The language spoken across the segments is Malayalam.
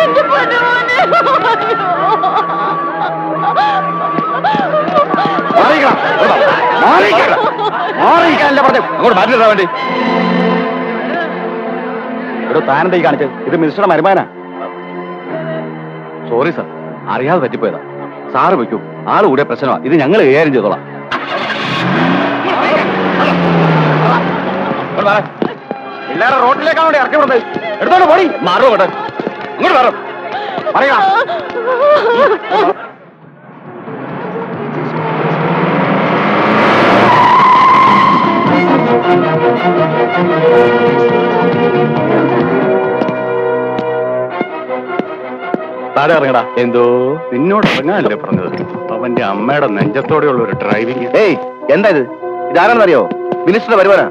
എന്റെ പൊന്നുമോനെ. അങ്ങോട്ട് മാറ്റിട്ടാ വേണ്ടി ഒരു താനെന്താ കാണിച്ചത്? ഇത് മിനിസ്റ്ററുടെ മരുമാനാ. സോറി സാർ, അറിയാതെ പറ്റിപ്പോയതാ. സാറ് വയ്ക്കൂ, ആള് കൂടിയ പ്രശ്നമാ. ഇത് ഞങ്ങൾ കൈകാര്യം ചെയ്തോളാം. എല്ലാവരും റോഡിലേക്കാണ് വേണ്ടി ഇറക്കി വിടുന്നത്. എടുത്തോണ്ട് പോടി. മാറും കേട്ടെ, ഇങ്ങോട്ട് മാറും. പറയാ താഴെ ഇറങ്ങടാ. എന്തോ നിന്നോട് ഇറങ്ങാനല്ലേ പറഞ്ഞത്? അവന്റെ അമ്മയുടെ നെഞ്ചത്തോടെയുള്ള ഒരു ഡ്രൈവിംഗ്. ഏയ് എന്താ ഇത്? ഇതാരാണെന്നറിയോ? മിനിസ്റ്ററുടെ വരുവാനാ.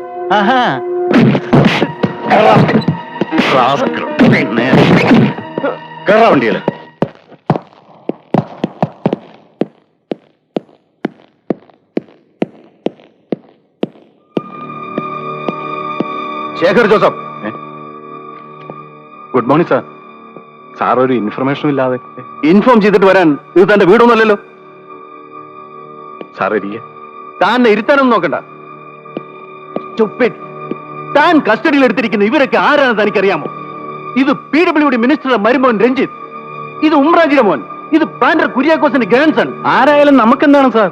കേറാ വണ്ടിയില്. Shekhar Joseph. Good morning sir. Sir ഒരു ഇൻഫർമേഷനും ഇല്ലാതെ ഇൻഫോം ചെയ്തിട്ട് വരാൻ ഇത് തന്റെ വീടൊന്നുമല്ലല്ലോ. സാർ ഇരിക്കെ. താൻ ഇരുത്താനൊന്നും നോക്കണ്ട. താൻ കസ്റ്റഡിയിൽ എടുത്തിരിക്കുന്ന ഇവരൊക്കെ ആരാണെന്ന് തനിക്കറിയാമോ? ഇത് PWD മിനിസ്റ്ററുടെ മരുമോൻ രഞ്ജിത്ത്, ഇത് ഉമ്രാജിയുടെ മോൻ, ഇത് പ്ലാന്റർ കുര്യാക്കോസിന്റെ ഗ്രാൻഡ് സൺ. ആരായാലും നമുക്കെന്താണ് സാർ?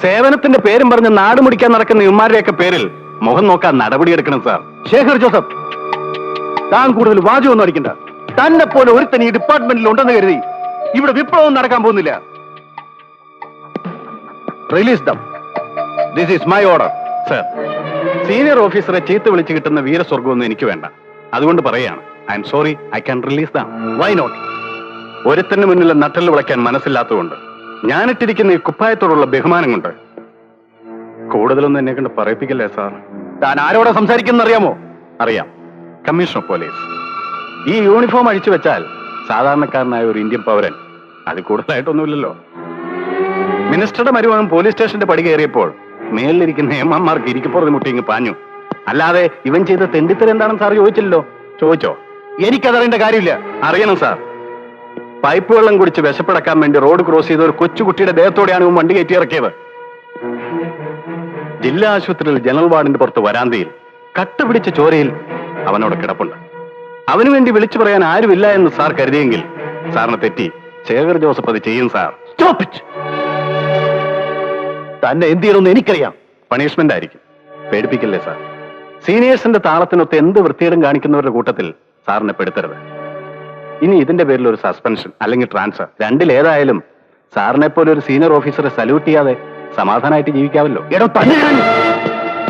സേവനത്തിന്റെ പേരും പറഞ്ഞ് നാട് മുടിക്കാൻ നടക്കുന്ന ഇവന്മാരുടെയൊക്കെ പേരിൽ മുഖം നോക്കാൻ നടപടിയെടുക്കണം സാർ. ശേഖർ ജോസഫ്, താൻ കൂടുതൽ വാചകമൊന്നും അടിക്കണ്ട. തന്നെ പോലെ ഒരുത്തൻ ഈ ഡിപ്പാർട്ട്മെന്റിൽ ഉണ്ടെന്ന് കരുതി ഇവിടെ വിപ്ലവം നടക്കാൻ പോകുന്നില്ല. Release them. This is my order. Sir, senior ഓഫീസറെ ചീത്ത വിളിച്ച് കിട്ടുന്ന വീരസ്വർഗമൊന്നും എനിക്ക് വേണ്ട. അതുകൊണ്ട് പറയാണ്, I am sorry, I can release them. Why not? ഒരുത്തന് മുന്നിൽ നട്ടല് വിളയ്ക്കാൻ മനസ്സില്ലാത്തതുകൊണ്ട്, ഞാനിട്ടിരിക്കുന്ന ഈ കുപ്പായത്തോടുള്ള ബഹുമാനം കൊണ്ട്. കൂടുതലൊന്നും എന്നെ കൊണ്ട് പറയിപ്പിക്കല്ലേ സാർ. താൻ ആരോടെ സംസാരിക്കുന്ന അറിയാമോ? അറിയാം, കമ്മീഷണർ ഓഫ് പോലീസ്. ഈ യൂണിഫോം അഴിച്ചു വെച്ചാൽ സാധാരണക്കാരനായ ഒരു ഇന്ത്യൻ പൗരൻ, അത് കൂടുതലായിട്ടൊന്നുമില്ലല്ലോ. മിനിസ്റ്ററുടെ മരുമകൻ പോലീസ് സ്റ്റേഷന്റെ പടി കയറിയപ്പോൾ മേലിലിരിക്കുന്ന ഏമാന്മാർക്ക് ഇരിക്കപ്പുറത്ത് മുട്ടി ഇങ്ങ് പാഞ്ഞു. അല്ലാതെ ഇവൻ ചെയ്ത തെണ്ടിത്തരം എന്താണെന്ന് സാർ ചോദിച്ചില്ലല്ലോ. ചോദിച്ചോ? എനിക്കതറിയേണ്ട കാര്യമില്ല. അറിയണം സാർ. പൈപ്പ് വെള്ളം കുടിച്ച് വിശപ്പടക്കാൻ വേണ്ടി റോഡ് ക്രോസ് ചെയ്ത ഒരു കൊച്ചുകുട്ടിയുടെ ദേഹത്തോടെയാണ് ഇവൻ വണ്ടി കയറ്റി ഇറക്കിയത്. ജില്ലാ ആശുപത്രിയിൽ ജനറൽ വാർഡിന്റെ പുറത്ത് വരാന്തയിൽ കട്ടുപിടിച്ച ചോരയിൽ അവനോട് കിടപ്പുണ്ട്. അവന് വേണ്ടി വിളിച്ചു പറയാൻ ആരുമില്ല എന്ന് സാർ കരുതിയെങ്കിൽ സാറിന് തെറ്റി. ശേഖർ ജോസഫ് അത് ചെയ്യും സാർ. Stop it. തന്നെ എന്ത് ചെയ്യണമെന്ന് എനിക്കറിയാം. പണിഷ്മെന്റ് ആയിരിക്കും. പേടിപ്പിക്കല്ലേ സാർ. സീനിയേഴ്സിന്റെ താളത്തിനൊത്ത് എന്ത് വൃത്തികേടും കാണിക്കുന്നവരുടെ കൂട്ടത്തിൽ സാറിനെ പെടുത്തരുത്. ഇനി ഇതിന്റെ പേരിൽ ഒരു സസ്പെൻഷൻ അല്ലെങ്കിൽ ട്രാൻസ്ഫർ, രണ്ടിലേതായാലും സാറിനെ പോലെ ഒരു സീനിയർ ഓഫീസറെ സല്യൂട്ട് ചെയ്യാതെ സമാധാനമായിട്ട് ജീവിക്കാമല്ലോ. എടോ തന്നെ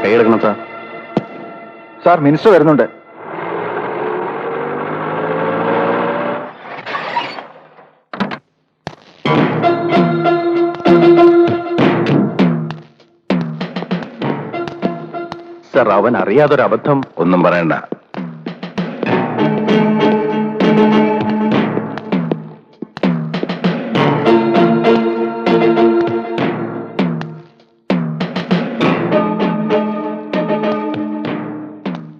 കൈയെടുക്കണം സാർ. സാർ, മിനിസ്റ്റർ വരുന്നുണ്ട്. സർ, അവൻ അറിയാതൊരബദ്ധം. ഒന്നും പറയണ്ട.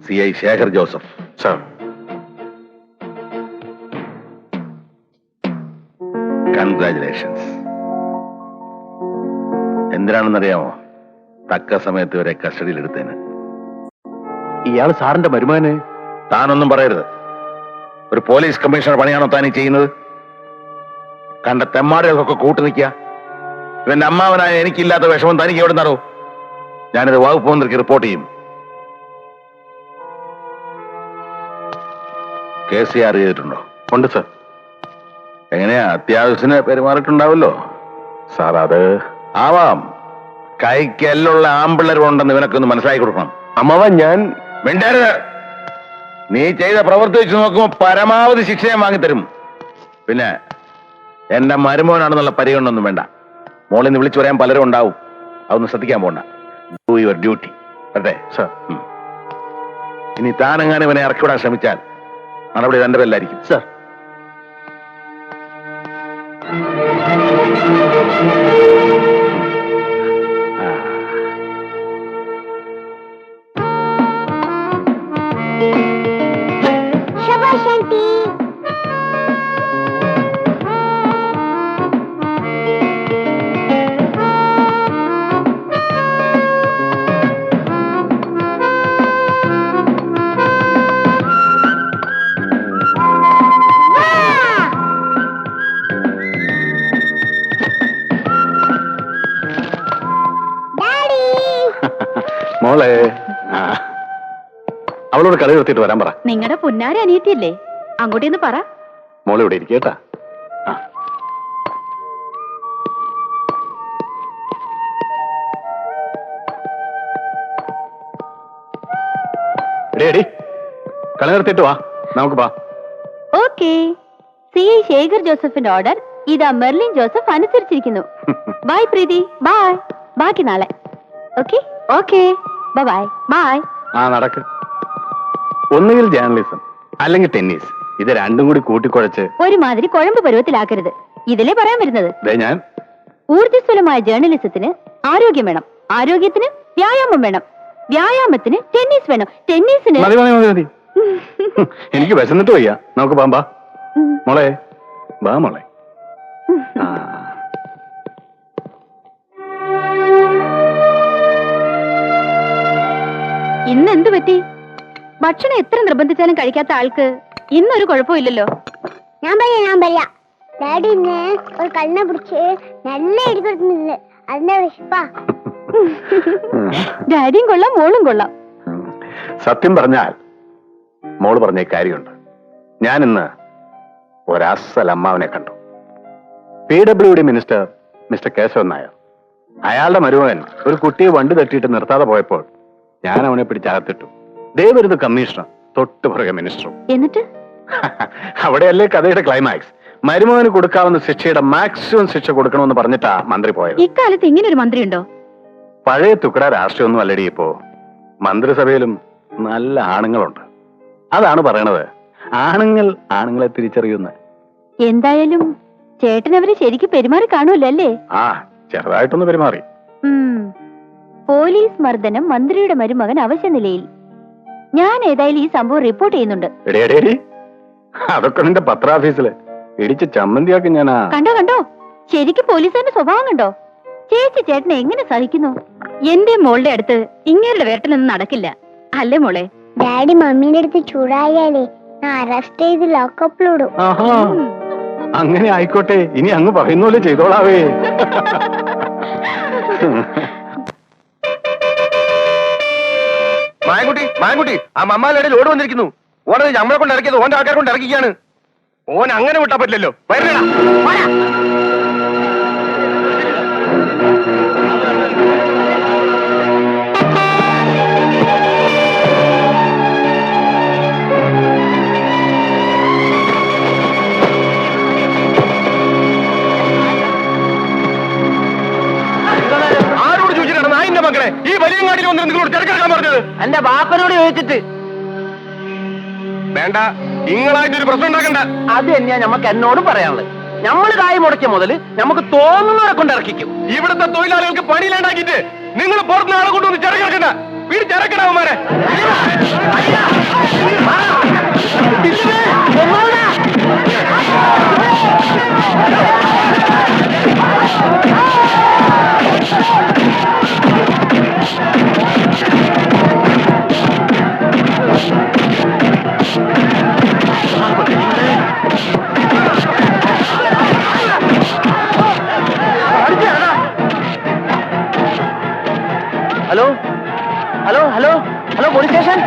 CI Shekhar Joseph. Sir, congratulations. എന്തിനാണെന്നറിയാമോ? തക്ക സമയത്ത് വരെ കസ്റ്റഡിയിൽ എടുത്തതിന്. ഇയാൾ സാറിന്റെ മരുമകന്. താനൊന്നും പറയരുത്. ഒരു പോലീസ് കമ്മീഷണർ പണിയാണോ താനീ ചെയ്യുന്നത്? കണ്ട തെമ്മാടുകൾക്കൊക്കെ കൂട്ടു നിൽക്കുക. ഇവന്റെ അമ്മാവനായ എനിക്കില്ലാത്ത വിഷമം തനിക്ക് എവിടെ നിന്നോ? ഞാനിത് വകുപ്പ് മന്ത്രിക്ക് റിപ്പോർട്ട് ചെയ്യും. കേസ് ചെയ്തിട്ടുണ്ടോ? ഉണ്ട് സർ. എങ്ങനെയാ? അത്യാവശ്യത്തിന് പെരുമാറിയിട്ടുണ്ടാവല്ലോ. സാർ, അത് ആവാം. കൈക്കെല്ലുള്ള ആമ്പിള്ളേരുണ്ടെന്ന് ഇവനൊക്കെ മനസ്സിലാക്കി കൊടുക്കണം. അമ്മാവൻ, ഞാൻ മിണ്ടരുത്. നീ ചെയ്ത പ്രവൃത്തി വെച്ച് നോക്കുമ്പോ പരമാവധി ശിക്ഷ ഞാൻ വാങ്ങിത്തരും. പിന്നെ എന്റെ മരുമോനാണെന്നുള്ള പരിഗണനൊന്നും വേണ്ട. മോളിൽ നിന്ന് വിളിച്ചു പറയാൻ പലരും ഉണ്ടാവും. അതൊന്നും ശ്രദ്ധിക്കാൻ പോണ്ട. Do your duty. അതെ സർ. ഇനി താനെങ്ങാനും ഇവനെ ഇറക്കിവിടാൻ ശ്രമിച്ചാൽ നടപടി തന്റെ പേരിലായിരിക്കും. സർ. ശബാഷ് ആന്റി. അവളോട് കളി നിർത്തിയിട്ട് വരാൻ പറ. നിങ്ങളുടെ പുന്നാര അനിയത്തിയല്ലേ, അങ്ങോട്ടേന്ന് പറ. മോളെ ഇവിടെ ഇരിക്കേട്ടാ. എടി കളി നിർത്തിയിട്ട് വാ, നമുക്ക് വാ. ഓക്കെ. CI ശേഖർ ജോസഫിന്റെ ഓർഡർ ഇതാ മെർലിൻ ജോസഫ് അനുസരിച്ചിരിക്കുന്നു. Bye Preethi, bye. ബാക്കി നാളെ. Okay okay, bye bye bye. ആ നടക്ക്. ഒന്നുകിൽ ജേർണലിസം അല്ലെങ്കിൽ ടെന്നീസ്, ഇത് രണ്ടും കൂടി കൂട്ടിക്കുഴച്ച് ഒരുമാതിരി കുഴമ്പ് പരുവത്തിലാക്കരുത്. ഇതിലേ പറയാൻ വരുന്നത്. ഞാൻ ഊർജ്ജസ്വലമായ ജേർണലിസത്തിന് ആരോഗ്യം വേണം, ആരോഗ്യത്തിന് വ്യായാമം വേണം, വ്യായാമത്തിന് ടെന്നീസ് വേണം, ടെന്നീസിന് മതി മതി മതി മതി. എനിക്ക് വിശന്നിട്ട് വയ്യ, നമുക്ക് പാമ്പാ. മോളെ വാ മോളെ. ഇന്ന് എന്ത് പറ്റി? ഭക്ഷണം എത്ര നിർബന്ധിച്ചാലും കഴിക്കാത്ത ആൾക്ക് ഇന്നൊരു കുഴപ്പമില്ലല്ലോ. ഞാൻ പറയാ ഡാഡി ഇന്ന് ഒരു കള്ളിനെ പിടിച്ച് നല്ല ഇടിക്കൊടുക്കുന്നില്ല. അതിന്റെ വിശപ്പാ. ഡാഡിയും കൊള്ളാം, മോളും കൊള്ളാം. സത്യം പറഞ്ഞാൽ മോള് പറഞ്ഞ കാര്യമുണ്ട്. ഞാൻ ഇന്ന് ഒരസൽ അമ്മാവനെ കണ്ടു. PWD minister mister Keshavan Nair. അയാളുടെ മരുമകൻ ഒരു കുട്ടിയെ വണ്ടി തട്ടിയിട്ട് നിർത്താതെ പോയപ്പോൾ ഞാൻ അവനെ പിടിച്ചകത്തിട്ടു. ദേവരുത് കമ്മീഷണർ, തൊട്ടു പുറകെ മിനിസ്റ്ററും. എന്നിട്ട് അവിടെയല്ലേ കഥയുടെ ക്ലൈമാക്സ്. മരുമകന് കൊടുക്കാവുന്ന ശിക്ഷയുടെ മാക്സിമം ശിക്ഷ കൊടുക്കണമെന്ന് പറഞ്ഞിട്ടാ മന്ത്രി പോയത്. ഇക്കാലത്ത് ഇങ്ങനെ ഒരു മന്ത്രി ഉണ്ടോ? പഴയ തുക്കട രാഷ്ട്രീയമൊന്നും അല്ലടി ഇപ്പോ. മന്ത്രിസഭയിലും നല്ല ആണുങ്ങളുണ്ട്. അതാണ് പറയണത്, ആണുങ്ങൾ ആണുങ്ങളെ തിരിച്ചറിയുന്ന. എന്തായാലും ചേട്ടനവരെ ശരിക്കും പെരുമാറി കാണുമല്ലോ അല്ലേ? ആ, ചെറുതായിട്ടൊന്ന് പെരുമാറി. പോലീസ് മർദ്ദനം മന്ത്രിയുടെ മരുമകൻ അവശ്യ നിലയിൽ. ഞാൻ ഏതായാലും ഈ സംഭവം റിപ്പോർട്ട് ചെയ്യുന്നുണ്ട്. അതൊക്കെ നിന്റെ പത്രാഫീസില് ഇടിച്ച് ചമ്മന്തിയാക്കി ഞാനാ. കണ്ടോ ശരിക്കും പോലീസുകാരുടെ സ്വഭാവം കണ്ടോ? ചേച്ചി ചേട്ടനെ എങ്ങനെ സഹിക്കുന്നു? എന്റെ മോളുടെ അടുത്ത് ഇങ്ങനെയുള്ള വേട്ടലൊന്നും നടക്കില്ല അല്ലേ മോളെ? ഡാഡി മമ്മീന്റെ അടുത്ത് ചൂടായാലേ അറസ്റ്റ് ചെയ്ത് ലോക്കപ്പിലിടും. അങ്ങനെ ആയിക്കോട്ടെ, ഇനി അങ്ങ് പറയുന്ന പോലെ ചെയ്തോളാവേ. മായൻകുട്ടി ആ മമ്മാലയുടെ ലോഡ് വന്നിരിക്കുന്നു. ഓനെ നമ്മളെ കൊണ്ട് ഇറക്കിയത് ഓന്റെ ആൾക്കാരെ കൊണ്ട് ഇറക്കിയാണ്. ഓൻ അങ്ങനെ വിട്ടാ പറ്റില്ലല്ലോ. ആരോട് ചോദിച്ചിട്ടാണ് നായിന്റെ മക്കളെ ഈ വലിയ കാട്ടിൽ വന്നിട്ട് നിങ്ങളോട് തിരക്കെടുക്കാൻ പറഞ്ഞത്? എന്റെ ബാപ്പനോട് ചോദിച്ചിട്ട്. വേണ്ട, നിങ്ങളായിട്ടൊരു പ്രശ്നം ഉണ്ടാക്കണ്ട. അത് തന്നെയാ നമുക്ക് എന്നോടും പറയാനുള്ളത്. നമ്മള് കായ് മുടക്കിയ മുതല് നമുക്ക് തോന്നുന്നവരെ കൊണ്ട് ഇറക്കിക്കും. ഇവിടുത്തെ തൊഴിലാളികൾക്ക് പണിയിലുണ്ടാക്കിയിട്ട് നിങ്ങൾ പുറത്തുനിന്ന് ആളെ കൊണ്ടുവന്ന് ചിറക്കിറക്കണ്ട. വീട് ചിറക്കണവന്മാരെ. Hello hello hello hello police station.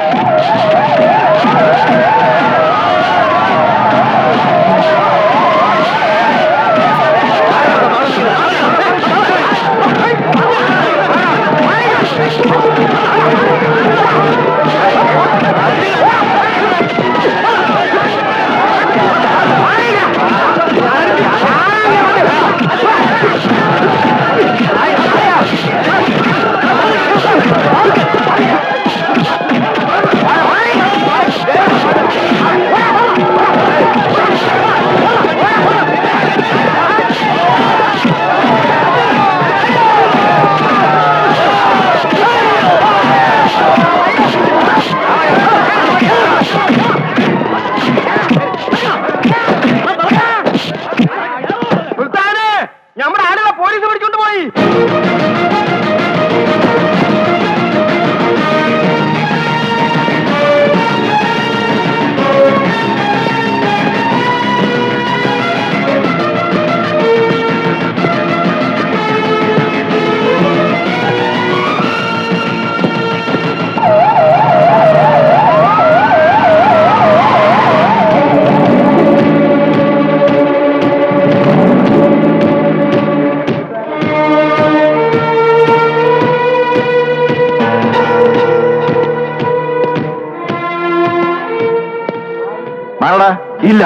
മാറടാ. ഇല്ല,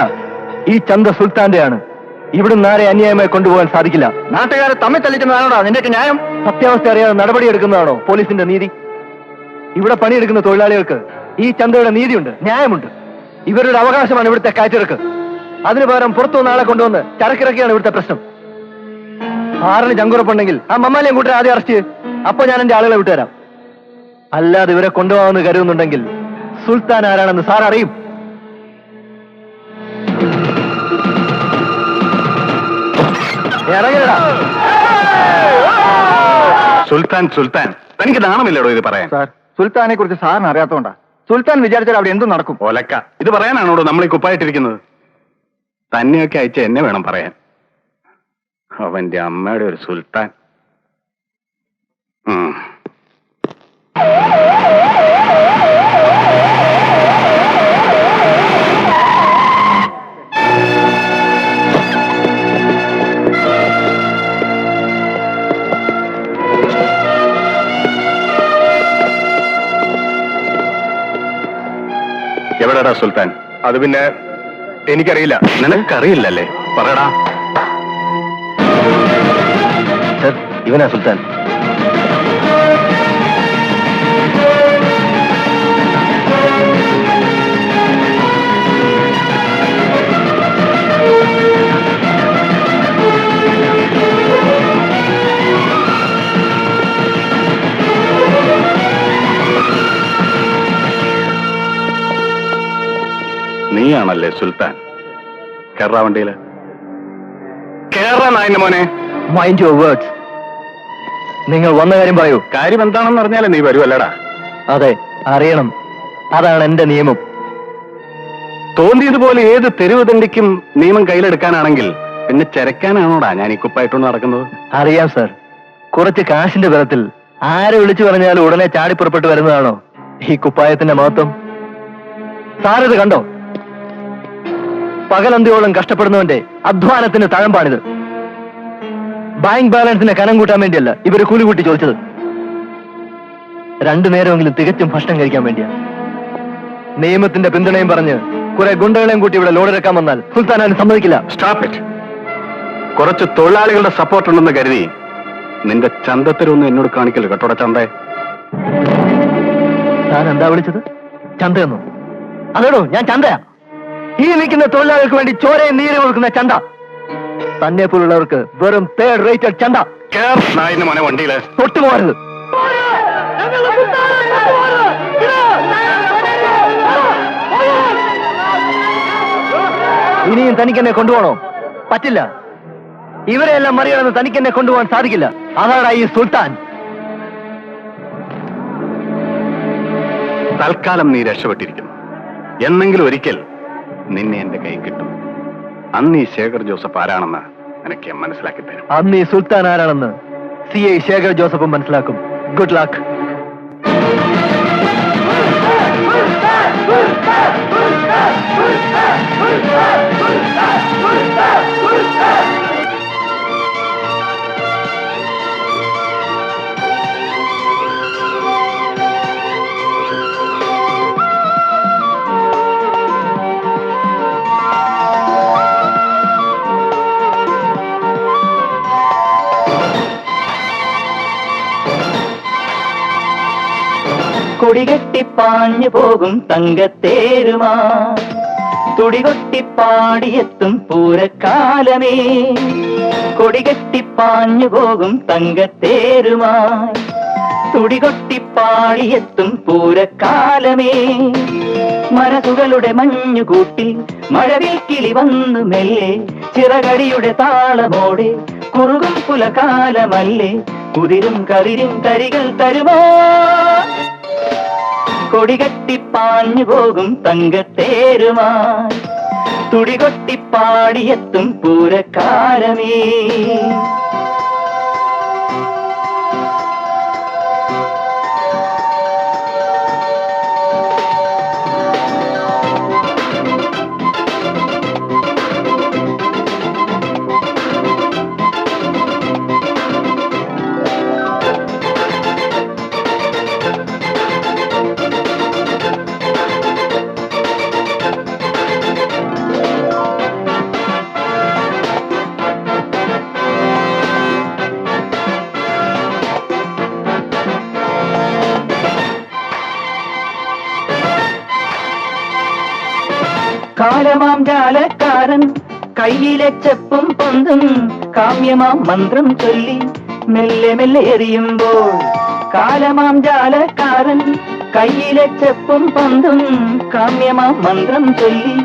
ഈ ചന്ത സുൽത്താന്റെയാണ്. ഇവിടുന്ന് ആരെ അന്യായമായി കൊണ്ടുപോകാൻ സാധിക്കില്ല. നാട്ടുകാരെ തമ്മിൽ തല്ലിക്കുന്നതാണോടാ നിന്റെയൊക്കെ ന്യായം? സത്യാവസ്ഥ അറിയാതെ നടപടിയെടുക്കുന്നതാണോ പോലീസിന്റെ നീതി? ഇവിടെ പണിയെടുക്കുന്ന തൊഴിലാളികൾക്ക് ഈ ചന്തയുടെ നീതിയുണ്ട്, ന്യായമുണ്ട്. ഇവരുടെ അവകാശമാണ് ഇവിടുത്തെ കയറ്റിറക്ക്. അതിനു പകരം പുറത്തുനിന്ന് ആളെ കൊണ്ടുവന്ന് ചരക്കിറക്കിയാണ് ഇവിടുത്തെ പ്രശ്നം. സാറിന് ചങ്കുറപ്പുണ്ടെങ്കിൽ ആ മമ്മാലിയും കൂട്ടി ആദ്യം അറസ്റ്റ് ചെയ്ത്, അപ്പൊ ഞാൻ എന്റെ ആളുകളെ വിട്ടുതരാം. അല്ലാതെ ഇവരെ കൊണ്ടുപോകാമെന്ന് കരുതുന്നുണ്ടെങ്കിൽ സുൽത്താൻ ആരാണെന്ന് സാർ അറിയും. ഇറങ്ങിയടാ. സുൽത്താൻ സുൽത്താൻ, തനിക്ക് നാണമില്ലടോ ഇത് പറയാൻ? സാർ, സുൽത്താനെ കുറിച്ച് സാറിന് അറിയാത്തോണ്ടാ. സുൽത്താൻ വിചാരിച്ചാൽ അവിടെ എന്തും നടക്കും. ഒലക്ക, ഇത് പറയാനാണോടോ നമ്മൾ ഈ കുപ്പായിട്ടിരിക്കുന്നത്? തന്നെയൊക്കെ അയച്ച എന്നെ വേണം പറയാൻ. അവന്റെ അമ്മയുടെ ഒരു സുൽത്താൻ. എവിടെടാ സുൽത്താൻ? അത് പിന്നെ എനിക്കറിയില്ല. നിനക്കറിയില്ലല്ലേ? പറയടാ. ഇവനാ സുൽത്താൻ. നീയാണല്ലേ സുൽത്താൻ? കേറാ വണ്ടിയില്. കേറാ നായന്റെ മോനെ. Mind your words. നിങ്ങൾ വന്ന കാര്യം പറയൂ. കാര്യം എന്താണെന്ന് അറിഞ്ഞാലേ നീ വരുമല്ലടാ? അതെ, അറിയണം. അതാണ് എന്റെ നിയമം. തോന്നിയതുപോലെ ഏത് തെരുവ് തണ്ടിക്കും നിയമം കയ്യിലെടുക്കാനാണെങ്കിൽ പിന്നെ ചരക്കാനാണോടാ ഞാൻ ഈ കുപ്പായിട്ടോണ്ട് നടക്കുന്നത്? അറിയാം സാർ. കുറച്ച് കാശിന്റെ ബലത്തിൽ ആരെ വിളിച്ചു പറഞ്ഞാലും ഉടനെ ചാടിപ്പുറപ്പെട്ട് വരുന്നതാണോ ഈ കുപ്പായത്തിന്റെ മഹത്വം? സാറിത് കണ്ടോ? പകലന്തിയോളം കഷ്ടപ്പെടുന്നവന്റെ അധ്വാനത്തിന് തഴമ്പാണിത്. ബാങ്ക് ബാലൻസിനെ കനം കൂട്ടാൻ വേണ്ടിയല്ല ഇവര് കൂലി കൂട്ടി ചോദിച്ചത്. രണ്ടു നേരമെങ്കിലും തികച്ചും ഭക്ഷണം കഴിക്കാൻ വേണ്ടിയാ. നിയമത്തിന്റെ പിന്തുണയും പറഞ്ഞ് കുറെ ഗുണ്ടകളെയും കൂട്ടി ഇവിടെ ലോഡിറക്കാൻ വന്നാൽ സുൽത്താൻ അതിന് സമ്മതിക്കില്ല. Stop it. കുറച്ച് തൊഴിലാളികളുടെ സപ്പോർട്ട് ഉണ്ടെന്ന് കരുതി നിന്റെ ചന്തത്തരൊന്നും എന്നോട് കാണിക്കല്ലോ കേട്ടോടെ ചന്തേ. താൻ എന്താ വിളിച്ചത്? ചന്തയെന്നോ? അതേടോ, ഞാൻ ചന്തയാ. ഈ നിൽക്കുന്ന തൊഴിലാളികൾക്ക് വേണ്ടി ചോരയും നീര് കൊടുക്കുന്ന ചന്ത. തന്നെ പോലുള്ളവർക്ക് വെറും തേർഡ് റേറ്റഡ് ചന്ത. നായിന്റെ മോനെ വണ്ടിയില്. തൊട്ടുപോകരുത്. ഇനിയും തനിക്കെന്നെ കൊണ്ടുപോകണോ? പറ്റില്ല. ഇവരെയെല്ലാം മറികടന്ന് തനിക്കെന്നെ കൊണ്ടുപോകാൻ സാധിക്കില്ല. അതാണ് ഈ സുൽത്താൻ. തൽക്കാലം നീ രക്ഷപ്പെട്ടിരിക്കുന്നു. എന്നെങ്കിലും ഒരിക്കൽ നിന്നെ എന്റെ കൈ കിട്ടും. അന്ന് ഈ ശേഖർ ജോസഫ് ആരാണെന്ന് എനിക്ക് മനസ്സിലാക്കി തരും. അന്ന് ഈ സുൽത്താൻ ആരാണെന്ന് CI ശേഖർ ജോസഫും മനസ്സിലാക്കും. Good luck. കൊടികെട്ടിപ്പാഞ്ഞു പോകും തങ്കത്തേരുമാ, തുടികൊട്ടിപ്പാടിയെത്തും പൂരക്കാലമേ. കൊടികെട്ടിപ്പാഞ്ഞു പോകും തങ്കത്തേരുമായി, തുടികൊട്ടിപ്പാടിയെത്തും പൂരക്കാലമേ. മനസുകളുടെ മഞ്ഞുകൂട്ടിൽ മഴവിൽ കിളി വന്നു മെല്ലെ, ചിറകടിയുടെ താളമോടെ കുറുകും പുലകാലമല്ലേ. കുതിരും കതിരും തരികൾ തരുമോ? കൊടികെട്ടിപ്പാഞ്ഞു പോകും തങ്കത്തേരുമായി, തുടികൊട്ടിപ്പാടിയെത്തും പൂരക്കാലമേ. കാലമാം ജാലക്കാരൻ കയ്യിലെ ചെപ്പും പന്തും കാമ്യമാം മന്ത്രം ചൊല്ലി മെല്ലെ മെല്ലെ എറിയുമ്പോൾ കാലമാം ജാലക്കാരൻ കയ്യിലെ ചെപ്പും പന്തും കാമ്യമാം മന്ത്രം ചൊല്ലി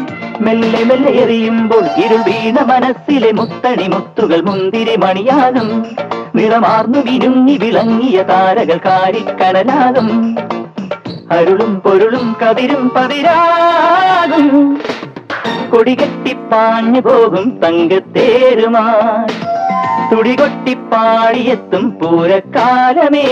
മെല്ലെ മെല്ലെ എറിയുമ്പോൾ ഇരുൾ വീണ മനസ്സിലെ മുത്തണി മുത്തുകൾ മുന്തിരി മണിയാകും നിറമാർന്നു വിരുങ്ങി വിളങ്ങിയ താരകൾ കാരിക്കടലാകും അരുളും പൊരുളും കതിരും പതിരാകും കൊടികെട്ടിപ്പാഞ്ഞു പോകും തങ്കത്തേരുമായി തുടികൊട്ടിപ്പാടിയെത്തും പൂരക്കാലമേ.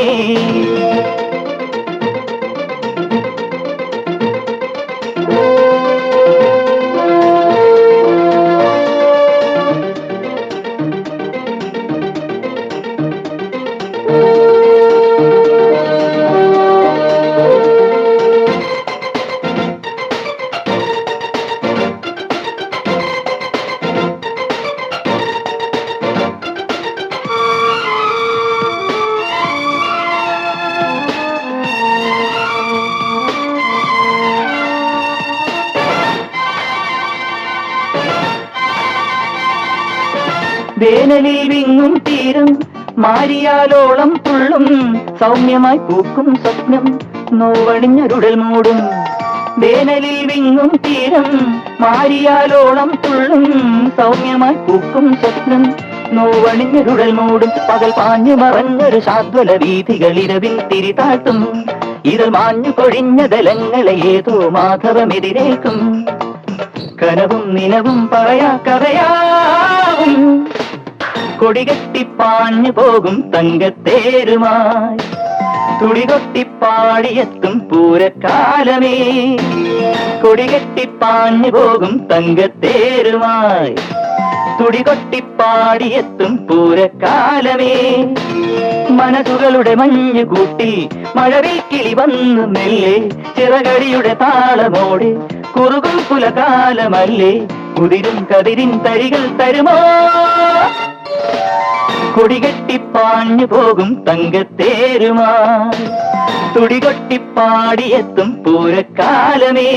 വേനലിൽ വിങ്ങും തീരം മാരിയാലോളം തുള്ളും സൗമ്യമായി പൂക്കും സ്വപ്നം നോവണിഞ്ഞൊരുടൽ മൂടും. വേനലിൽ വിങ്ങും തീരം മാരിയാലോളം തുള്ളും സൗമ്യമായി പൂക്കും സ്വപ്നം നോവണിഞ്ഞൊരുടൽ മൂടും. പകൽ പാഞ്ഞു മറഞ്ഞൊരു ശാദ്വല വീഥികൾ ഇരവിൽ തിരിതാഴ്ത്തും. ഇതിൽ മാഞ്ഞു കൊഴിഞ്ഞ ദലങ്ങളെ ഏതോ മാധവമെതിരേക്കും. കനവും നിലവും പറയാ കഥയാവും കൊടികെട്ടിപ്പാഞ്ഞു പോകും തങ്കത്തേരുമായി തുടികൊട്ടിപ്പാടിയെത്തും പൂരക്കാലമേ. കൊടികെട്ടിപ്പാഞ്ഞു പോകും തങ്കത്തേരുമായി തുടികൊട്ടിപ്പാടിയെത്തും പൂരക്കാലമേ. മനസ്സുകളുടെ മഞ്ഞു കൂട്ടി മഴവിൽക്കിളി വന്നു മെല്ലെ ചിറകടിയുടെ താളമോടെ കുറുകും കുലകാലമല്ലേ കുതിരും കതിരിൻ തരികൾ തരുമോ. കൊടികെട്ടിപ്പാഞ്ഞു പോകും തങ്കത്തേരുമായി തുടികൊട്ടിപ്പാടിയെത്തും പൂരക്കാലമേ.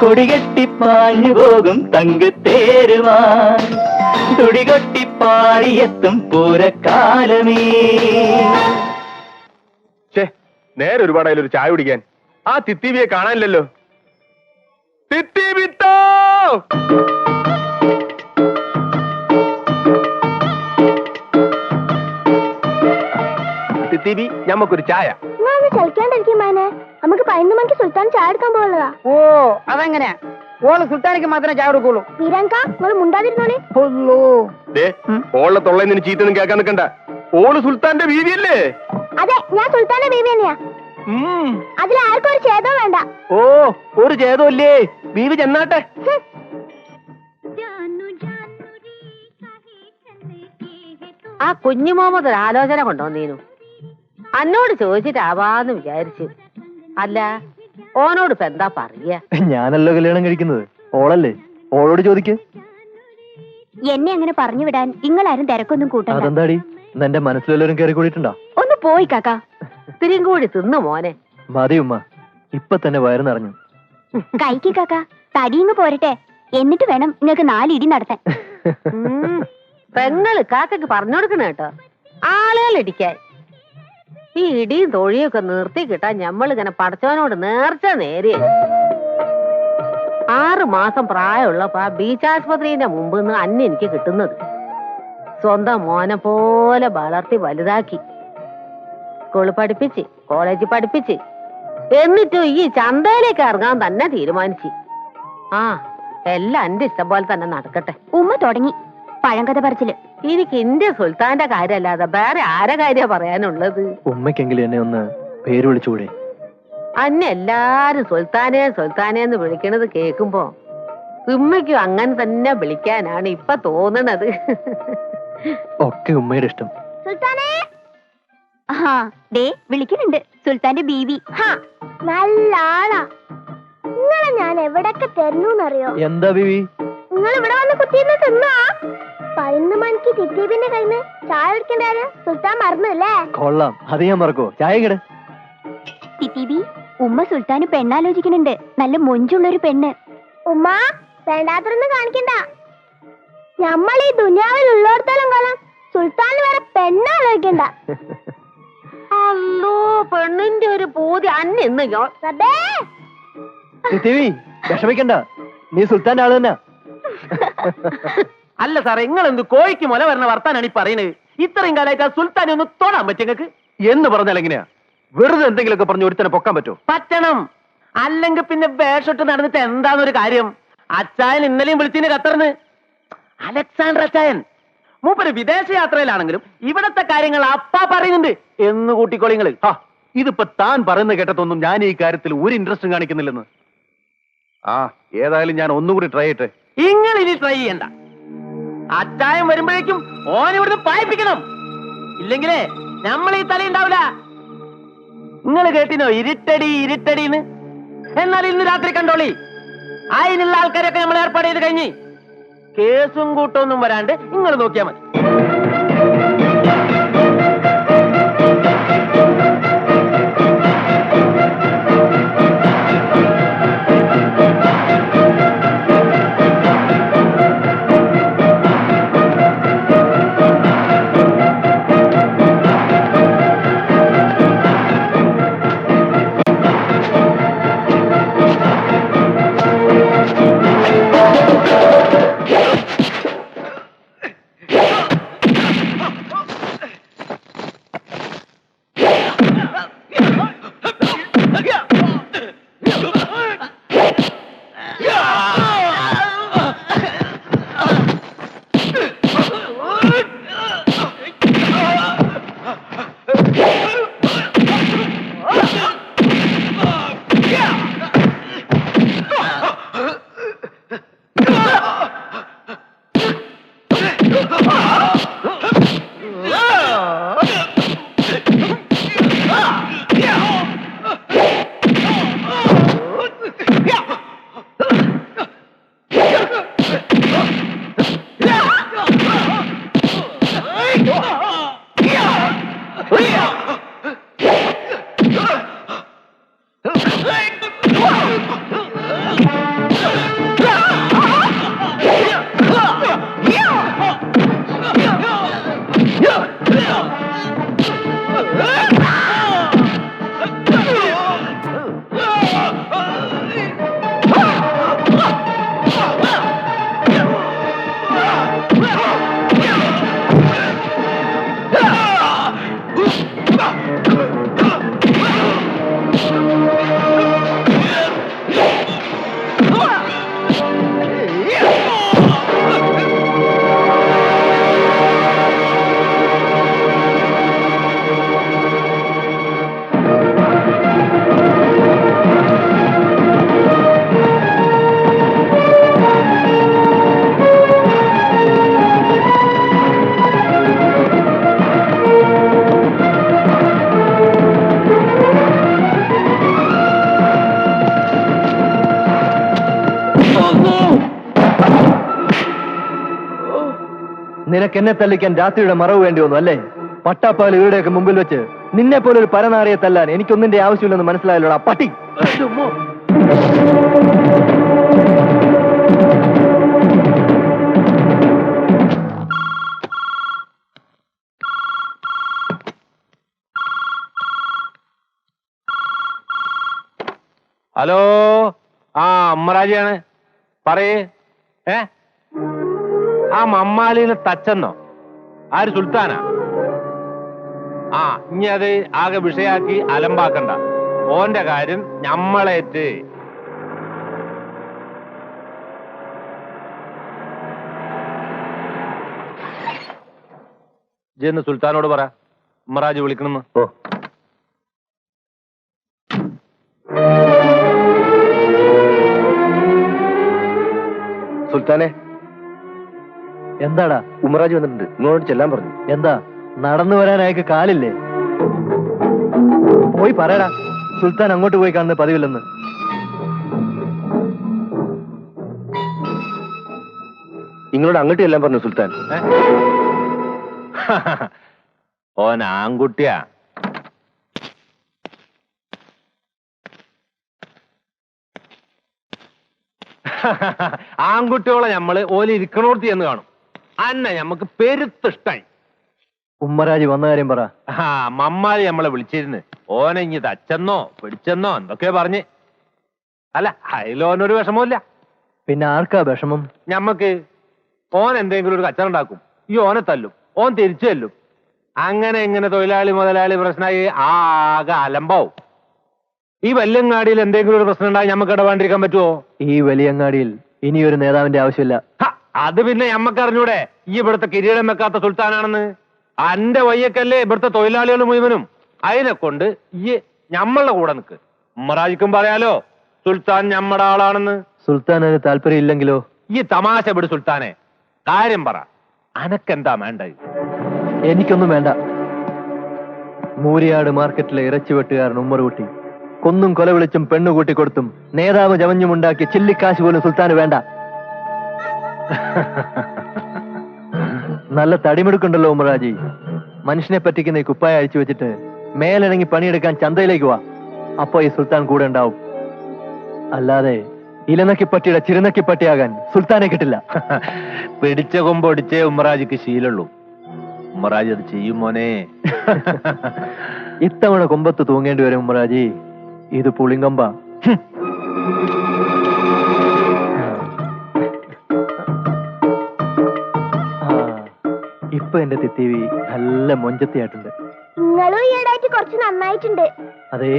കൊടികെട്ടിപ്പാഞ്ഞു പോകും തങ്കത്തേരുമായി തുടികൊട്ടിപ്പാടിയെത്തും പൂരക്കാലമേ. നേരെ ഒരുപാടായാലും ഒരു ചായ കുടിക്കാൻ. ആ തിത്തിവിയെ കാണാനില്ലല്ലോ. തിത്തിവിത്തോ തിത്തിവി ഞമ്മക്കൊരു ചായ. കളിക്കാണ്ടിരിക്കും മാനെ, നമുക്ക് 11 മണിക്ക് സുൽത്താൻ ചായ എടുക്കാൻ പോകുന്നതാ. ഓ അതെങ്ങനെയാ? ഓള് സുൽത്താനിക്ക് മാത്രമേ ചായ കൊടുക്കുള്ളൂ. വീരാങ്ക നിങ്ങൾ മുണ്ടാതിരുന്നോളി. ഓളെ തൊള്ളയിൽ ചീത്തൊന്നും കേൾക്കാൻ നിൽക്കണ്ട. ഓള് സുൽത്താന്റെ ബീവിയല്ലേ? അതെ, ഞാൻ സുൽത്താന്റെ ബീവി തന്നെയാ. അതിൽ ആർക്കും ഒരു ഛേദവും വേണ്ട. ഓ ഒരു ഛേദമില്ലേ? ബീവി ചെന്നാട്ടെ. ആ കുഞ്ഞു മുഹമ്മദ് ഒരു ആലോചന കൊണ്ടുവന്നീനു. അന്നോട് ചോദിച്ചിട്ടാവാന്ന് വിചാരിച്ചു. അല്ല ഓനോട് ഇപ്പൊ എന്താ പറയാ? ഞാനല്ലോ കല്യാണം കഴിക്കുന്നത്, ഓളല്ലേ? ഓളോട് ചോദിക്ക്. എന്നെ അങ്ങനെ പറഞ്ഞു വിടാൻ നിങ്ങളാരും തിരക്കൊന്നും കൂട്ടണ്ട. അതെന്താടി, എന്റെ മനസ്സിലെല്ലാരും കയറി കൂടിയിട്ടുണ്ടോ? ഒന്ന് പോയി കാക്ക. ഇത്തിരിയും കൂടി തിന്നു മോനെ. മതി ഉമ്മ, ഇപ്പൊ തന്നെ വയറ് നിറഞ്ഞു. കൈക്ക് കാക്ക, തടിയിങ്ങ് പോരട്ടെ, എന്നിട്ട് വേണം നിങ്ങൾക്ക് 4 ഇടി നടത്താൻ. പെങ്ങള് കാക്കക്ക് പറഞ്ഞു കൊടുക്കണ കേട്ടോ, ആളുകൾ ഇടിക്കാൻ. ഈ ഇടിയും തൊഴിയൊക്കെ നിർത്തി കിട്ടാൻ ഞമ്മളിങ്ങനെ പടച്ചവനോട് നേർച്ച നേരെ. 6 മാസം പ്രായമുള്ളപ്പോ ആ ബീച്ച് ആശുപത്രിന്റെ മുമ്പ് നിന്ന് അന്നെ എനിക്ക് കിട്ടുന്നത്. സ്വന്തം മോനെ പോലെ വളർത്തി വലുതാക്കി, സ്കൂളിൽ പഠിപ്പിച്ച്, കോളേജിൽ പഠിപ്പിച്ച്, എന്നിട്ടും ഈ ചന്തയിലേക്ക് ഇറങ്ങാൻ തന്നെ തീരുമാനിച്ചു. ആ എല്ലാം എന്റെ ഇഷ്ടം പോലെ തന്നെ നടക്കട്ടെ. ഉമ്മ തുടങ്ങി പഴങ്കഥ പറച്ചില്. എനിക്ക് എന്റെ സുൽത്താന്റെ കാര്യമല്ലാതെ വേറെ ആരെ കാര്യം പറയാനുള്ളത്? ഉമ്മയ്ക്കെങ്കിലും എന്നെ ഒന്ന് പേര് വിളിച്ചുകൂടെ? അന്നെ എല്ലാരും സുൽത്താനെ സുൽത്താനെന്ന് വിളിക്കണത് കേൾക്കുമ്പോ ഉമ്മയ്ക്കും അങ്ങനെ തന്നെ വിളിക്കാനാണ് ഇപ്പൊ തോന്നണത്. ഒക്കെ ഉമ്മയുടെ ഇഷ്ടം. സുൽത്താനെ ആ ദേ വിളിക്കുന്നുണ്ട് സുൽത്താന്റെ ബീവി. നല്ല ആളാ. നിങ്ങളെ ഞാൻ എവിടൊക്കെ തരുന്നറിയോ? എന്താ ബീവി? നിങ്ങൾ ഇവിടെ വന്ന് കുത്തിയിരുന്ന് തിന്നാ. 11 മണിക്ക് തിത്തീപിന്റെ കയ്യിന്ന് ചായ കുടിക്കണ്ടാര് സുൽത്താൻ മറന്നല്ലേ? കൊള്ളാം, അത് ഞാൻ മറക്കോ? ചായ കിട്. തിത്തിബി, ഉമ്മ സുൽത്താന് പെണ്ണാലോചിക്കുന്നുണ്ട്. നല്ല മൊഞ്ചുള്ളൊരു പെണ്ണ്. ഉമ്മ വേണ്ടാത്തൊന്നും കാണിക്കണ്ട. നമ്മൾ ഈ ദുനിയാവിൽ ഉള്ളിടത്തോളം കാലം സുൽത്താൻ വേറെ പെണ്ണാലോചിക്കണ്ട. അല്ലോ പെണ്ണിന്റെ ഒരു പൂതി അന്ന് റബ്ബേ, വിഷമിക്കണ്ട, നീ സുൽത്താന്റെ ആള് തന്നെ. അല്ല സാറേ, നിങ്ങൾ എന്ത് കോഴിക്ക് മുല വരണ വർത്താനാണ് ഈ പറയുന്നത്? ഇത്രയും കാലമായിട്ട് ആ സുൽത്താനെ ഒന്ന് തൊടാൻ പറ്റും നിങ്ങൾക്ക്? എന്ന് പറഞ്ഞാൽ എങ്ങനെയാ? വെറുതെ എന്തെങ്കിലുമൊക്കെ പറഞ്ഞ് ഒരുത്തനെ പൊക്കാൻ പറ്റുമോ? പറ്റണം. അല്ലെങ്കിൽ പിന്നെ വേഷട്ട് നടന്നിട്ട് എന്താന്നൊരു കാര്യം? അച്ചായൻ ഇന്നലെയും വിളിച്ചിന് ഖത്തറിന്. അലക്സാണ്ടർ അച്ചായൻ മൂപ്പര് വിദേശ യാത്രയിലാണെങ്കിലും ഇവിടത്തെ കാര്യങ്ങൾ അപ്പാ പറയുന്നുണ്ട് എന്ന് കൂട്ടിക്കോളിങ്ങള്. ഇതിപ്പോ താൻ പറയുന്ന കേട്ടതൊന്നും ഞാൻ ഈ കാര്യത്തിൽ ഒരു ഇൻട്രസ്റ്റും കാണിക്കുന്നില്ലെന്ന്. ഏതായാലും ഞാൻ ഒന്നുകൂടി ട്രൈ ചെയ്യട്ടെ. നിങ്ങൾ ഇനി ട്രൈ ചെയ്യണ്ട. അച്ചായൻ വരുമ്പോഴേക്കും ഓൻ ഇവിടുന്ന് പായിപ്പിക്കണം. ഇല്ലെങ്കിലേ നമ്മൾ ഈ തലയുണ്ടാവില്ല. നിങ്ങൾ കേട്ടിനോ ഇരുട്ടടി ഇരുട്ടടിന്ന്? എന്നാൽ ഇന്ന് രാത്രി കണ്ടോളി, അതിനുള്ള ആൾക്കാരൊക്കെ നമ്മൾ ഏർപ്പാട് ചെയ്ത് കഴിഞ്ഞ് കേസും കൂട്ടൊന്നും വരാണ്ട് നിങ്ങൾ നോക്കിയാൽ മതി. നിനക്ക് എന്നെ തല്ലിക്കാൻ രാത്രിയുടെ മറവ് വേണ്ടി വന്നു അല്ലേ? പട്ടാപ്പാൽ ഇവരുടെയൊക്കെ മുമ്പിൽ വെച്ച് നിന്നെ പോലെ ഒരു പരനാറിയെ തല്ലാൻ എനിക്കൊന്നിന്റെ ആവശ്യമില്ലെന്ന് മനസ്സിലായല്ലോടാ പട്ടി. ഹലോ, അമ്മറാജിയാണ്. പറയേ. ആ മമ്മാലിന്ന് തച്ചെന്നോ? ആര്, സുൽത്താനാ? ഇനി അത് ആകെ വിഷയാക്കി അലമ്പാക്കണ്ട. ഓന്റെ കാര്യം ഞമ്മളേറ്റ്. ജെന്ന് സുൽത്താനോട് പറ ഉമ്മറാജ് വിളിക്കണമെന്ന്. സുൽത്താനെ, എന്താടാ? ഉമ്മറാജ് വന്നിട്ടുണ്ട്, നിങ്ങളോട് ചെല്ലാൻ പറഞ്ഞു. എന്താ, നടന്നു വരാൻ അയക്ക് കാലില്ലേ? പോയി പറയടാ, സുൽത്താൻ അങ്ങോട്ട് പോയി കാണുന്ന പതിവില്ലെന്ന്. നിങ്ങളോട് അങ്ങോട്ട് ചെല്ലാൻ പറഞ്ഞു സുൽത്താൻ. ഓൻ ആൺകുട്ടിയാ. ആൺകുട്ടികളെ നമ്മള് ഓല് ഇരിക്കണോർത്തി എന്ന് കാണും. അന്നെ ഞമ്മക്ക് പെരുത്തിഷ്ടായി. ഉമ്മരാജ് വന്ന കാര്യം പറ. ആ മമ്മാരി നമ്മളെ വിളിച്ചിരുന്ന് ഓനെ ഇഞ്ഞി തച്ചെന്നോ പിടിച്ചെന്നോ എന്തൊക്കെയോ പറഞ്ഞ്. അല്ല അതിലോനൊരു വിഷമമില്ല. പിന്നെ ആർക്കാ വിഷമം? ഞമ്മക്ക് ഓൻ എന്തെങ്കിലും ഒരു കച്ചറ ഉണ്ടാക്കും, ഈ ഓനെ തല്ലും, ഓൻ തിരിച്ചു തല്ലും. അങ്ങനെ ഇങ്ങനെ തൊഴിലാളി മുതലാളി പ്രശ്നമായി ആകെ അലമ്പാവും. ഈ വല്യങ്ങാടിയിൽ എന്തെങ്കിലും ഒരു പ്രശ്നം ഉണ്ടായി ഞമ്മക്ക് ഇടപാണ്ടിരിക്കാൻ പറ്റുമോ? ഈ വലിയങ്ങാടിയിൽ ഇനിയൊരു നേതാവിന്റെ ആവശ്യമില്ല. അത് പിന്നെ ഞമ്മക്ക് അറിഞ്ഞൂടെ ഈ ഇവിടുത്തെ കിരീടം വെക്കാത്ത സുൽത്താനാണെന്ന്? അന്റെ വയ്യക്കല്ലേ ഇവിടുത്തെ തൊഴിലാളികൾ മുഴുവനും. അതിനെ കൊണ്ട് ഈ ഞമ്മളുടെ കൂടെ നിൽക്ക്. ഉമ്മറാജിക്കും പറയാലോ സുൽത്താൻ ഞമ്മടെ ആളാണെന്ന്. സുൽത്താനൊരു താല്പര്യം ഇല്ലെങ്കിലോ? ഈ തമാശ വിട് സുൽത്താനെ, കാര്യം പറ. അനക്കെന്താ വേണ്ടത്? എനിക്കൊന്നും വേണ്ട. മൂരിയാട് മാർക്കറ്റിലെ ഇറച്ചി വെട്ടുകാരൻ ഉമ്മറുകുട്ടി കൊന്നും കൊല വിളിച്ചും പെണ്ണു കൂട്ടിക്കൊടുത്തും നേതാവ് ചമഞ്ഞുമുണ്ടാക്കി ചില്ലിക്കാശ് പോലും സുൽത്താന് വേണ്ട. നല്ല തടിമെടുക്കുണ്ടല്ലോ ഉമ്മറാജി. മനുഷ്യനെ പറ്റിക്കുന്ന ഈ കുപ്പായ അഴിച്ചു വെച്ചിട്ട് മേലിറങ്ങി പണിയെടുക്കാൻ ചന്തയിലേക്ക് വാ. അപ്പോ ഈ സുൽത്താൻ കൂടെ ഉണ്ടാവും. അല്ലാതെ ഇലനക്കിപ്പട്ടിയുടെ ചിരുനക്കിപ്പട്ടിയാകാൻ സുൽത്താനെ കിട്ടില്ല. പിടിച്ച കൊമ്പൊടിച്ചേ ഉമ്മറാജിക്ക് ശീലുള്ളൂ. ഉമ്മറാജി അത് ചെയ്യും മോനെ. ഇത്തവണ കൊമ്പത്ത് തൂങ്ങേണ്ടി വരും ഉമ്മറാജി. ഇത് പുളിങ്കൊമ്പ. ഇപ്പൊ എന്റെ തിത്തിവി നല്ല മൊഞ്ചത്തിയായിട്ടുണ്ട്. നിങ്ങളും ഈയിടായിട്ട് കുറച്ച് നന്നായിട്ടുണ്ട്. അതേ,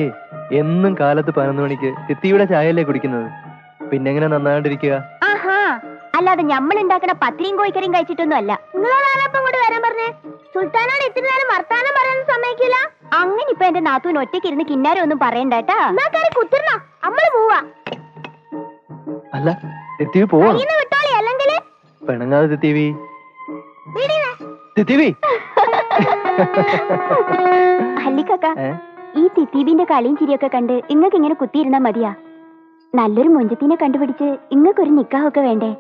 എന്നും കാലത്ത് 11 മണിക്ക് തിത്തിയുടെ ചായയല്ലേ കുടിക്കുന്നത്. പിന്നെങ്ങനെ നന്നാണ്ടിരിക്കുക? ആഹാ, അല്ലാതെ നമ്മൾ ഉണ്ടാക്കണ പത്തിരിയും കോഴിക്കറിയും കഴിച്ചിട്ടൊന്നും അല്ല. നിങ്ങളോടൊപ്പം കൂടി വരാൻ പറഞ്ഞേ. സുൽത്താനോട് ഇത്ര നേരം വർത്താനം പറയാൻ സമ്മതിക്കില്ല. അങ്ങനെ ഇപ്പൊ എന്റെ നാത്തൂന് ഒറ്റയ്ക്ക് ഇരുന്ന് കിന്നാരം ഒന്നും പറയണ്ടേട്ടാ. കുത്തിർന്നോ, നമ്മള് പോവാ. അല്ല, തിത്തിവി പോവാണ്. ഇന്ന് വിട്ടോളി, അല്ലെങ്കിൽ പിണങ്ങാതെ തിത്തിവി. തിത്തിവി അല്ലിക്കാക്ക, ഈ തിത്തീബിന്റെ കളിയും ചിരിയൊക്കെ കണ്ട് ഇങ്ങക്ക് ഇങ്ങനെ കുത്തിയിരുന്നാ മതിയാ? നല്ലൊരു മൊഞ്ചത്തിനെ കണ്ടുപിടിച്ച് ഇങ്ങക്കൊരു നിക്കാഹൊക്കെ വേണ്ടേ?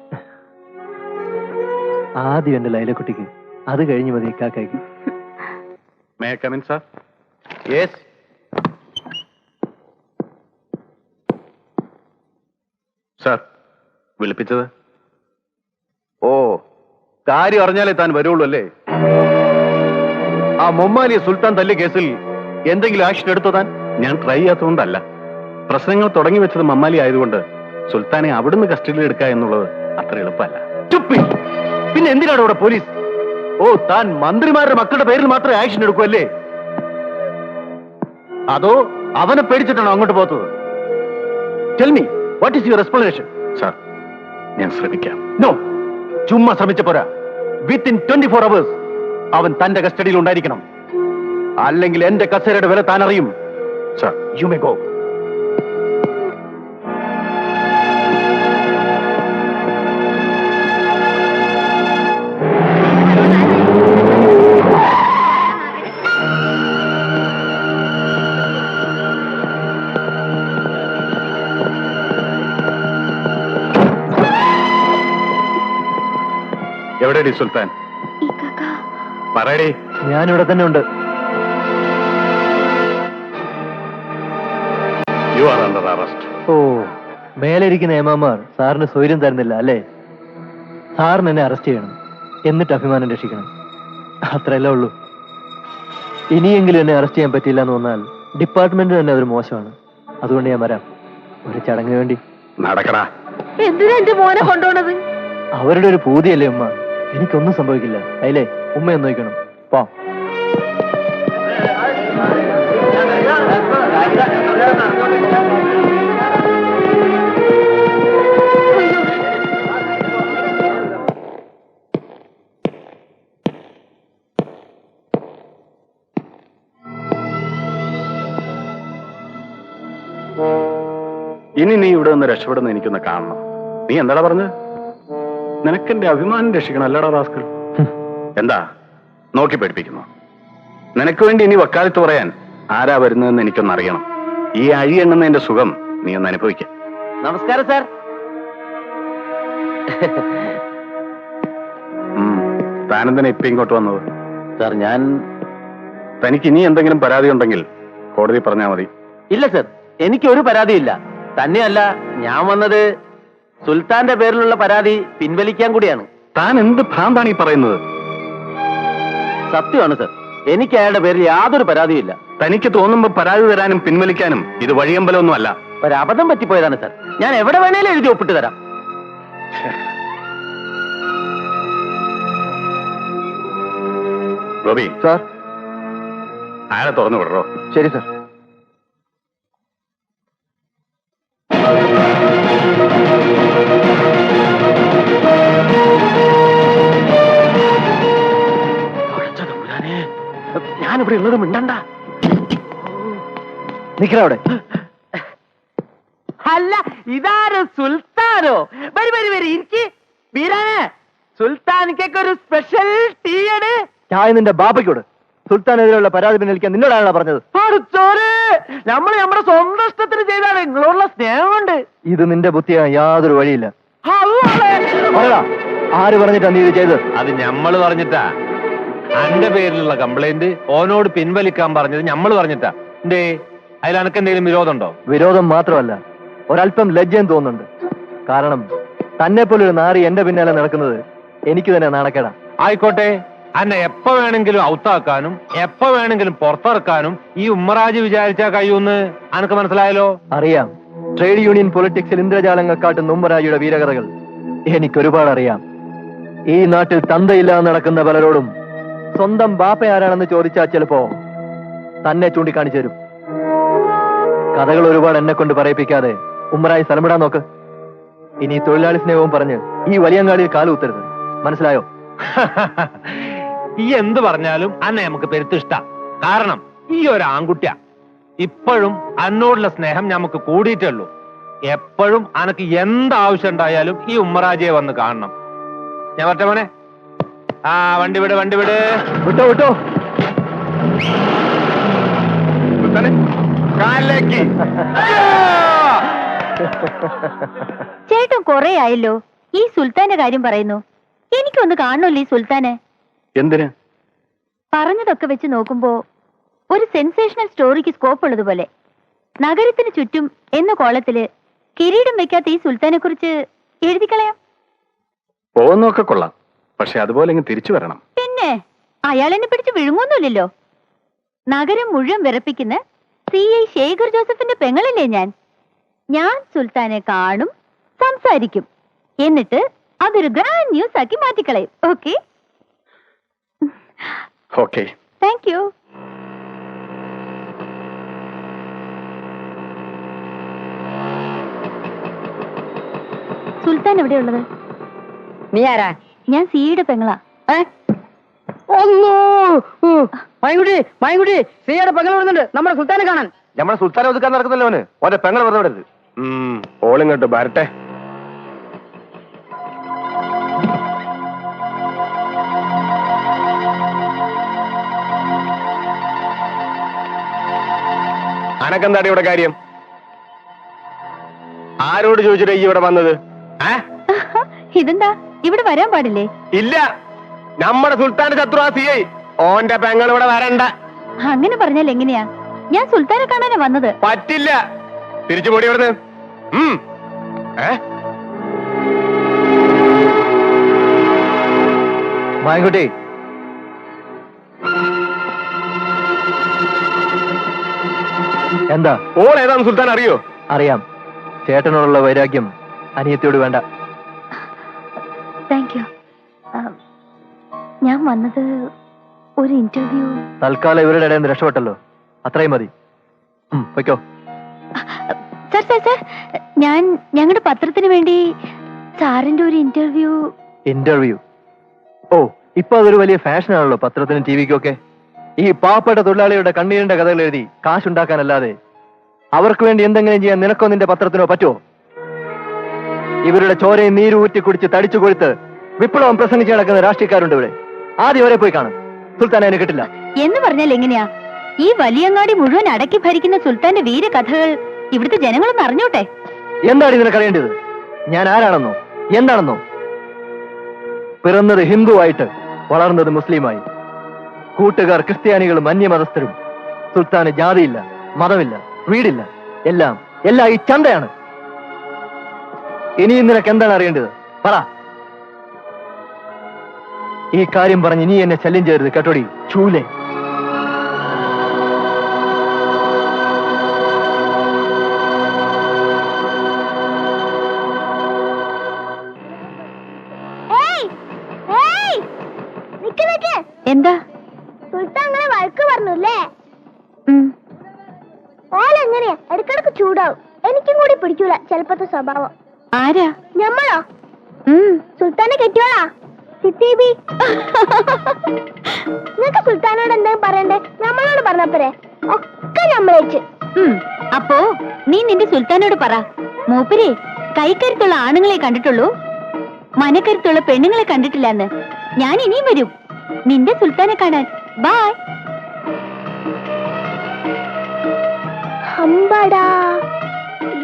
ആദ്യം എന്റെ ലൈലക്കുട്ടിക്ക്, അത് കഴിഞ്ഞ് മതി ഇക്കാക്കയ്ക്ക്. May I come in sir? Yes. Sir, വിളിപ്പിച്ചത്? ഓ, കാര്യം അറിഞ്ഞാലേ താൻ വരുള്ളൂ അല്ലേ? ആ മൊമ്മാലി സുൽത്താൻ തല്ലിയ കേസിൽ എന്തെങ്കിലും ആക്ഷൻ എടുത്തോ താൻ? ഞാൻ ട്രൈ ചെയ്യാത്തതുകൊണ്ടല്ല. പ്രശ്നങ്ങൾ തുടങ്ങി വെച്ചത് മമ്മാലി ആയതുകൊണ്ട് സുൽത്താനെ അവിടുന്ന് കസ്റ്റഡിയിൽ എടുക്കുക എന്നുള്ളത് അത്ര എളുപ്പമല്ല. പിന്നെ എന്തിനാണ് ഇവിടെ പോലീസ്? ഓ, താൻ മന്ത്രിമാരുടെ മക്കളുടെ പേരിൽ മാത്രമേ ആക്ഷൻ എടുക്കൂ അല്ലേ? അതോ അവനെ പേടിച്ചിട്ടാണോ അങ്ങോട്ട് പോത്തത്? Tell me, what is your explanation? Sir, ഞാൻ ശ്രമിക്കാം. നോ, ചുമ്മാ ശ്രമിച്ച പോരാ. വിത്തിൻ 24 hours അവൻ തന്റെ കസ്റ്റഡിയിൽ ഉണ്ടായിരിക്കണം. അല്ലെങ്കിൽ എന്റെ കസേരയുടെ വില താൻ അറിയും. Sir, you may go. എവിടെടി സുൽത്താൻ? പറയടി. ഞാനിവിടെ തന്നെ ഉണ്ട്. You are under arrest. ഓ, മേലിരിക്കുന്ന ഏമാമാർ സാറിന് സ്വൈര്യം തരുന്നില്ല അല്ലേ? സാറിന് എന്നെ അറസ്റ്റ് ചെയ്യണം, എന്നിട്ട് അഭിമാനം രക്ഷിക്കണം. അത്രയല്ലേ ഉള്ളൂ. ഇനിയെങ്കിലും എന്നെ അറസ്റ്റ് ചെയ്യാൻ പറ്റില്ല എന്ന് വന്നാൽ ഡിപ്പാർട്ട്മെന്റ് തന്നെ അതൊരു മോശമാണ്. അതുകൊണ്ട് ഞാൻ വരാം, ഒരു ചടങ്ങിന് വേണ്ടി. നടക്കടാ. എന്തിനാ എന്റെ മോനെ കൊണ്ടുപോണത്? അവരുടെ ഒരു പൂതിയല്ലേ ഉമ്മ. എനിക്കൊന്നും സംഭവിക്കില്ല. അയില്ലേ, ഉമ്മയെ നോക്കണം. പോ. ഇനി നീ ഇവിടെ നിന്ന് രക്ഷപ്പെടുന്ന എനിക്കൊന്ന് കാണണം. നീ എന്താടാ പറഞ്ഞത്? നിനക്കെന്റെ അഭിമാനം രക്ഷിക്കണം അല്ലടാ റാസ്കൽ? എന്താ നോക്കി പഠിപ്പിക്കുന്നു? നിനക്ക് വേണ്ടി ഇനി വക്കാലത്ത് പറയാൻ ആരാ വരുന്നതെന്ന് എനിക്കൊന്നറിയണം. ഈ അഴി എണ്ണുന്നതിന്റെ സുഖം നീ ഒന്ന് അനുഭവിക്കാം. നമസ്കാരം സാർ. താനെന്തിനാ ഇപ്പൊ ഇങ്ങോട്ട് വന്നത്? സാർ, തനിക്ക് ഇനി എന്തെങ്കിലും പരാതി ഉണ്ടെങ്കിൽ കോടതി പറഞ്ഞാൽ മതി. ഇല്ല സാർ, എനിക്കൊരു പരാതിയില്ല. തന്നെയല്ല, ഞാൻ വന്നത് സുൽത്താന്റെ പേരിലുള്ള പരാതി പിൻവലിക്കാൻ കൂടിയാണ്. താൻ എന്ത് ഭ്രാന്താണ് ഈ പറയുന്നത്? സത്യമാണ് സർ, എനിക്ക് അയാളുടെ പേരിൽ യാതൊരു പരാതിയില്ല. തനിക്ക് തോന്നുമ്പോ പരാതി തരാനും പിൻവലിക്കാനും ഇത് വഴിയമ്പലമൊന്നും അല്ല. ഒരു അബദ്ധം പറ്റിപ്പോയതാണ് സർ. ഞാൻ എവിടെ വേണേലും എഴുതി ഒപ്പിട്ട് തരാം. ഗോപി, സാർ. അയാളെ തുറന്നു വിടറോ. ശരി സാർ. ഞാനിവിടെ ഉള്ളത് മിണ്ടണ്ട. നിക്കവിടെ. അല്ല, ഇതാരോ സുൽത്താനോ? വരി വരി വരി, ഇരിക്ക്. വീരാനെ, സുൽത്താനിക്കൊക്കെ ഒരു സ്പെഷ്യൽ ടീ ആണ്. ചായ നിന്റെ ബാപ്പയ്ക്കോട്. സുൽത്താനെതിരെയുള്ള പരാതി പിൻവലിക്കാൻ നിന്നോടാണല്ലോ പറഞ്ഞത്. നമ്മൾ നമ്മുടെ സ്വന്തം ഇഷ്ടത്തിന് ചെയ്താണ്. നിങ്ങളോടുള്ള സ്നേഹം കൊണ്ട്. ഇത് നിന്റെ ബുദ്ധിയാ, യാതൊരു വഴിയില്ല. പറയടാ, ആര് പറഞ്ഞിട്ടാ നീ ഇത് ചെയ്തത്? അത് ഞമ്മള് പറഞ്ഞിട്ടാ. അന്റെ പേരിലുള്ള കംപ്ലൈന്റ് ഓനോട് പിൻവലിക്കാൻ പറഞ്ഞത് ഞമ്മള് പറഞ്ഞിട്ടാ. എന്തേ, അതിൽ അനക്ക് എന്തെങ്കിലും വിരോധമുണ്ടോ? വിരോധം മാത്രമല്ല, ഒരല്പം ലജ്ജയും തോന്നുന്നുണ്ട്. കാരണം തന്നെ പോലൊരു നാറി എന്റെ പിന്നാലെ നടക്കുന്നത് എനിക്ക് തന്നെ നാണക്കേടാ. ആയിക്കോട്ടെ, അന്നെ എപ്പോ വേണമെങ്കിലും ഔത്താക്കാനും എപ്പോ വേണമെങ്കിലും പുറത്തിറക്കാനും ഈ ഉമ്മറാജ് വിചാരിച്ചാ കഴിയൂന്ന് അനക്ക് മനസ്സിലായല്ലോ. അറിയാം. ട്രേഡ് യൂണിയൻ പൊളിറ്റിക്സിൽ ഇന്ദ്രജാലങ്ങൾ കാട്ടുന്ന ഉമ്മറാജിയുടെ വീരകഥകൾ എനിക്കൊരുപാട് അറിയാം. ഈ നാട്ടിൽ തന്തയില്ലാതെ നടക്കുന്ന പലരോടും സ്വന്തം ബാപ്പ ആരാണെന്ന് ചോദിച്ചാൽ ചിലപ്പോ തന്നെ ചൂണ്ടിക്കാണിച്ചു തരും. കഥകൾ ഒരുപാട് എന്നെ കൊണ്ട് പറയിപ്പിക്കാതെ ഉമ്മറായി സ്ഥലമിടാൻ നോക്ക്. ഇനി തൊഴിലാളി സ്നേഹവും പറഞ്ഞ് ഈ വലിയങ്ങാടിയിൽ കാലുകുത്തരുത്. മനസ്സിലായോ? ഈ എന്ത് പറഞ്ഞാലും അന്നെ നമുക്ക് പെരുത്തിഷ്ട. കാരണം ഈ ഒരു ആൺകുട്ടിയാ. ഇപ്പോഴും അന്നോടുള്ള സ്നേഹം നമുക്ക് കൂടിയിട്ടുള്ളൂ. എപ്പോഴും അനക്ക് എന്താവശ്യം ഉണ്ടായാലും ഈ ഉമ്മറാജിയെ വന്ന് കാണണം. ഞാൻ പറ്റ മോനെ. ആ, വണ്ടി വിട്, വണ്ടി വിട്. വിട്ടോ വിട്ടോ. കാലിലേക്ക്. ചേട്ടൻ കൊറേ ആയല്ലോ ഈ സുൽത്താന്റെ കാര്യം പറയുന്നു. എനിക്കൊന്ന് കാണണല്ലോ ഈ സുൽത്താനെ. എന്തിന്? പറഞ്ഞതൊക്കെ വെച്ച് നോക്കുമ്പോ ഒരു സെൻസേഷണൽ സ്റ്റോറിക്ക് സ്കോപ്പ് ഉള്ളതുപോലെ. നഗരത്തിന് ചുറ്റും എന്ന കോളത്തില് കിരീടം വെക്കാത്ത ഈ സുൽത്താനെ കുറിച്ച് എഴുതിക്കളയാം. പോകുന്നൊക്കെ കൊള്ളാം, പക്ഷെ അതുപോലെ ഇങ്ങ് തിരിച്ചു വരണം. പിന്നെ അയാൾ എന്നെ പിടിച്ച് വിഴുങ്ങൊന്നുമില്ലല്ലോ. നഗരം മുഴുവൻ വിറപ്പിക്കുന്ന CI ശേഖർ ജോസഫിന്റെ പെങ്ങളല്ലേ ഞാൻ സുൽത്താനെ കാണും, സംസാരിക്കും, എന്നിട്ട് അതൊരു ഗ്രാൻഡ് ന്യൂസ് ആക്കി മാറ്റിക്കളയും. Okay? Okay. Thank you. Sultan എവിടെയുള്ളത്? നീ ആരാ? ഞാൻ സിയുടെ പെങ്ങളാ. മൈൻകുട്ടി ശ്രീയുടെ പെങ്ങൾ വരുന്നുണ്ട് നമ്മുടെ സുൽത്താനെ കാണാൻ. നമ്മുടെ സുൽത്താനെ ഒതുക്കാൻ നടക്കുന്നല്ലോ അവന്. ഓന്റെ പെങ്ങൾ വെറുതെ വിടരുത്. ഓളിങ്ങോട്ട് വരട്ടെ. അനക്കെന്താടി ഇവിടെ കാര്യം? ആരോട് ചോദിച്ചിട്ടാ ഈ ഇവിടെ വന്നത്? ഇതെന്താ ഇവിടെ വരാൻ പാടില്ലേ? ഇല്ല, നമ്മുടെ സുൽത്താന്റെ ശത്രു ആ CI. ഓന്റെ പെങ്ങൾ ഇവിടെ വരണ്ട. അങ്ങനെ പറഞ്ഞാൽ എങ്ങനെയാ? ഞാൻ സുൽത്താനെ കാണാനാ വന്നത്. പറ്റില്ല. തിരിച്ചു പോടി ഇവിടുന്ന്. മായൻകുട്ടി, എന്താ? ഓൾ ഏതാണ് സുൽത്താൻ അറിയോ? അറിയാം. ചേട്ടനോടുള്ള വൈരാഗ്യം അനിയത്തിയോട് വേണ്ട. Thank you. ഞാൻ വന്നത് ഒരു ഇന്റർവ്യൂ. തൽക്കാലം ഇവരുടെ ഇടയിൽ നിന്ന് രക്ഷപ്പെട്ടല്ലോ, അത്രയും മതി. വെക്കോ. സർ സർ സർ, ഞാൻ ഞങ്ങളുടെ പത്രത്തിന് വേണ്ടി സാറിന്റെ ഒരു ഇന്റർവ്യൂ. ഇന്റർവ്യൂ? ഓ, ഇപ്പൊ അതൊരു വലിയ ഫാഷനാണല്ലോ പത്രത്തിനും TVക്കും ഒക്കെ. ഈ പാവപ്പെട്ട തൊഴിലാളികളുടെ കണ്ണീരിന്റെ കഥകൾ എഴുതി കാശുണ്ടാക്കാനല്ലാതെ അവർക്ക് വേണ്ടി എന്തെങ്കിലും ചെയ്യാൻ നിനക്കോ നിന്റെ പത്രത്തിനോ പറ്റുമോ? ഇവരുടെ ചോരയും നീര് ഊറ്റി കുടിച്ച് തടിച്ചു കൊഴുത്ത് വിപ്ലവം പ്രസംഗിച്ച് നടക്കുന്ന രാഷ്ട്രീയക്കാരുണ്ട് ഇവിടെ. ആദ്യം അവരെ പോയി കാണും. സുൽത്താൻ അതിന് കിട്ടില്ല എന്ന് പറഞ്ഞാൽ എങ്ങനെയാ? ഈ വലിയങ്ങാടി മുഴുവൻ അടക്കി ഭരിക്കുന്ന സുൽത്താന്റെ വീരകഥകൾ ഇവിടുത്തെ ജനങ്ങളൊന്ന് അറിഞ്ഞോട്ടെ. എന്താണ് നിനക്കറിയേണ്ടത്? ഞാൻ ആരാണെന്നോ എന്താണെന്നോ? പിറന്നത് ഹിന്ദുവായിട്ട് വളർന്നത് മുസ്ലിമായി. കൂട്ടുകാർ ക്രിസ്ത്യാനികളും അന്യമതസ്ഥരും. സുൽത്താന് ജാതിയില്ല, മതമില്ല, വീടില്ല. എല്ലാം ഈ ചന്തയാണ്. ഇനിയും നിനക്ക് എന്താണ് അറിയേണ്ടത്? പറ. ഈ കാര്യം പറഞ്ഞ് ഇനി എന്നെ ശല്യം ചെയ്യരുത് കേട്ടോടി ചൂലേ. എന്താ? സുൽത്താൻ അങ്ങനെ വഴക്ക് പറഞ്ഞല്ലേ? ഉം. ഓലെങ്ങനെയാ ഇടക്കിടക്ക് ചൂടാവും. എനിക്കും കൂടി പിടിക്കൂല ചെലപ്പത്തെ സ്വഭാവം. ആരാ? ഞമ്മളോ? ഉം. സുൽത്താനെ കെട്ടിയോളാ സിത്തിബി. നിങ്ങക്ക് സുൽത്താനോട് എന്തെങ്കിലും പറയണ്ടേ? നമ്മളോട് പറഞ്ഞപ്പോരെ ഒക്കെ നമ്മളേച്ച്. അപ്പോ നീ നിന്റെ സുൽത്താനോട് പറ, മൂപ്പരെ കൈക്കരുത്തുള്ള ആണുങ്ങളെ കണ്ടിട്ടുള്ളൂ, മനക്കരുത്തുള്ള പെണ്ണുങ്ങളെ കണ്ടിട്ടില്ലെന്ന്. ഞാൻ ഇനിയും വരും നിന്റെ സുൽത്താനെ കാണാൻ. ബൈ. അമ്പടാ,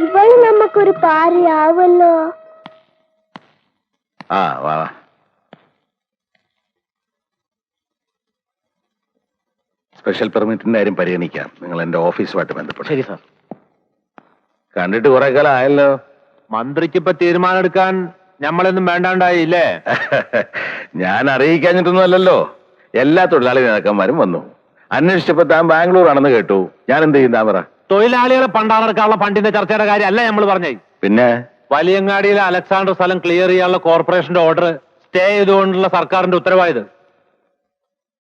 ഇവള് നമുക്കൊരു പാരയാവല്ലോ. ആ വാ. സ്പെഷ്യൽ പെർമിറ്റിന്റെ കാര്യം പരിഗണിക്കാം. നിങ്ങൾ എന്റെ ഓഫീസുമായിട്ട് ബന്ധപ്പെട്ടു. ശരി സാർ. കണ്ടിട്ട് കുറെ കാലം ആയല്ലോ. മന്ത്രിക്ക് ഇപ്പൊ തീരുമാനം എടുക്കാൻ ഞമ്മളൊന്നും വേണ്ടാണ്ടായില്ലേ? ഞാൻ അറിയിക്കാഞ്ഞിട്ടൊന്നും അല്ലല്ലോ. എല്ലാ തൊഴിലാളി നേതാക്കന്മാരും വന്നു. അന്വേഷിച്ചപ്പോ താൻ ബാംഗ്ലൂർ ആണെന്ന് കേട്ടു. ഞാൻ എന്ത് ചെയ്യും താൻ പറ? തൊഴിലാളികളെ പണ്ടാറെടുക്കാനുള്ള ഫണ്ടിന്റെ ചർച്ചയുടെ കാര്യം അല്ല നമ്മൾ പറഞ്ഞേ. പിന്നെ വലിയങ്ങാടിയിലെ അലക്സാണ്ടർ സ്ഥലം ക്ലിയർ ചെയ്യാനുള്ള കോർപ്പറേഷന്റെ ഓർഡർ സ്റ്റേ ചെയ്തുകൊണ്ടുള്ള സർക്കാരിന്റെ ഉത്തരവായത്.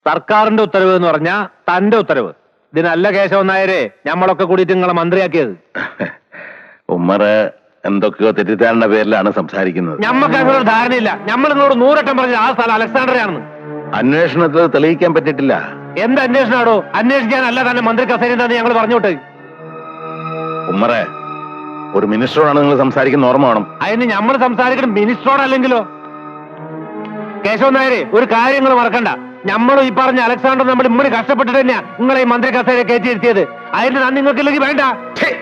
സർക്കാരിന്റെ ഉത്തരവ് എന്ന് പറഞ്ഞാ തന്റെ ഉത്തരവ്. ഇതിനല്ല കേശവൻ നായരെ ഞമ്മളൊക്കെ കൂടിയിട്ട് നിങ്ങളെ മന്ത്രിയാക്കിയത്. ഉമ്മറ് എന്തൊക്കെയോ തെറ്റിദ്ധാരണ പേരിലാണ് സംസാരിക്കുന്നത്. ഞമ്മക്ക് അങ്ങനെ ഒരു ധാരണയില്ല. നമ്മൾ നിങ്ങളോട് 100 വട്ടം പറഞ്ഞത് ആ സ്ഥലം അലക്സാണ്ടറാണെന്ന്. അന്വേഷണത്തിൽ തെളിയിക്കാൻ പറ്റിയിട്ടില്ല. എന്ത് അന്വേഷണമാണോ? അന്വേഷിക്കാനല്ല തന്നെ മന്ത്രി കസേര ഞങ്ങൾ പറഞ്ഞോട്ടെ. ഉമ്മറെ, ഒരു മിനിസ്റ്ററോടാണ് നിങ്ങൾ സംസാരിക്കുന്ന ഓർമ്മ വേണം. അതിന് നമ്മൾ സംസാരിക്കണം മിനിസ്റ്ററോടല്ലെങ്കിലോ? കേശവൻ നായരെ, ഒരു കാര്യങ്ങൾ മറക്കണ്ട. നമ്മളും ഈ പറഞ്ഞ അലക്സാണ്ടർ നമ്മൾ ഇമ്മടി കഷ്ടപ്പെട്ടിട്ട് തന്നെയാ നിങ്ങളെ ഈ മന്ത്രി കസേര കയറ്റിയിരുത്തിയത്. അതിന് നന്ദി നിങ്ങൾക്കില്ലെങ്കിൽ വേണ്ട.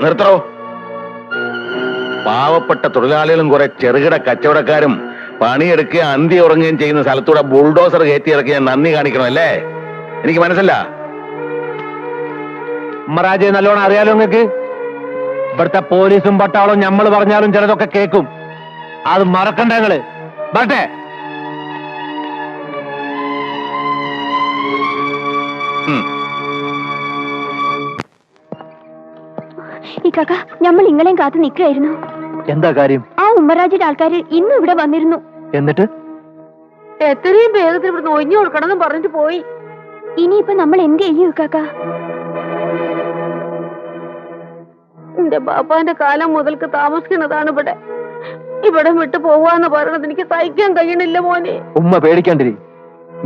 നിർത്തറോ. പാവപ്പെട്ട തൊഴിലാളികളും കുറെ ചെറുകിട കച്ചവടക്കാരും പണിയെടുക്കുകയും അന്തി ഉറങ്ങുകയും ചെയ്യുന്ന സ്ഥലത്തൂടെ ബുൾഡോസർ കയറ്റി ഇറക്കി ഞാൻ നന്ദി കാണിക്കണം അല്ലേ? എനിക്ക് മനസ്സില്ല. ഉമ്മറാജെ നല്ലോണം അറിയാലോ നിങ്ങൾക്ക്. ഇവിടുത്തെ പോലീസും പട്ടാളും നമ്മൾ പറഞ്ഞാലും ചിലതൊക്കെ കേൾക്കും. അത് മറക്കണ്ട നിങ്ങള്. വരട്ടെ. ഈ കാക്ക, നമ്മൾ ഇങ്ങളെയും കാത്തു നിൽക്കുകയായിരുന്നു. എന്താ കാര്യം? ആ ഉമ്മറാജിയുടെ ആൾക്കാർ ഇന്നും ഇവിടെ വന്നിരുന്നു. എന്നിട്ട് എത്രയും വേഗത്തിൽ ഇവിടുന്ന് ഒഴിഞ്ഞു കൊടുക്കണം പറഞ്ഞിട്ട് പോയി. ഇനിയിപ്പോ നമ്മൾ എന്ത് ചെയ്യും കാക്ക? എന്റെ ബാപ്പാന്റെ കാലം മുതൽക്ക് താമസിക്കുന്നതാണ് ഇവിടെ. ഇവിടെ വിട്ടു പോവാന്ന് പറയണത് എനിക്ക് സഹിക്കാൻ കഴിയണില്ല മോനെ. ഉമ്മ പേടിക്കാണ്ടിരി.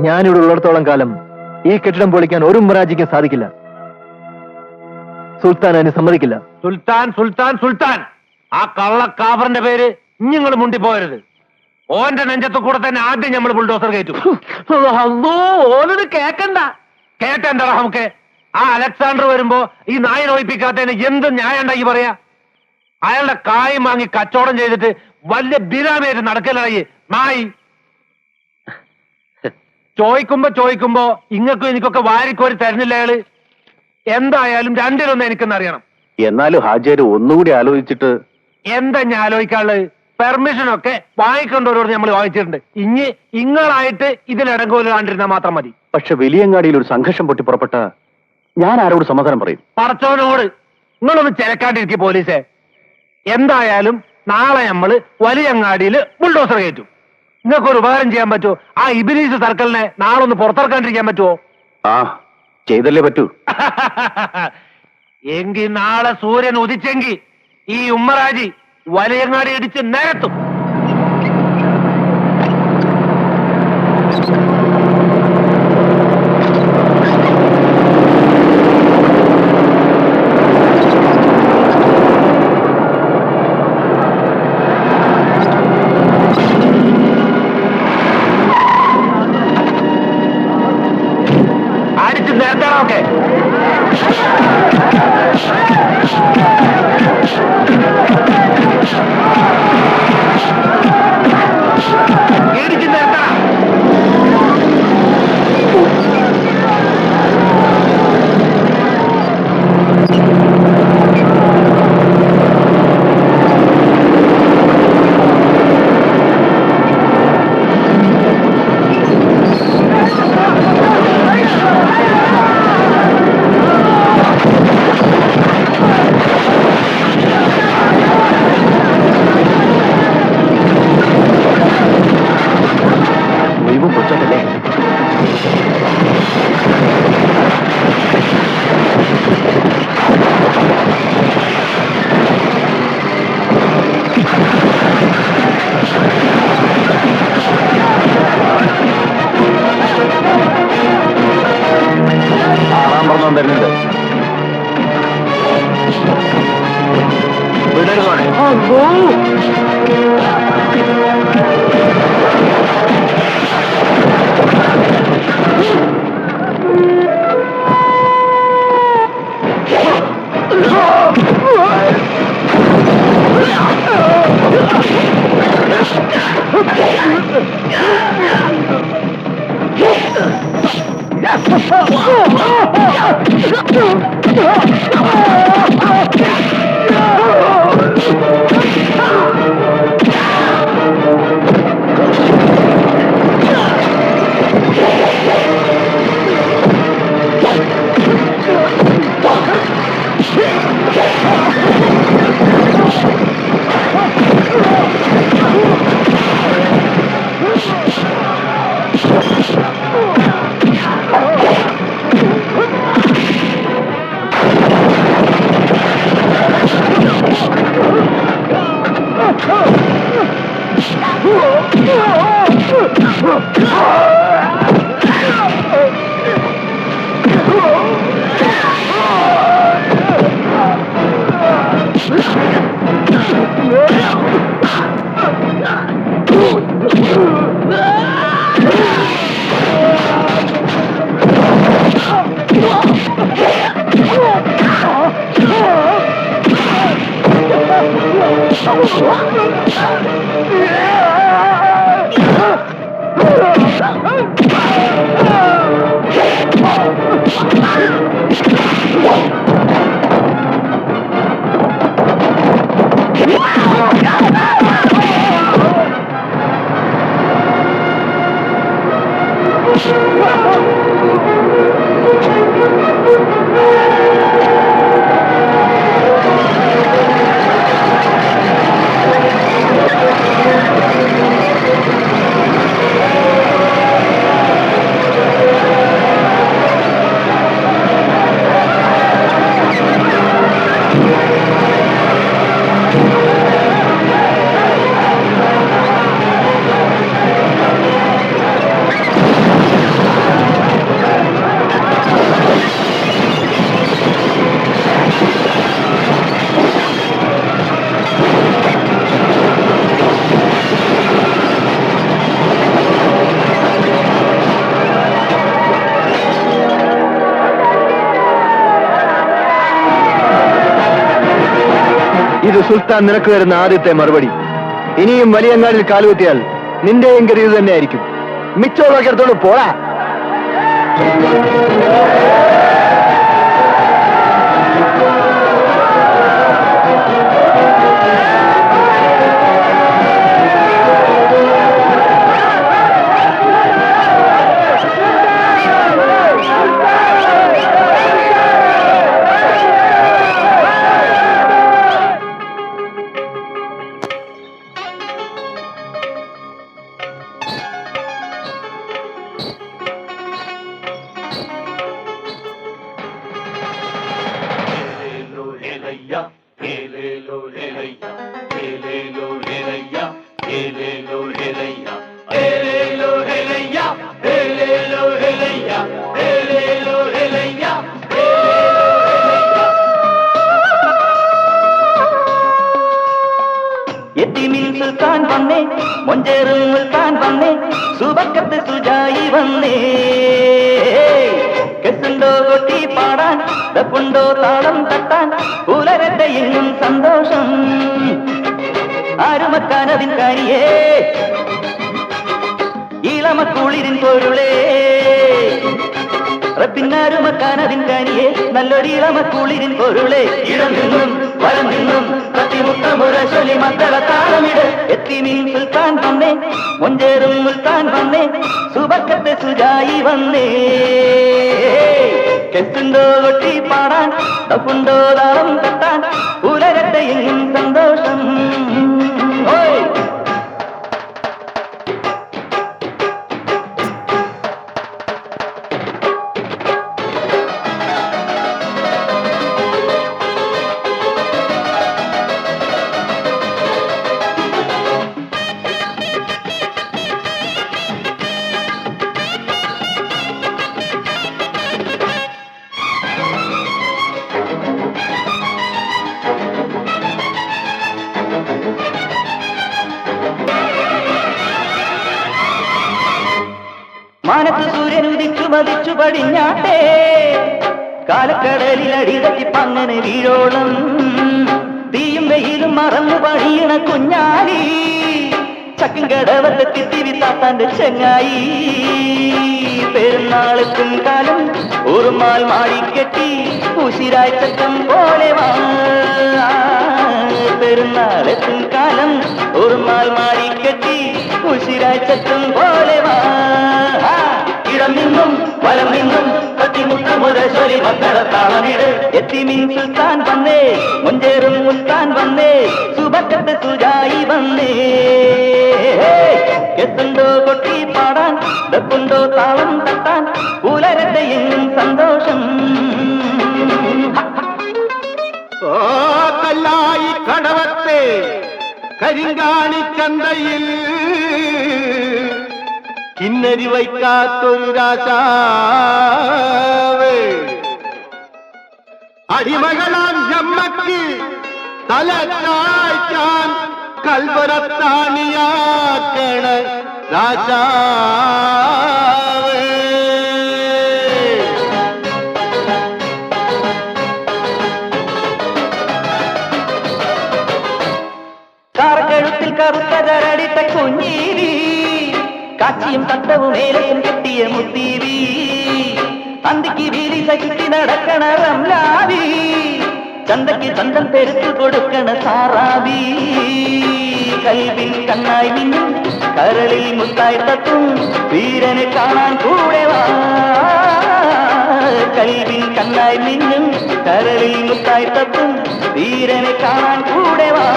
ഞാനിവിടെ ഉള്ളിടത്തോളം കാലം ഈ കെട്ടിടം പൊളിക്കാൻ ഒരു ഉമ്മറാജിക്കും സാധിക്കില്ല. സുൽത്താൻ അതിന് സമ്മതിക്കില്ല. സുൽത്താൻ സുൽത്താൻ സുൽത്താൻ ആ കള്ളക്കാഫറിന്റെ പേര് നിങ്ങൾ മുണ്ടിപ്പോയരുത്. ഓന്റെ നെഞ്ചത്ത് കൂടെ തന്നെ ആദ്യം നമ്മൾ ബുൾഡോസർ കയറ്റു. ഓനത് കേക്കണ്ട. കേട്ടെന്താ നമുക്ക്? ആ അലക്സാണ്ടർ വരുമ്പോ ഈ നായ ഒഴിപ്പിക്കാത്തതിന് എന്ത് ന്യായം ഉണ്ടാക്കി പറയാ? അയാളുടെ കായ് വാങ്ങി കച്ചവടം ചെയ്തിട്ട് വലിയ ബിനാമേര് നടക്കലായി നായി. ചോദിക്കുമ്പോ ഇങ്ങക്കും എനിക്കൊക്കെ വാരിക്കോരി തരുന്നില്ല അയാള്. എന്തായാലും രണ്ടിലൊന്നും എനിക്കെന്നറിയണം. എന്നാലും ഹാജിയാര് ഒന്നുകൂടി ആലോചിച്ചിട്ട്. എന്താ ഞാൻ ആലോചിക്കാനുള്ളത്? പെർമിഷനൊക്കെ വാങ്ങിക്കൊണ്ടവരോട് നമ്മൾ വാങ്ങിച്ചിട്ടുണ്ട്. ഇനി ഇങ്ങളായിട്ട് ഇതിലിടങ്കോല് കണ്ടിരുന്നാൽ മാത്രം മതി. പക്ഷെ വലിയങ്ങാടിയിൽ ഒരു സംഘർഷം പൊട്ടി പുറപ്പെട്ട ഞാൻ ആരോട് സമാധാനം പറയും? പറച്ചവനോട്. നിങ്ങളൊന്ന് ചിലക്കാണ്ടിരിക്കും പോലീസെ. എന്തായാലും നാളെ നമ്മള് വലിയങ്ങാടിയിൽ ബുൾഡോസർ കയറ്റും. നിങ്ങൾക്കൊരു ഉപകാരം ചെയ്യാൻ പറ്റുമോ? ആ ഇബിലീസ് സർക്കിളിനെ നാളെ ഒന്ന് പുറത്തിറക്കാണ്ടിരിക്കാൻ പറ്റുമോ? ആ, ചെയ്തല്ലേ പറ്റൂ. എങ്കിൽ നാളെ സൂര്യൻ ഉദിച്ചെങ്കിൽ ഈ ഉമ്മറാജി വലിയങ്ങാടി ഇടിച്ച് നിരത്തും. അടിച്ച് നിരത്തണമൊക്കെ. ഇത് സുൽത്താൻ നിനക്ക് തരുന്ന ആദ്യത്തെ മറുപടി. ഇനിയും വലിയങ്ങാടിൽ കാലുകുത്തിയാൽ നിന്റെയും ഗതി ഇത് തന്നെയായിരിക്കും. മിച്ചമുള്ളൊക്കെ എടുത്തോണ്ട് പോടാ. സുൽത്താൻ വന്നേ, മൊഞ്ചേറും സുൽത്താൻ വന്നേ, സുബക്കത്ത് സുജായി വന്നേ. കെട്ടുണ്ടോ കൊട്ടി പാടാൻ, ദപ്പുണ്ടോ താളം തട്ടാൻ, പുലരട്ടെ എങ്ങും സന്തോഷം. ആരുമക്കാനതിൻ കാരിയേ, ഇളമക്കുളിരിൻ പൊരുളേ. റബ്ബിനാരുമക്കാനതിൻ കാരിയേ, നല്ലൊരു ഇളമക്കുളിരിൻ പൊരുളേ. ഇടം നിന്നും വലം നിന്നും മുറശൊലി മക്കള താളമിട്. എത്തിമീൻ സുൽത്താൻ വന്നേ, മൊഞ്ചേറും സുൽത്താൻ വന്നേ, സുബക്കത്ത് സുജായി വന്നേ. കെട്ടുണ്ടോ കൊട്ടി പാടാൻ, തപ്പുണ്ടോ താളം തട്ടാൻ, പുലരട്ടെ എങ്ങും സന്തോഷം. മാനത്ത് സൂര്യൻ ഉദിച്ചു മതിച്ചു പടിഞ്ഞാട്ടേ, കാലക്കടലിൽ അടിതട്ടിപ്പങ്ങനെ വീഴോളം. തീയും വെയിലും മറന്നു പണിയണ കുഞ്ഞാലി, ചക്കും കടവത്തെത്തി തിരിത്താത്താന്റെ ചെങ്ങായി. പെരുന്നാളെത്തും കാലം ഉറുമാൽ മാടിക്കെട്ടി, ഉശിരായി ചക്കം പോലെ വാ. പെരുന്നാളെത്തും കാലം ഉറുമാൽ മാടിക്കെട്ടി, ഉശിരായി ചക്കം പോലെ വാ. ഇടം നിന്നും വലം നിന്നും മുറശൊലി മക്കള താളമിട്. എത്തിമീൻ സുൽത്താൻ വന്നേ, മൊഞ്ചേറും സുൽത്താൻ വന്നേ, സുബക്കത്ത് സുജായി വന്നേ. എത്തുണ്ടോ കൊട്ടി പാടാൻ, ദപ്പുണ്ടോ താളം തട്ടാൻ, പുലരട്ടെ എങ്ങും സന്തോഷം. കല്ലായി കടവത്തെ കരിങ്ക പൊൻകാണിച്ചന്തയിൽ കിന്നരി വയ്ക്കാത്തൊരു രാജാവേ, അടിമകളാം ജമ്മക്ക് തല ചായ്ക്കാൻ കൽവരത്താണിയാക്കണ രാജാവേ. കാർകഴുത്തിൽ കറുത്തരടിത്ത കുഞ്ഞീവി, കാച്ചിയും തട്ടവും മേലയും കെട്ടിയ മുത്തീവി, തന്തിക്ക് വീലി സഹിച്ച് നടക്കണ റംലാവി, ചന്തയ്ക്ക് ചന്തം പെരുത്തു കൊടുക്കണ സാറാവി. കൽവിൽ കണ്ണായി മിന്നും കരളിൽ മുത്തായി തട്ടും വീരനെ കാണാൻ കൂടെ വാ. കൽവിൽ കണ്ണായി മിന്നും കരളിൽ മുത്തായി തട്ടും വീരനെ കാണാൻ കൂടെ വാ.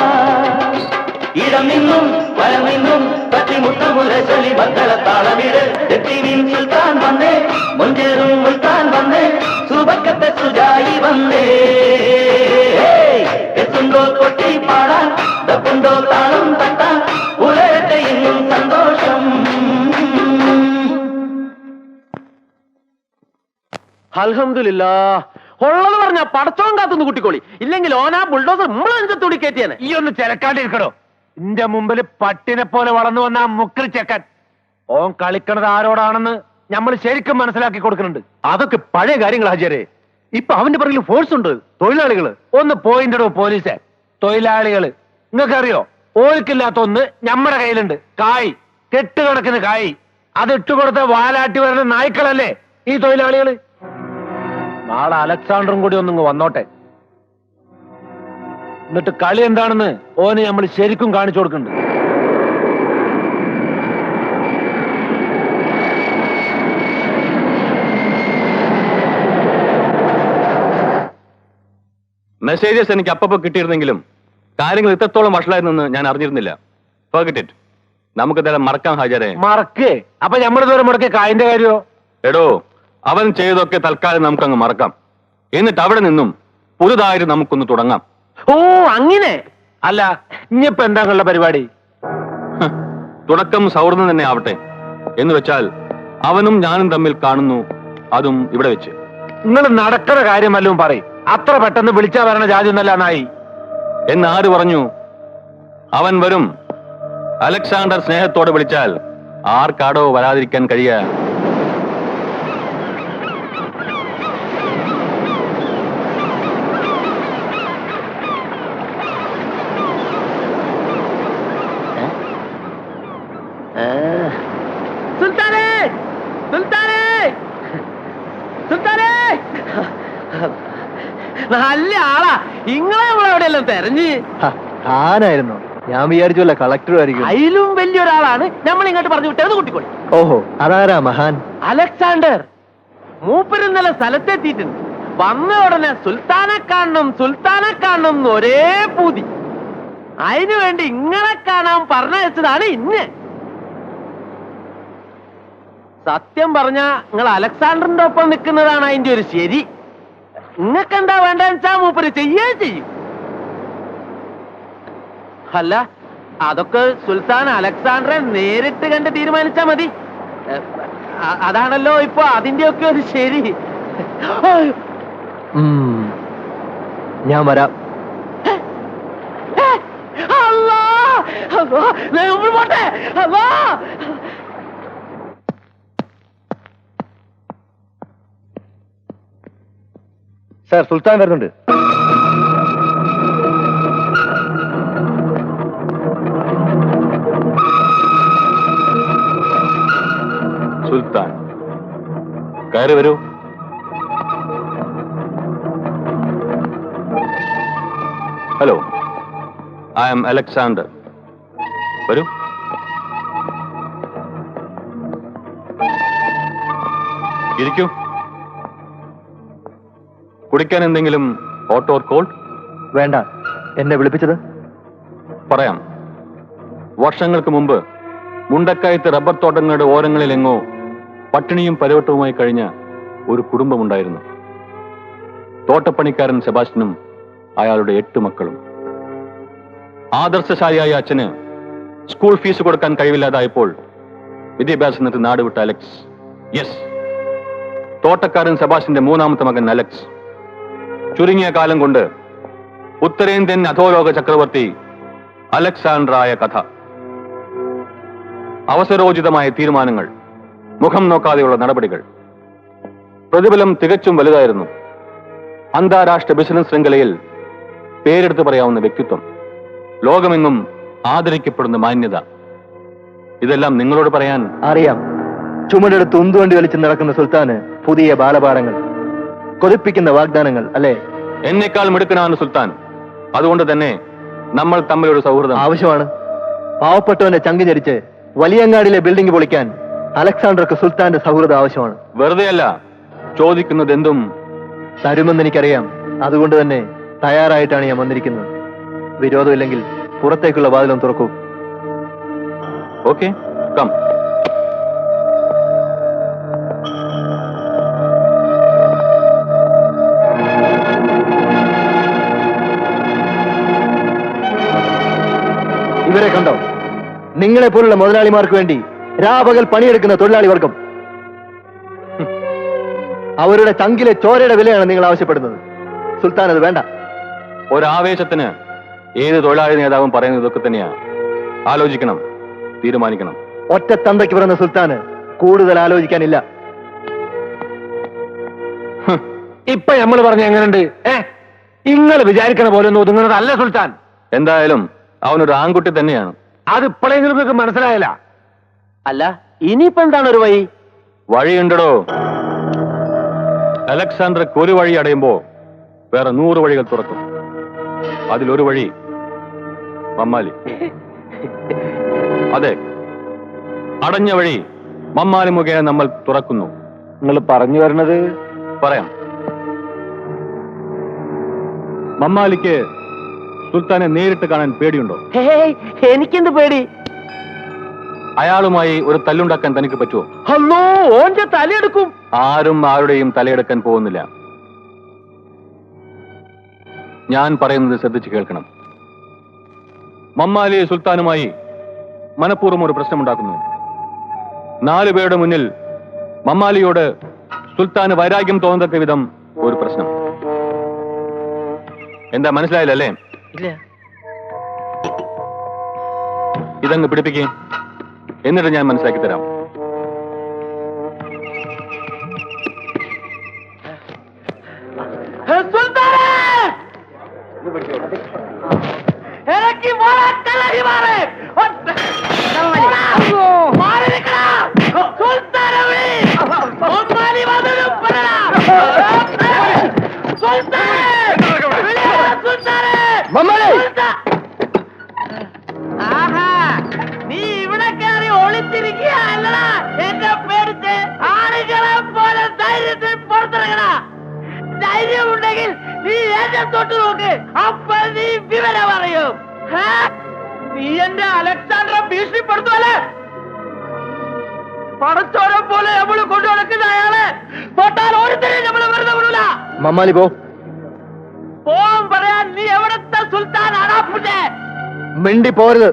ഇടം നിന്നും വലം നിന്നും തട്ടിമുട്ടുമുരശൊലി മക്കള താളമിട്. എത്തിമീൻ സുൽത്താൻ വന്നേ, മുഞ്ചേറും മുൽത്താൻ വന്നേ, സുബക്കത്തെ സുജായി വന്നേ. എത്തുണ്ടോ കൊട്ടി പാടാൻ, തപ്പുണ്ടോ താളം തട്ടാൻ, ഉലരട്ടെ ഇന്നും സന്തോഷം. അൽഹംദുലില്ലാ, ഉള്ളത് പറഞ്ഞ പടച്ചോൻ കാത്തുനിന്ന് കുട്ടിക്കോളി, ഇല്ലെങ്കിൽ ഓനാ ബുൾഡോസർ നമ്മളെഞ്ചത്തോടി കയറ്റിയാണ്. ഈ ഒന്ന് ചിലക്കാണ്ടിരിക്കണോ? എന്റെ മുമ്പിൽ പട്ടിനെ പോലെ വളർന്നു വന്ന ആ മുക്രി ചെക്കൻ, ഓൻ കളിക്കണത് ആരോടാണെന്ന് നമ്മൾ ശരിക്കും മനസ്സിലാക്കി കൊടുക്കുന്നുണ്ട്. അതൊക്കെ പഴയ കാര്യങ്ങൾ ഹാജിയാരെ. ഇപ്പൊ അവന്റെ പുറകിൽ ഫോഴ്സ് ഉണ്ട്, തൊഴിലാളികള്. ഒന്ന് പോയിന്റോ പോലീസെ. തൊഴിലാളികള് നിങ്ങൾക്കറിയോ, ഓൽക്കില്ലാത്ത ഒന്ന് നമ്മുടെ കയ്യിലുണ്ട്. കായ്, കെട്ടുകണക്കിന് കായ്. അത് ഇട്ടുകൊടുത്ത വാലാട്ടി വരുന്ന നായ്ക്കളല്ലേ ഈ തൊഴിലാളികള്. നാളെ അലക്സാണ്ടറും കൂടി ഒന്നിങ്ങ് വന്നോട്ടെ, എന്നിട്ട് കളി എന്താണെന്ന് ഓന് നമ്മൾ ശരിക്കും കാണിച്ചു കൊടുക്കുന്നുണ്ട്. മെസ്സേജസ് എനിക്ക് അപ്പപ്പോ കിട്ടിയിരുന്നെങ്കിലും കാര്യങ്ങൾ ഇത്രത്തോളം വഷളായിരുന്നെന്ന് ഞാൻ അറിഞ്ഞിരുന്നില്ല. Forget it. നമുക്കിതെല്ലാം മറക്കാം ഹാജരെ. മറക്കേ? അപ്പൊ നമ്മളിതുവരെ മുടക്കിയ കായിന്റെ കാര്യോ? എടോ, അവൻ ചെയ്തൊക്കെ തൽക്കാലം നമുക്കങ്ങ് മറക്കാം. എന്നിട്ട് അവിടെ നിന്നും പുതുതായിട്ട് നമുക്കൊന്ന് തുടങ്ങാം. ഓ അങ്ങനെ അല്ല, ഇനിയിപ്പോ എന്താ പരിപാടി? തുടക്കം സൗഹൃദം തന്നെ ആവട്ടെ. എന്ന് വെച്ചാൽ അവനും ഞാനും തമ്മിൽ കാണുന്നു, അതും ഇവിടെ വെച്ച്. നിങ്ങൾ നടക്കുന്ന കാര്യം വല്ലതും പറയും. അത്ര പെട്ടെന്ന് വിളിച്ചാ വരണ ജാതി ഒന്നല്ല നായി. എന്നാര് പറഞ്ഞു? അവൻ വരും. അലക്സാണ്ടർ സ്നേഹത്തോടെ വിളിച്ചാൽ ആർക്കാടോ വരാതിരിക്കാൻ കഴിയുക? സുൽത്താനേ, സുൽത്താനേ, സുൽത്താനേ, നല്ല ആളാ. ഇങ്ങളെ നമ്മളെവിടെയെല്ലാം തെരഞ്ഞ്. ആനായിരുന്നു ഞാൻ വിചാരിച്ചല്ല, കളക്ടറുമായിരിക്കും. അതിലും വലിയൊരാളാണ് നമ്മൾ ഇങ്ങോട്ട് പറഞ്ഞു വിട്ടത്. കുട്ടിക്കോളി. ഓഹോ, അതാരാ മഹാൻ? അലക്സാണ്ടർ. മൂപ്പര് ഇന്നലെ സ്ഥലത്തെത്തിയിട്ടുണ്ട്. വന്ന ഉടനെ സുൽത്താനെ കാണണം, സുൽത്താനെ കാണണം എന്ന് ഒരേ പൂതി. അതിനു വേണ്ടി ഇങ്ങളെ കാണാൻ പറഞ്ഞയച്ചതാണ് ഇന്ന്. സത്യം പറഞ്ഞ നിങ്ങൾ അലക്സാണ്ടറിന്റെ ഒപ്പം നിൽക്കുന്നതാണ് അതിന്റെ ഒരു ശരി. നിങ്ങൾക്ക് എന്താ വേണ്ടെന്ന് വെച്ചാ മൂപ്പര് ചെയ്യുകയും ചെയ്യും. അല്ല, അതൊക്കെ സുൽത്താൻ അലക്സാണ്ടറെ നേരിട്ട് കണ്ട് തീരുമാനിച്ചാ മതി. അതാണല്ലോ ഇപ്പൊ അതിന്റെയൊക്കെ ഒരു ശരി. ഞാൻ വരാം. അല്ലാ, അല്ലാ, നമ്മൾ പോട്ടെ. അല്ലാ, സാർ, സുൽത്താൻ വരുന്നുണ്ട്. സുൽത്താൻ, കയറി വരൂ. Hello, I am Alexander. വരൂ. ഇരിക്കൂ. കുടിക്കാൻ എന്തെങ്കിലും ഹോട്ട് ഓർ കോൾഡ്? വേണ്ട. എന്നെ വിളിപ്പിച്ചത്? പറയാം. വർഷങ്ങൾക്ക് മുമ്പ് മുണ്ടക്കയത്ത് റബ്ബർ തോട്ടങ്ങളുടെ ഓരങ്ങളിലെങ്ങോ പട്ടിണിയും പരവട്ടവുമായി കഴിഞ്ഞ ഒരു കുടുംബമുണ്ടായിരുന്നു. തോട്ടപ്പണിക്കാരൻ സെബാസ്റ്റ്യനും അയാളുടെ 8 മക്കളും. ആദർശശാലിയായ അച്ഛന് സ്കൂൾ ഫീസ് കൊടുക്കാൻ കഴിവില്ലാതായപ്പോൾ വിദ്യാഭ്യാസം നിന്നിട്ട് നാട് വിട്ട അലക്സ്. യെസ്, തോട്ടക്കാരൻ സെബാസ്റ്റ്യന്റെ മൂന്നാമത്തെ മകൻ അലക്സ്. ചുരുങ്ങിയ കാലം കൊണ്ട് ഉത്തരേന്ത്യൻ അധോലോക ചക്രവർത്തി അലക്സാണ്ടറായ കഥ. അവസരോചിതമായ തീരുമാനങ്ങൾ, മുഖം നോക്കാതെയുള്ള നടപടികൾ. പ്രതിഫലം തികച്ചും വലുതായിരുന്നു. അന്താരാഷ്ട്ര ബിസിനസ് ശൃംഖലയിൽ പേരെടുത്ത് പറയാവുന്ന വ്യക്തിത്വം, ലോകമെങ്ങും ആദരിക്കപ്പെടുന്ന മാന്യത. ഇതെല്ലാം നിങ്ങളോട് പറയാൻ അറിയാം. ചുമടെടുത്ത് ഉന്തുവണ്ടി വലിച്ച് നടക്കുന്ന സുൽത്താന് പുതിയ ബാലപാഠങ്ങൾ, കൊതിപ്പിക്കുന്ന വാഗ്ദാനങ്ങൾ, അല്ലേ? എന്നെക്കാൾ മിടുക്കനാണ് സുൽത്താൻ. അതുകൊണ്ട് തന്നെ നമ്മൾ തമ്മിലൊരു സൗഹൃദം ആവശ്യമാണ്. പാവപ്പെട്ടവന്റെ ചങ്കി ഞെരിച്ച് വലിയങ്ങാടിയിലെ ബിൽഡിംഗ് പൊളിക്കാൻ അലക്സാണ്ടർക്ക് സുൽത്താന്റെ സൗഹൃദം ആവശ്യമാണ്. വെറുതെയല്ല, ചോദിക്കുന്നത് എന്തും തരുമെന്ന് എനിക്കറിയാം. അതുകൊണ്ട് തന്നെ തയ്യാറായിട്ടാണ് ഞാൻ വന്നിരിക്കുന്നത്. വിരോധമില്ലെങ്കിൽ പുറത്തേക്കുള്ള വാതിലും തുറക്കൂ. Okay, come. ഇവരെ കണ്ടോ? നിങ്ങളെ പോലുള്ള മുതലാളിമാർക്ക് വേണ്ടി രാപകൽ പണിയെടുക്കുന്ന തൊഴിലാളി വർഗം. അവരുടെ ചങ്കിലെ ചോരയുടെ വിലയാണ് നിങ്ങൾ ആവശ്യപ്പെടുന്നത്. സുൽത്താൻ അത് വേണ്ട. ഒരാവേശത്തിന് ഏത് തൊഴിലാളി നേതാവും പറയുന്നത് ഇതൊക്കെ തന്നെയാ. ആലോചിക്കണം, തീരുമാനിക്കണം. ഒറ്റ തന്തയ്ക്ക് പറയുന്ന സുൽത്താന് കൂടുതൽ ആലോചിക്കാനില്ല. ഇപ്പൊ നമ്മൾ പറഞ്ഞ എങ്ങനെയുണ്ട്? നിങ്ങൾ വിചാരിക്കണ പോലെ ഒന്നും ഒതുങ്ങുന്നതല്ല സുൽത്താൻ. എന്തായാലും അവനൊരു ആൺകുട്ടി തന്നെയാണ്. അത് ഇപ്പോഴെങ്കിലും നിങ്ങൾക്ക് മനസ്സിലായില്ല. അല്ല, ഇനിയിപ്പോ എന്താണ് ഒരു വഴി? വഴിയുണ്ടോ? അലക്സാണ്ടർക്ക് ഒരു വഴി അടയുമ്പോ വേറെ 100 വഴികൾ തുറക്കും. അതിലൊരു വഴി മമ്മാലി. അതെ, അടഞ്ഞ വഴി മമ്മാലി മുഖേന നമ്മൾ തുറക്കുന്നു. നിങ്ങൾ പറഞ്ഞു വരുന്നത്? പറയാം. മമ്മാലിക്ക് സുൽത്താനെ നേരിട്ട് കാണാൻ പേടിയുണ്ടോ? എനിക്കെന്ത് പേടി? അയാളുമായി ഒരു തല്ലുണ്ടാക്കാൻ തനിക്ക് പറ്റുമോ? അല്ലോ, ഓന്റെ തലയെടുക്കും. ആരും ആരുടെയും തലയെടുക്കാൻ പോകുന്നില്ല. ഞാൻ പറയുന്നത് ശ്രദ്ധിച്ച് കേൾക്കണം. മമ്മാലി സുൽത്താനുമായി മനഃപൂർവ്വം ഒരു പ്രശ്നമുണ്ടാക്കുന്നു. 4 പേരുടെ മുന്നിൽ മമ്മാലിയോട് സുൽത്താന് വൈരാഗ്യം തോന്നത്തക്ക വിധം ഒരു പ്രശ്നം. എന്താ, മനസ്സിലായില്ലല്ലേ? ഇല്ല. ഇതങ്ങ് പിടിപ്പിക്കേ, എന്നിട്ട് ഞാൻ മനസ്സിലാക്കി തരാം. നീ ഇവിടെ കയറി ഒളിച്ചിരിക്കുക അല്ലടാ എന്നെ പേടിച്ച്. ആളുകളെ പോലെ ധൈര്യത്തിൽ പുറത്തിറങ്ങണ. ധൈര്യമുണ്ടെങ്കിൽ നീ എന്നെ തൊട്ട് നോക്ക്, അപ്പൊ നീ വിവരം അറിയും. നീ എന്റെ അലക്സാണ്ടറെ ഭീഷണിപ്പെടുത്തുവല്ലേ? പടച്ചോരം പോലെ നമ്മള് കൊണ്ടു നടക്കുന്ന അയാളെ തൊട്ടാൽ ഒരുത്തരും നമ്മള് വെറുതെ വിടൂല. മമ്മാലി പോ. പോവാൻ പറയാൻ നീ എവിടത്തെ സുൽത്താൻ അടാപ്പിട്ടെ? മിണ്ടി പോരുത്.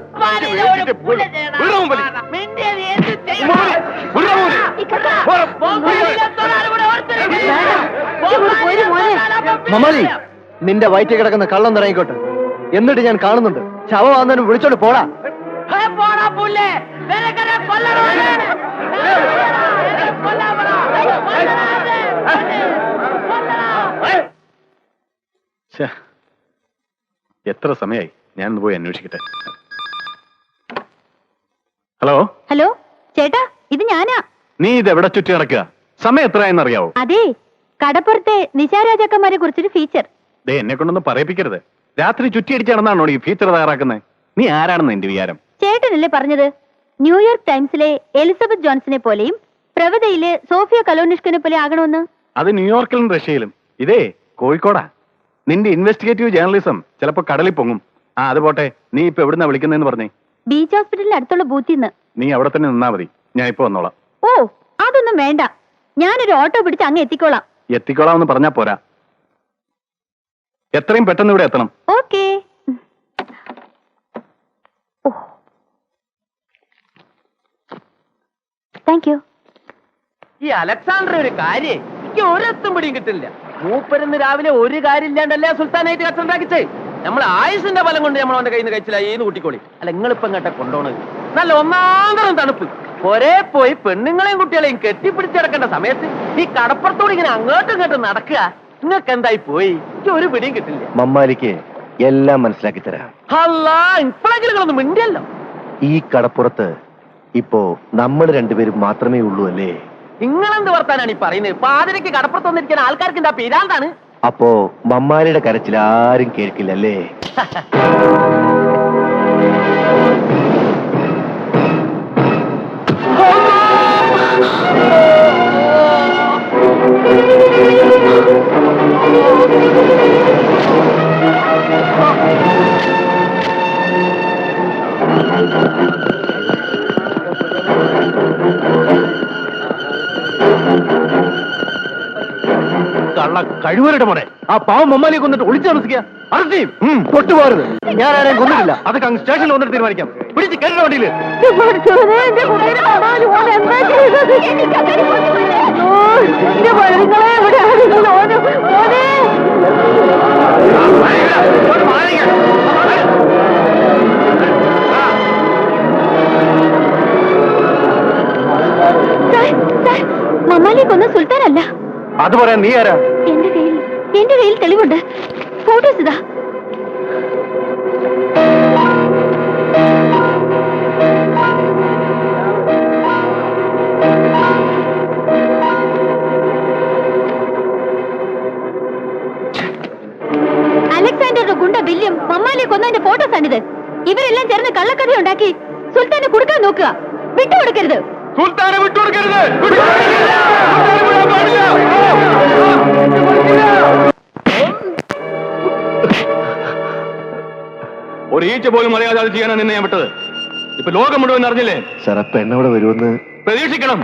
മമ്മാലി, നിന്റെ വയറ്റിൽ കിടക്കുന്ന കള്ളം നിറങ്ങിക്കോട്ടെ. എന്നിട്ട് ഞാൻ കാണുന്നുണ്ട്. ശവമാകുന്നതിന് വിളിച്ചോണ്ട് പോടാ. എത്ര സമയമായി? ഞാനൊന്ന് പോയി അന്വേഷിക്കട്ടെ. ഹലോ ഹലോ ചേട്ടാ, ഇത് ഞാനാ. നീ ഇത് എവിടെ ചുറ്റി നടക്കുക? സമയം എത്രയെന്ന് അറിയാവോ? അതെ, കടപ്പുറത്തെ നിശാരാജാക്കന്മാരെ കുറിച്ചൊരു ഫീച്ചർ. ദേ, എന്നെ കൊണ്ടൊന്നും പറയിപ്പിക്കരുത്. രാത്രി ചുറ്റിയടിച്ച് നടന്നാണോ ഈ ഫീച്ചർ തയ്യാറാക്കുന്നത്? നീ ആരാണെന്ന് എന്റെ വിചാരം? ചേട്ടനല്ലേ പറഞ്ഞത് ന്യൂയോർക്ക് ടൈംസിലെ എലിസബത്ത് ജോൺസനെ പോലെയും പ്രവതയിലെ സോഫിയ കലോനിഷ്കിനെ പോലെ ആകണമെന്ന്? അത് ന്യൂയോർക്കിലും റഷ്യയിലും. ഇതേ കോഴിക്കോടാ. നിന്റെ ഇൻവെസ്റ്റിഗേറ്റീവ് ജേർണലിസം ചിലപ്പോ കടലിൽ പൊങ്ങും. അത് പോട്ടെ, നീ ഇപ്പൊ എവിടുന്നാ വിളിക്കുന്നതെന്ന് പറഞ്ഞേ? ബീച്ച് ഹോസ്പിറ്റലിന്റെ അടുത്തുള്ള ബൂത്തിന്ന്. നീ അവിടെ തന്നെ നിന്നാ മതി, ഞാൻ ഇപ്പൊ വന്നോളാം. ഓ, അതൊന്നും വേണ്ട. ഞാനൊരു ഓട്ടോ പിടിച്ച് അങ്ങ് എത്തിക്കോളാം. എത്തിക്കോളാം എന്ന് പറഞ്ഞാ പോരാ, എത്രയും പെട്ടെന്ന് ഇവിടെ എത്തണം. ഓക്കേ. Thank you. ഈ അലക്സാണ്ടർ ഒരു കാര്യം എനിക്ക് ഒരെത്തും പിടിയും കിട്ടില്ല. മൂപ്പരുന്ന് രാവിലെ ഒരു കാര്യം ഇല്ലാണ്ടല്ലേ സുൽത്താനായിട്ട് കച്ചുണ്ടാക്കിച്ചേ. നമ്മൾ ആയുസിന്റെ ബലം കൊണ്ട് നമ്മൾ അവന്റെ കയ്യിൽ നിന്ന് കഴിച്ചില്ല. ഏത് കുട്ടിക്കോളി അല്ല നിങ്ങളിപ്പം കേട്ട കൊണ്ടോണത് നല്ല ഒന്നാന്തരം തണുപ്പ്. ഒരേ പോയി പെണ്ണുങ്ങളെയും കുട്ടികളെയും കെട്ടിപ്പിടിച്ചിടക്കേണ്ട സമയത്ത് ഈ കടപ്പുറത്തോട് ഇങ്ങനെ അങ്ങോട്ടും ഇങ്ങോട്ടും നടക്കുക. നിങ്ങൾക്ക് എന്തായി പോയി? എനിക്ക് ഒരു പിടിയും കിട്ടില്ല. മമ്മാലിക്ക് എല്ലാം മനസ്സിലാക്കി തരാം. അല്ല ഇപ്പോഴെങ്കിലും നിങ്ങളൊന്നും മിണ്ടിയല്ലോ. ഈ കടപ്പുറത്ത് ഇപ്പോ നമ്മൾ രണ്ടുപേരും മാത്രമേ ഉള്ളൂ അല്ലേ? നിങ്ങളെന്ത് വർത്താനാണ് ഈ പറയുന്നത്? പാതിരയ്ക്ക് കടപ്പുറത്ത് വന്നിരിക്കുന്ന ആൾക്കാർക്ക് എന്താ പേരാന്താണ്? അപ്പോ മമ്മാലിയുടെ കരച്ചിൽ ആരും കേൾക്കില്ലല്ലേ? കള്ള കഴിവരുടെ മോനെ, ആ പാവം മമ്മാലിയെ കൊന്നിട്ട് ഒളിച്ചു താമസിക്കുക. തൊട്ടുപോകരുത്. ഞാൻ ആരെയും കൊന്നിട്ടില്ല. അതൊക്കെ അങ്ങ് സ്റ്റേഷനിൽ വന്നിട്ട് തീരുമാനിക്കാം. പിടിച്ച് കേട്ടോ വണ്ടിയില്. മമ്മാലിയെ കൊന്ന സുൽത്താനല്ല. അത് പറയാൻ നീ ആരാ? എന്റെ കയ്യിൽ തെളിവുണ്ട്. ഫോട്ടോസ് ഇതാ. അലക്സാണ്ടറുടെ ഗുണ്ട വില്യം മമ്മാലിയെ കൊന്നതിന്റെ ഫോട്ടോസ് ആണിത്. ഇവരെല്ലാം ചേർന്ന് കള്ളക്കഥ ഉണ്ടാക്കി സുൽത്താനെ കൊടുക്കാൻ നോക്കുക. വിട്ടുകൊടുക്കരുത്. സുൽത്താനെ വിട്ടുകൊടുക്കരുത്. ഒരു ഈച്ച പോലും അറിയാതെ അത് ചെയ്യാനാണ് നിന്നെ ഞാൻ വിട്ടത്. ഇപ്പൊ ലോകം മുഴുവൻ അറിഞ്ഞില്ലേ? സാർ, അപ്പൊ എന്നവിടെ വരുമെന്ന് പ്രതീക്ഷിക്കണം.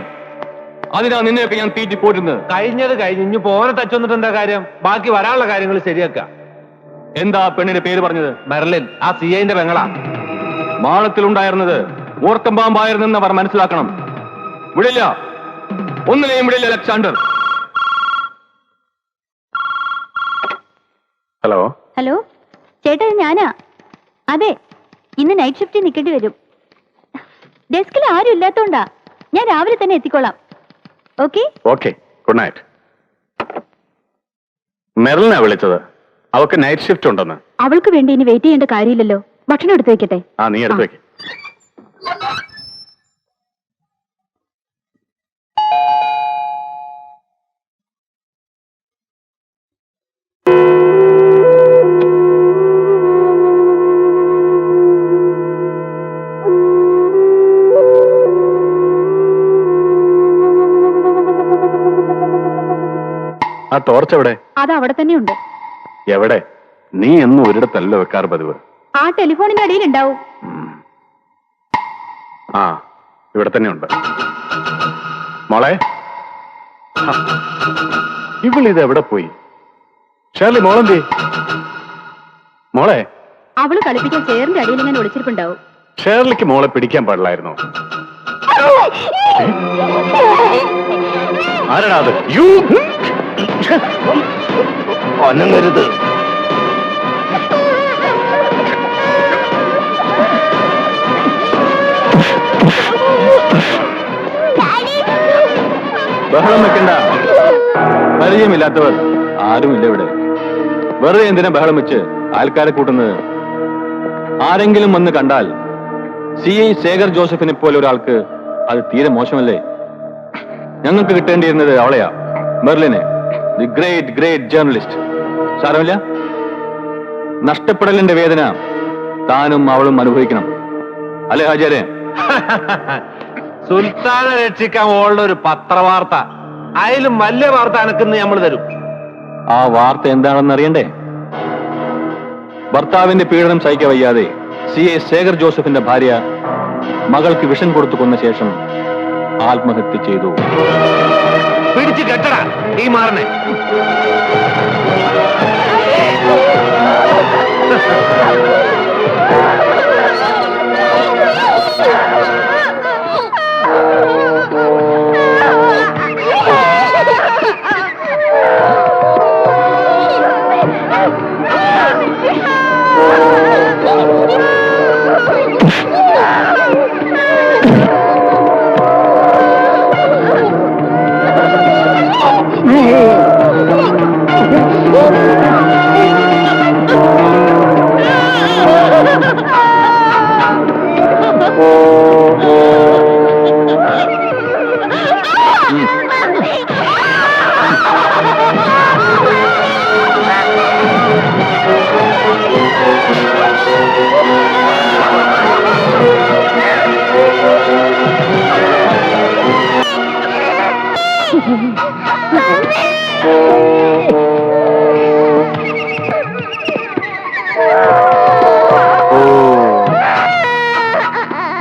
അതിനാ നിന്നെയൊക്കെ ഞാൻ തീറ്റി പോരുന്നത്. കഴിഞ്ഞത് കഴിഞ്ഞ് ഇനി പോനെ തച്ചൊന്നിട്ട് എന്താ കാര്യം? ബാക്കി വരാനുള്ള കാര്യങ്ങൾ ശരിയാക്കാം. എന്താ പെണ്ണിന്റെ പേര് പറഞ്ഞത്? മെർലിൻ, ആ സിഐന്റെ പെങ്ങളാ. മാളത്തിലുണ്ടായിരുന്നത് ഓർക്കമ്പാമ്പായിരുന്നെന്ന് അവർ മനസ്സിലാക്കണം. വിടില്ല, ഒന്നിനെയും വിടില്ല അലക്സാണ്ടർ. ഹലോ ഹലോ ചേട്ടാ, ഞാനാ. അതെ, ഇന്ന് നൈറ്റ് ഷിഫ്റ്റിൽ നിൽക്കേണ്ടി വരും. ഡെസ്കിൽ ആരും ഇല്ലാത്തോണ്ടാ. ഞാൻ രാവിലെ തന്നെ എത്തിക്കോളാം. Okay okay, good night. മെറിലിനാ വിളിച്ചത്. അവക്ക് നൈറ്റ് ഷിഫ്റ്റ് ഉണ്ടെന്ന്. അവൾക്ക് വേണ്ടി ഇനി വെയിറ്റ് ചെയ്യേണ്ട കാര്യമില്ലല്ലോ. ഭക്ഷണം എടുത്തു വെക്കട്ടെ? ആ, നീ എടുത്തു വെക്ക്. ആ ടോർച്ച് എവിടെ? അത് അവിടെ തന്നെ ഉണ്ട്. എവിടെ? നീ എന്നും ഒരിടത്തല്ല വെക്കാറ് പതിവ്. ആ ടെലിഫോണിന്റെ അടിയിൽ ഉണ്ടാവും. ആ, ഇവിടെ തന്നെ ഉണ്ട്. മോളെ, ഇവളിത് എവിടെ പോയി? ഷേർലി, മോളെന്തേ? മോളെ, അവള് കളിപ്പിക്കാൻ ചെയറിന്റെ അടിയിൽ ഇങ്ങനെ ഒളിച്ചിരിപ്പുണ്ടാവും. ഷേർലിക്ക് മോളെ പിടിക്കാൻ പാടില്ലായിരുന്നോ? ആരാടാ അത്? യു അനങ്ങരുത്. ബഹളം വെക്കണ്ട. പരിചയമില്ലാത്തവർ ആരുമില്ല ഇവിടെ. വെറുതെ എന്തിനാ ബഹളം വെച്ച് ആൾക്കാരെ കൂട്ടുന്നത്? ആരെങ്കിലും വന്ന് കണ്ടാൽ CI ശേഖർ ജോസഫിനെ പോലെ ഒരാൾക്ക് അത് തീരെ മോശമല്ലേ? ഞങ്ങൾക്ക് കിട്ടേണ്ടിയിരുന്നത് അവളെയാ, മെർലിനെ, ദി ഗ്രേറ്റ് ഗ്രേറ്റ് ജേർണലിസ്റ്റ്. സാരമില്ല, നഷ്ടപ്പെടലിന്റെ വേദന താനും അവളും അനുഭവിക്കണം. അല്ലേ ഹാജരെ? സുൽത്താനെ രക്ഷിക്കാൻ ഓളുടെ ഒരു പത്രവാർത്ത, അതിലും വലിയ വാർത്ത അനക്കുന്ന് നമ്മൾ തരും. ആ വാർത്ത എന്താണെന്ന് അറിയണ്ടേ? ഭർത്താവിന്റെ പീഡനം സഹിക്കാൻ വയ്യാതെ CI ശേഖർ ജോസഫിന്റെ ഭാര്യ മകൾക്ക് വിഷം കൊടുത്തു കൊന്ന ശേഷം ആത്മഹത്യ ചെയ്തു. പിടിച്ചു കെട്ടടാ ഈ മാറിനെ.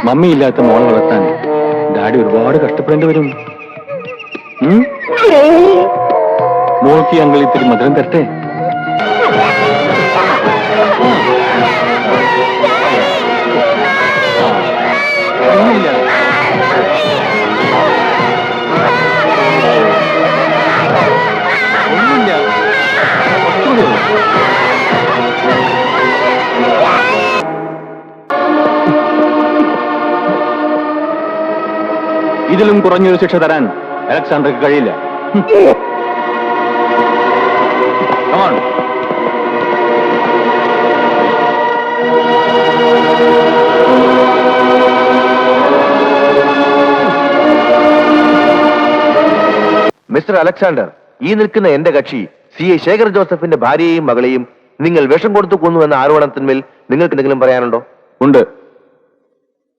മമ്മി ഇല്ലാത്ത മോളെ വളർത്താൻ ഡാഡി ഒരുപാട് കഷ്ടപ്പെടേണ്ടി വരും. മോൾക്ക് അങ്കിൾ ഇത്തിരി മധുരം തരട്ടെ? ഒന്നുമില്ല. ഒന്നുമില്ല. കുറച്ചുകൂടി ഉള്ളൂ. ഇതിലും കുറഞ്ഞൊരു ശിക്ഷ തരാൻ അലക്സാണ്ടർക്ക് കഴിയില്ല. Come on. മിസ്റ്റർ അലക്സാണ്ടർ, ഈ നിൽക്കുന്ന എന്റെ കക്ഷി CI ശേഖർ ജോസഫിന്റെ ഭാര്യയെയും മകളെയും നിങ്ങൾ വിഷം കൊടുത്തു കൊന്നുവെന്ന ആരോപണത്തിന്മേൽ നിങ്ങൾക്ക് എന്തെങ്കിലും പറയാനുണ്ടോ? ഉണ്ട്.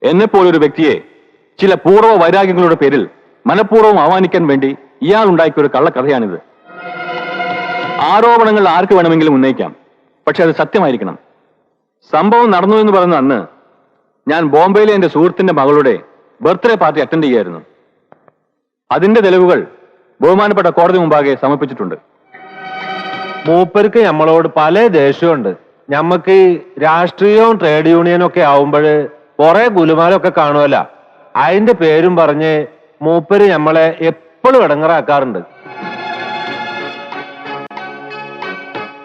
എന്നെ പോലൊരു വ്യക്തിയെ ചില പൂർവ്വ വൈരാഗ്യങ്ങളുടെ പേരിൽ മനഃപൂർവ്വം അവമാനിക്കാൻ വേണ്ടി ഇയാൾ ഉണ്ടാക്കിയ ഒരു കള്ളക്കഥയാണിത്. ആരോപണങ്ങൾ ആർക്ക് വേണമെങ്കിലും ഉന്നയിക്കാം, പക്ഷെ അത് സത്യമായിരിക്കണം. സംഭവം നടന്നു എന്ന് പറയുന്ന അന്ന് ഞാൻ ബോംബെയിലെ എന്റെ സുഹൃത്തിന്റെ മകളുടെ ബർത്ത്ഡേ പാർട്ടി അറ്റൻഡ് ചെയ്യായിരുന്നു. അതിന്റെ തെളിവുകൾ ബഹുമാനപ്പെട്ട കോടതി മുമ്പാകെ സമർപ്പിച്ചിട്ടുണ്ട്. മൂപ്പർക്ക് നമ്മളോട് പല ദേഷ്യമുണ്ട്. ഞമ്മക്ക് രാഷ്ട്രീയവും ട്രേഡ് യൂണിയനും ഒക്കെ ആവുമ്പോൾ കുറെ ഗുലുമാലൊക്കെ കാണുമല്ല. അതിന്റെ പേരും പറഞ്ഞ് മൂപ്പര് നമ്മളെ എപ്പോഴും ഇടങ്ങറാക്കാറുണ്ട്.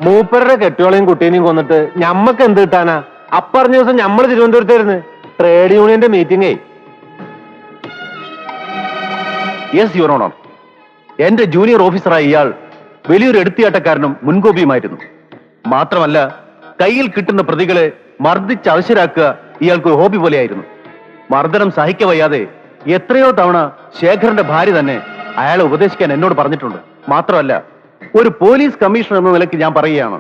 മൂപ്പരുടെ കെട്ടുകളെയും കുട്ടീനെയും കൊന്നിട്ട് ഞമ്മക്ക് എന്ത് കിട്ടാനാ? അപ്പറഞ്ഞ ദിവസം നമ്മൾ തിരുവനന്തപുരത്തായിരുന്നു ട്രേഡ് യൂണിയന്റെ മീറ്റിംഗേ. യെസ് യുവർ ഓണർ, എന്റെ ജൂനിയർ ഓഫീസറായ ഇയാൾ വലിയൊരു എടുത്തിയാട്ടക്കാരനും മുൻകോപിയുമായിരുന്നു. മാത്രമല്ല, കയ്യിൽ കിട്ടുന്ന പ്രതികളെ മർദ്ദിച്ച് അവശരാക്കുക ഇയാൾക്ക് ഒരു ഹോബി പോലെയായിരുന്നു. മർദ്ദനം സഹിക്കവയ്യാതെ എത്രയോ തവണ ശേഖറിന്റെ ഭാര്യ തന്നെ അയാളെ ഉപദേശിക്കാൻ എന്നോട് പറഞ്ഞിട്ടുണ്ട്. മാത്രമല്ല, ഒരു പോലീസ് കമ്മീഷണർ എന്ന നിലയ്ക്ക് ഞാൻ പറയുകയാണ്,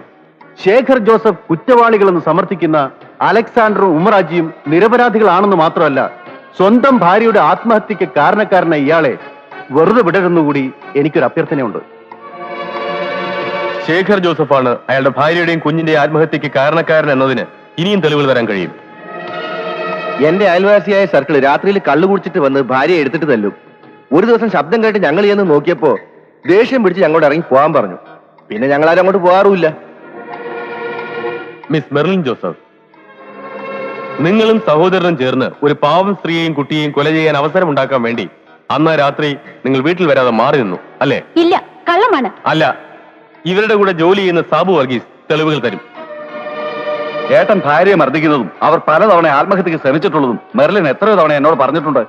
ശേഖർ ജോസഫ് കുറ്റവാളികളെന്ന് സമർത്ഥിക്കുന്ന അലക്സാണ്ടറും ഉമ്മറാജിയും നിരപരാധികളാണെന്ന് മാത്രമല്ല, സ്വന്തം ഭാര്യയുടെ ആത്മഹത്യക്ക് കാരണക്കാരനായ ഇയാളെ വെറുതെ വിടരുന്നുകൂടി എനിക്കൊരു അഭ്യർത്ഥനയുണ്ട്. ശേഖർ ജോസഫാണ് അയാളുടെ ഭാര്യയുടെയും കുഞ്ഞിന്റെയും ആത്മഹത്യക്ക് കാരണക്കാരൻ എന്നതിന് ഇനിയും തെളിവുകൾ തരാൻ കഴിയും. എന്റെ അയൽവാസിയായ സർക്കിൾ രാത്രിയിൽ കള്ളു കുടിച്ചിട്ട് വന്ന് ഭാര്യയെ എടുത്തിട്ട് തല്ലും. ഒരു ദിവസം ശബ്ദം കേട്ട് ഞങ്ങൾ ചെന്ന് നോക്കിയപ്പോ ദേഷ്യം പിടിച്ച് ഞങ്ങളോട് ഇറങ്ങി പോകാൻ പറഞ്ഞു. പിന്നെ ഞങ്ങളാരും അങ്ങോട്ട് പോകാറുമില്ല. മിസ് മെർലിൻ ജോസഫ്, നിങ്ങളും സഹോദരനും ചേർന്ന് ഒരു പാവം സ്ത്രീയെയും കുട്ടിയെയും കൊല ചെയ്യാൻ അവസരം ഉണ്ടാക്കാൻ വേണ്ടി അന്ന് രാത്രി നിങ്ങൾ വീട്ടിൽ വരാതെ മാറി നിന്നു, അല്ലേ? ഇല്ല, കള്ളമാണ്. അല്ല, ഇവരുടെ കൂടെ ജോലി ചെയ്യുന്ന സാബു വർഗീസ് തെളിവുകൾ തരും. ഏട്ടൻ ഭാര്യയെ മർദ്ദിക്കുന്നതും അവർ പലതവണ ആത്മഹത്യക്ക് ശ്രമിച്ചിട്ടുള്ളതും മെർലിൻ എത്രയോ തവണ എന്നോട് പറഞ്ഞിട്ടുണ്ട്.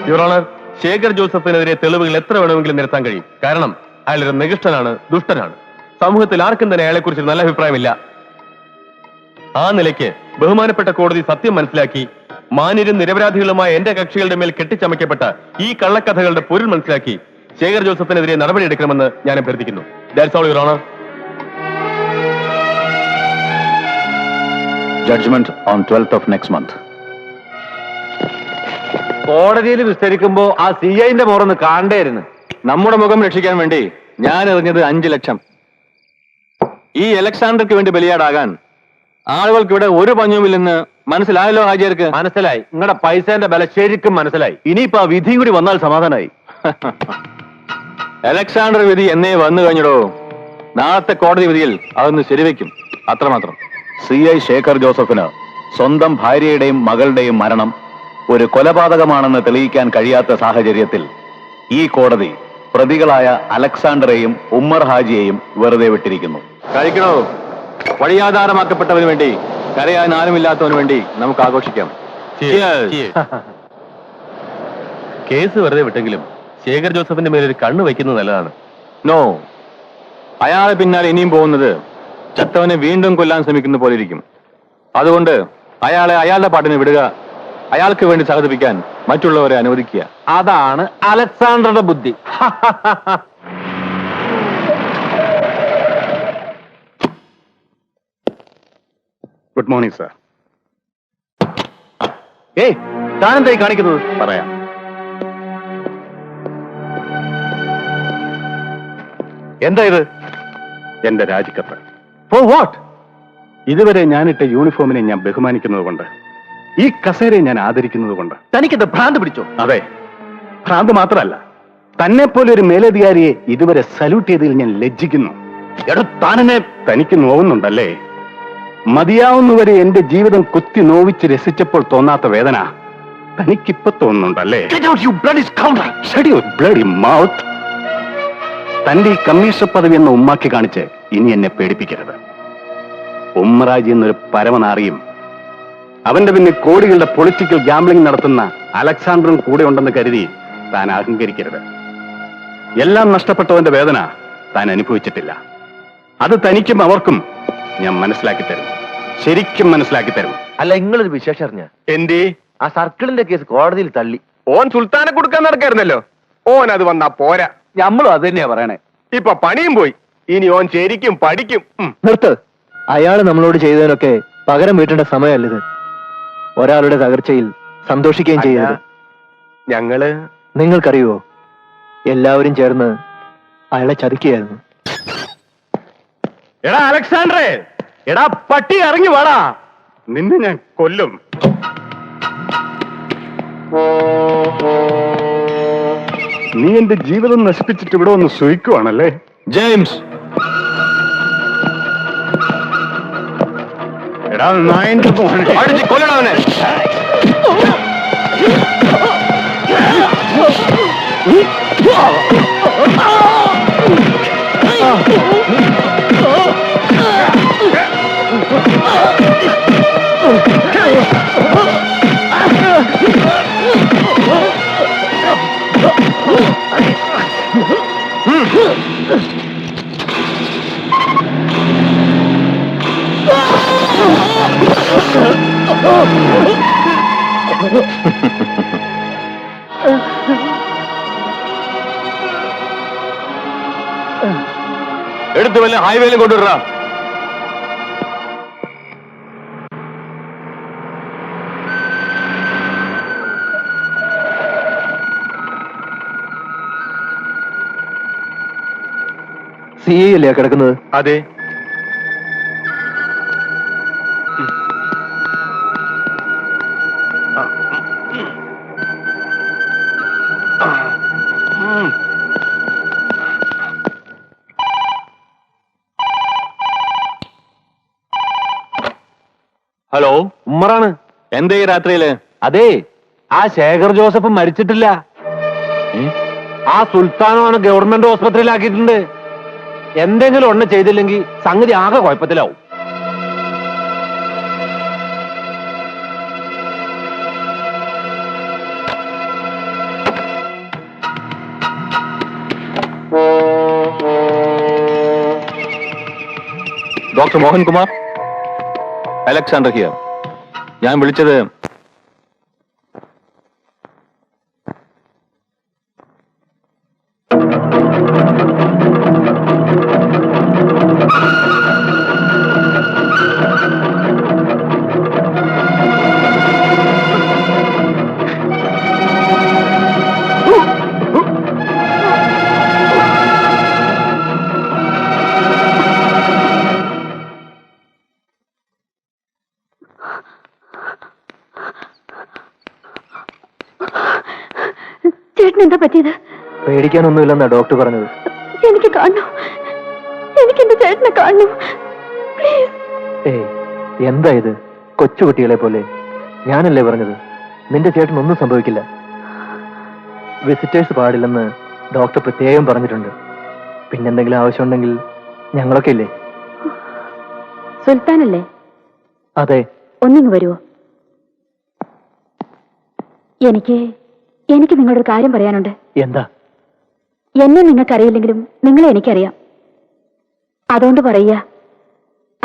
യുവർ ഓണർ, ശേഖർ ജോസഫിനെതിരെ തെളിവുകൾ എത്ര വേണമെങ്കിലും നിരത്താൻ കഴിയും. കാരണം അയാളൊരു നികൃഷ്ടനാണ്, ദുഷ്ടനാണ്. സമൂഹത്തിൽ ആർക്കും തന്നെ അയാളെക്കുറിച്ച് നല്ല അഭിപ്രായമില്ല. ആ നിലയ്ക്ക് ബഹുമാനപ്പെട്ട കോടതി സത്യം മനസ്സിലാക്കി മാന്യരും നിരപരാധികളുമായ എന്റെ കക്ഷികളുടെ മേൽ കെട്ടിച്ചമയ്ക്കപ്പെട്ട ഈ കള്ളക്കഥകളുടെ പൊരുൾ മനസ്സിലാക്കി ശേഖർ ജോസഫിനെതിരെ നടപടിയെടുക്കണമെന്ന് ഞാൻ അഭ്യർത്ഥിക്കുന്നു. That's all your honour. Judgement on 12th of next month. കോടതിയിൽ വിസ്തരിക്കുമ്പോ ആ CIന്റെ മോറൊന്ന് കാണേയിരുന്നു. നമ്മുടെ മുഖം രക്ഷിക്കാൻ വേണ്ടി ഞാൻ എറിഞ്ഞത് 5 ലക്ഷം. ഈ അലക്സാണ്ടർക്ക് വേണ്ടി ബലിയാടാകാൻ ആളുകൾക്ക് ഇവിടെ ഒരു പഞ്ഞവുമില്ലെന്ന് മനസ്സിലായല്ലോ ഹാജിയർക്ക്? മനസ്സിലായി. നിങ്ങളുടെ പൈസേന്റെ ബല ശരിക്കും മനസ്സിലായി. ഇനിയിപ്പോ ആ വിധിയും കൂടി വന്നാൽ സമാധാനമായി. അലക്സാണ്ടർ വിധി എന്നേ വന്നു കഴിഞ്ഞടോ. നാളത്തെ കോടതി വിധിയിൽ അതൊന്ന് ശരിവെക്കും, അത്രമാത്രം. CI ശേഖർ ജോസഫിന് സ്വന്തം ഭാര്യയുടെയും മകളുടെയും മരണം ഒരു കൊലപാതകമാണെന്ന് തെളിയിക്കാൻ കഴിയാത്ത സാഹചര്യത്തിൽ ഈ കോടതി പ്രതികളായ അലക്സാണ്ടറെയും ഉമ്മർ ഹാജിയെയും വെറുതെ വിട്ടിരിക്കുന്നു. കഴിക്കണോ? വഴിയാധാരമാക്കപ്പെട്ടവന് വേണ്ടി, കരയാൻ ആരുമില്ലാത്തവന് വേണ്ടി നമുക്ക് ആഘോഷിക്കാം. കേസ് വെറുതെ വിട്ടെങ്കിലും ശേഖർ ജോസഫിന്റെ മേൽ ഒരു കണ്ണ് വയ്ക്കുന്നത് നല്ലതാണ്. നോ, അയാളെ പിന്നാലെ ഇനിയും പോകുന്നത് ചത്തവനെ വീണ്ടും കൊല്ലാൻ ശ്രമിക്കുന്ന പോലെ ഇരിക്കും. അതുകൊണ്ട് അയാളെ അയാളുടെ പാട്ടിന് വിടുക, അയാൾക്ക് വേണ്ടി സഹതപിക്കാൻ മറ്റുള്ളവരെ അനുവദിക്കുക. അതാണ് അലക്സാണ്ടറുടെ ബുദ്ധി. Good morning sir. ഏയ്, താനെന്തായി കാണിക്കുന്നത്? പറയാം. എന്താ ഇത്? എന്റെ രാജിക്കത്ത്. For what? ഇതുവരെ ഞാനിട്ട യൂണിഫോമിനെ ഞാൻ ബഹുമാനിക്കുന്നത് കൊണ്ട് ഈ കസേരയെ ഞാൻ ആദരിക്കുന്നത് കൊണ്ട്. തനിക്കെന്താ ഭ്രാന്ത് പിടിച്ചോ? അതെ, ഭ്രാന്ത് മാത്രമല്ല, തന്നെ പോലെ ഒരു മേലധികാരിയെ ഇതുവരെ സല്യൂട്ട് ചെയ്തതിൽ ഞാൻ ലജ്ജിക്കുന്നു. എടോ താനെന്നെ. തനിക്ക് നോവുന്നുണ്ടല്ലേ? മതിയാവുന്നവരെ എന്റെ ജീവിതം കുത്തി നോവിച്ച് രസിച്ചപ്പോൾ തോന്നാത്ത വേദന തനിക്കിപ്പോ തോന്നുന്നുണ്ടല്ലേ? Shut your bloody mouth. തന്റെ ഈ കമ്മീഷണർ പദവി എന്ന ഉമ്മാക്കി കാണിച്ച് ഇനി എന്നെ പേടിപ്പിക്കരുത്. ഉമ്മറാജി എന്നൊരു പരമനാറിയും അവന്റെ പിന്നെ കോടികളുടെ പൊളിറ്റിക്കൽ ഗാംബ്ലിംഗ് നടത്തുന്ന അലക്സാണ്ടറും കൂടെ ഉണ്ടെന്ന് കരുതി താൻ അഹങ്കരിക്കരുത്. എല്ലാം നഷ്ടപ്പെട്ടവന്റെ വേദന താൻ അനുഭവിച്ചിട്ടില്ല. അത് തനിക്കും അവർക്കും ഞാൻ മനസ്സിലാക്കി തരും, ശരിക്കും മനസ്സിലാക്കി തരും. അല്ല, നിങ്ങളൊരു വിശേഷം അറിഞ്ഞ? എന്തേ? ആ സർക്കിളിന്റെ കേസ് കോടതിയിൽ തള്ളി. ഓൻ സുൽത്താനെ കൊടുക്കാൻ നടക്കായിരുന്നല്ലോ. ഓൻ അത് വന്നാ പോരാ. നമ്മളും അത് തന്നെയാ പറയണേ. ഇപ്പൊ പണിയും പോയി, ഇനി ഓൻ ശരിക്കും പഠിക്കും. നിർത്ത്. അയാള് നമ്മളോട് ചെയ്തതിനൊക്കെ പകരം വീട്ടേണ്ട സമയമല്ലിത്. ഒരാളുടെ തകർച്ചയിൽ സന്തോഷിക്കുകയും ചെയ്യരുത്. ഞങ്ങള് നിങ്ങൾക്കറിയുവോ, എല്ലാവരും ചേർന്ന് അയാളെ ചതിക്കുകയായിരുന്നു. എടാ അലക്സാണ്ടറെ, എടാ പട്ടി ഇറങ്ങി വാടാ, നിന്നെ ഞാൻ കൊല്ലും. നീ എന്റെ ജീവിതം നശിപ്പിച്ചിട്ട് ഇവിടെ ഒന്ന് സുഖിക്കുവാണല്ലേ? ജെയിംസ്, എടാ നായന്റെ മോനെ, കൊല്ലണവനെ. എടുത്തു വല്ല ഹൈവേയിലും കൊണ്ടുവരാ. സി അല്ലേ കിടക്കുന്നത്? അതെ. ഹലോ, ഉമ്മറാണ്. എന്തേ ഈ രാത്രിയില്? അതെ, ആ ശേഖർ ജോസഫ് മരിച്ചിട്ടില്ല. ആ സുൽത്താനാണ് ഗവൺമെന്റ് ഹോസ്പിറ്റലിലാക്കിയിട്ടുണ്ട്. എന്തെങ്കിലും ഒന്ന് ചെയ്തില്ലെങ്കിൽ സംഗതി ആകെ കുഴപ്പത്തിലാവും. Doctor Mohankumar, Alexander here. ഞാൻ വിളിച്ചത് ചേട്ടൻ എന്താ പറ്റിയത്? പേടിക്കാനൊന്നുമില്ലെന്നാ ഡോക്ടർ പറഞ്ഞത്. എനിക്ക് കാണണം, എനിക്ക് എന്റെ ചേട്ടനെ കാണണം, പ്ലീസ്. ഏയ്, എന്താ ഇത്? കൊച്ചുകുട്ടികളെ പോലെ. ഞാനല്ലേ പറഞ്ഞത് നിന്റെ ചേട്ടൻ ഒന്നും സംഭവിക്കില്ല. വിസിറ്റേഴ്സ് പാടില്ലെന്ന് ഡോക്ടർ പ്രത്യേകം പറഞ്ഞിട്ടുണ്ട്. പിന്നെന്തെങ്കിലും ആവശ്യമുണ്ടെങ്കിൽ ഞങ്ങളൊക്കെ ഇല്ലേ? സുൽത്താനല്ലേ? അതെ. ഒന്നിങ്ങ് വരുമോ? എനിക്ക് നിങ്ങളോട് ഒരു കാര്യം പറയാനുണ്ട്. എന്താ? എന്നെ നിങ്ങൾക്കറിയില്ലെങ്കിലും നിങ്ങളെ എനിക്കറിയാം. അതുകൊണ്ട് പറയുക,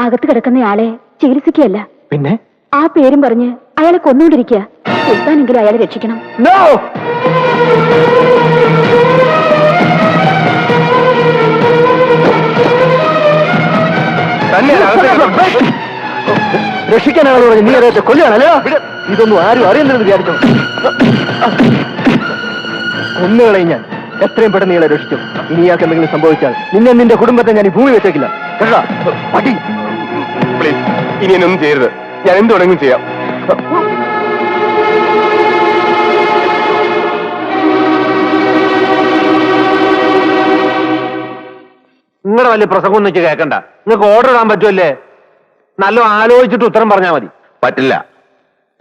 അകത്ത് കിടക്കുന്നയാളെ ചികിത്സിക്കുകയല്ല, പിന്നെ ആ പേരും പറഞ്ഞ് അയാളെ കൊന്നുകൊണ്ടിരിക്കുക. സുൽത്താനെങ്കിലും അയാളെ രക്ഷിക്കണം. രക്ഷിക്കാനാണ് പറഞ്ഞ് നീ അറിയാത്ത കൊല്ലാണല്ലോ. ഇതൊന്നും ആരും അറിയുന്നില്ലെന്ന് വിചാരിച്ചു. ഒന്നുകളെ ഞാൻ എത്രയും പെട്ടെന്ന് നീളെ രക്ഷിച്ചു. ഇനി ഇയാൾക്ക് എന്തെങ്കിലും സംഭവിച്ചാൽ നിന്റെ കുടുംബത്തെ ഞാൻ ഈ ഭൂമി വെച്ചേക്കില്ല. കേട്ടാ പട്ടി? പ്ലീസ്, ഇനി എന്നൊന്നും ചെയ്യരുത്. ഞാൻ എന്ത് വേണമെങ്കിലും ചെയ്യാം. നിങ്ങളുടെ വലിയ പ്രസംഗം എനിക്ക് കേൾക്കണ്ട. നിങ്ങൾക്ക് ഓർഡർ ഇടാൻ പറ്റുമല്ലേ? നല്ല ആലോചിച്ചിട്ട് ഉത്തരം പറഞ്ഞാൽ മതി. പറ്റില്ല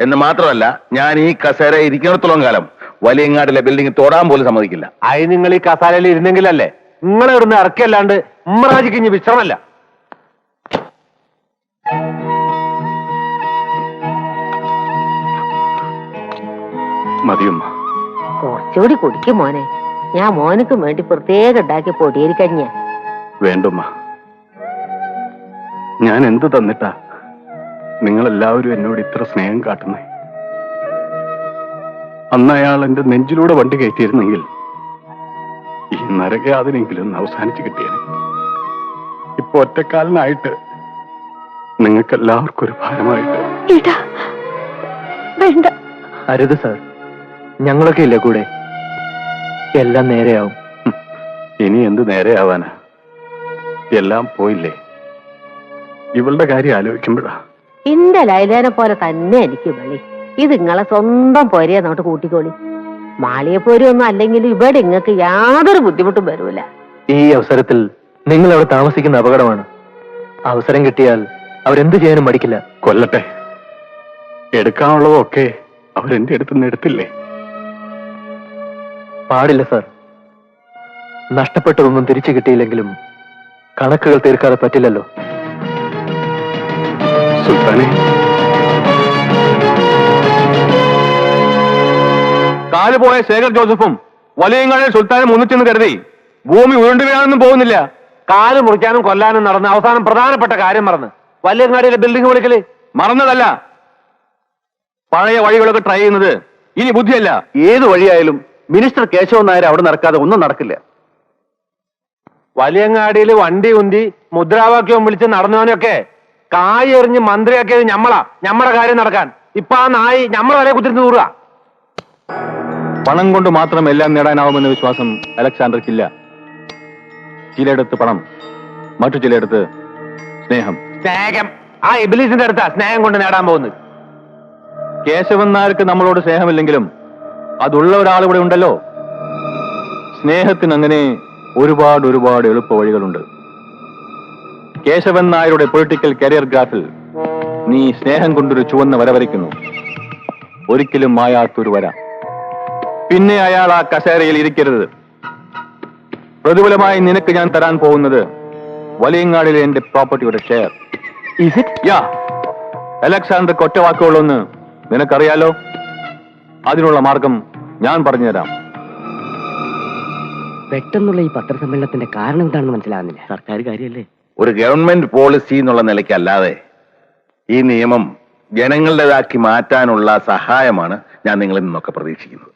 എന്ന് മാത്രമല്ല, ഞാൻ ഈ കസേര ഇരിക്കുന്നിടത്തോളം കാലം വലിയങ്ങാടിലെ ബിൽഡിംഗ് തൊടാൻ പോലും സമ്മതിക്കില്ല. അത് നിങ്ങൾ ഈ കസാലയിൽ ഇരുന്നെങ്കിലല്ലേ. നിങ്ങളെ ഇവിടുന്ന് ഇറക്കിയല്ലാണ്ട് ഉമ്മറാജിക്ക് ഇനി വിശ്രമല്ല. മതിയമ്മ. കുറച്ചുകൂടി കുടിക്കും മോനെ. ഞാൻ മോനക്ക് വേണ്ടി പ്രത്യേകം ഉണ്ടാക്കി പൊടിയേരിക്കഞ്ഞ. വേണ്ടുമ്മ, ഞാൻ എന്ത് തന്നിട്ടാ നിങ്ങളെല്ലാവരും എന്നോട് ഇത്ര സ്നേഹം കാട്ടുന്നേ? അന്ന് അയാൾ എന്റെ നെഞ്ചിലൂടെ വണ്ടി കയറ്റിയിരുന്നെങ്കിൽ ഈ നരകയാതനെങ്കിലും ഒന്ന് അവസാനിച്ചു കിട്ടിയേനെ. ഇപ്പൊ ഒറ്റക്കാലനായിട്ട് നിങ്ങൾക്കെല്ലാവർക്കും ഒരു ഭാരമായിട്ട്. വേണ്ട. അരുത് സാർ, ഞങ്ങളൊക്കെ ഇല്ലേ കൂടെ. എല്ലാം നേരെയാവും. ഇനി എന്ത് നേരെയാവാനാ? എല്ലാം പോയില്ലേ? ഇവളുടെ കാര്യം ആലോചിക്കുമ്പോഴാ. എന്റെ ലൈലേനെ പോലെ തന്നെ എനിക്ക് വിളി. ഇത് നിങ്ങളെ സ്വന്തം പോരെയാ നോട്ട് കൂട്ടിക്കോളി. മാളിയെപ്പോരൊന്നും അല്ലെങ്കിലും ഇവിടെ നിങ്ങൾക്ക് യാതൊരു ബുദ്ധിമുട്ടും വരൂല. ഈ അവസരത്തിൽ നിങ്ങൾ അവിടെ താമസിക്കുന്ന അപകടമാണ്. അവസരം കിട്ടിയാൽ അവരെന്ത് ചെയ്യാനും മടിക്കില്ല. കൊല്ലട്ടെ, എടുക്കാനുള്ളതൊക്കെ അവരെന്റെ അടുത്തുനിന്ന് എടുത്തില്ലേ? പാടില്ല സാർ. നഷ്ടപ്പെട്ടതൊന്നും തിരിച്ചു കിട്ടിയില്ലെങ്കിലും കണക്കുകൾ തീർക്കാതെ പറ്റില്ലല്ലോ. സുൽത്താനെ, കാലുപോയ ശേഖർ ജോസഫും വലിയങ്ങാടിൽ സുൽത്താനും ഒന്നിച്ചെന്ന് കരുതി ഭൂമി ഉരുണ്ടു വീഴാനൊന്നും പോകുന്നില്ല. കാല് മുറിക്കാനും കൊല്ലാനും നടന്ന് അവസാനം പ്രധാനപ്പെട്ട കാര്യം മറന്ന് വലിയങ്ങാടിയിലെ ബിൽഡിംഗ് വിളിക്കല്. മറന്നതല്ല, പഴയ വഴികളൊക്കെ ട്രൈ ചെയ്യുന്നത് ഇനി ബുദ്ധിയല്ല. ഏത് വഴിയായാലും മിനിസ്റ്റർ കേശവൻ നായർ അവിടെ നടക്കാതെ ഒന്നും നടക്കില്ല. വലിയങ്ങാടിയിൽ വണ്ടി ഉന്തി മുദ്രാവാക്യവും വിളിച്ച് നടന്നവനൊക്കെ കായ് എറിഞ്ഞ് മന്ത്രിയാക്കിയത് ഞമ്മടെ കാര്യം നടക്കാൻ. ഇപ്പൊ ആ നായി ഞമ്മളെ വരെ കുത്തിരിന്ന് തൂറുക. പണം കൊണ്ട് മാത്രം എല്ലാം നേടാനാവുമെന്ന വിശ്വാസം അലക്സാണ്ടർക്കില്ല. ചിലയിടത്ത് പണം, മറ്റു ചിലയിടത്ത് സ്നേഹം. സ്നേഹം ആ ഇബ്ലീസിന്റെ അടുത്താ സ്നേഹം കൊണ്ട് നേടാൻ പോകുന്നത്. കേശവൻ നായർക്ക് നമ്മളോട് സ്നേഹമില്ലെങ്കിലും അതുള്ള ഒരാളിവിടെ ഉണ്ടല്ലോ. സ്നേഹത്തിന് അങ്ങനെ ഒരുപാട് ഒരുപാട് എളുപ്പ വഴികളുണ്ട്. കേശവൻ നായരുടെ പൊളിറ്റിക്കൽ കരിയർ ഗ്രാഫിൽ നീ സ്നേഹം കൊണ്ടൊരു ചുവന്ന വര വരയ്ക്കുന്നു. ഒരിക്കലും മായാത്തൊരു വര. പിന്നെ അയാൾ ആ കസേരയിൽ ഇരിക്കരുത്. പ്രതിഫലമായി നിനക്ക് ഞാൻ തരാൻ പോകുന്നത് വലിയങ്ങാടിലെ എന്റെ പ്രോപ്പർട്ടിയുടെ ഷെയർ. യാ, അലക്സാണ്ടർക്ക് ഒറ്റ വാക്കുകളൊന്ന് നിനക്കറിയാലോ. അതിനുള്ള മാർഗം ഞാൻ പറഞ്ഞുതരാം. പെട്ടെന്നുള്ള ഈ പത്രസമ്മേളനത്തിന്റെ കാരണം എന്താണെന്ന് മനസ്സിലാകുന്നില്ല. സർക്കാർ കാര്യമല്ലേ? ഒരു ഗവൺമെന്റ് പോളിസി എന്നുള്ള നിലയ്ക്കല്ലാതെ ഈ നിയമം ജനങ്ങളുടേതാക്കി മാറ്റാനുള്ള സഹായമാണ് ഞാൻ നിങ്ങളിൽ നിന്നൊക്കെ പ്രതീക്ഷിക്കുന്നത്.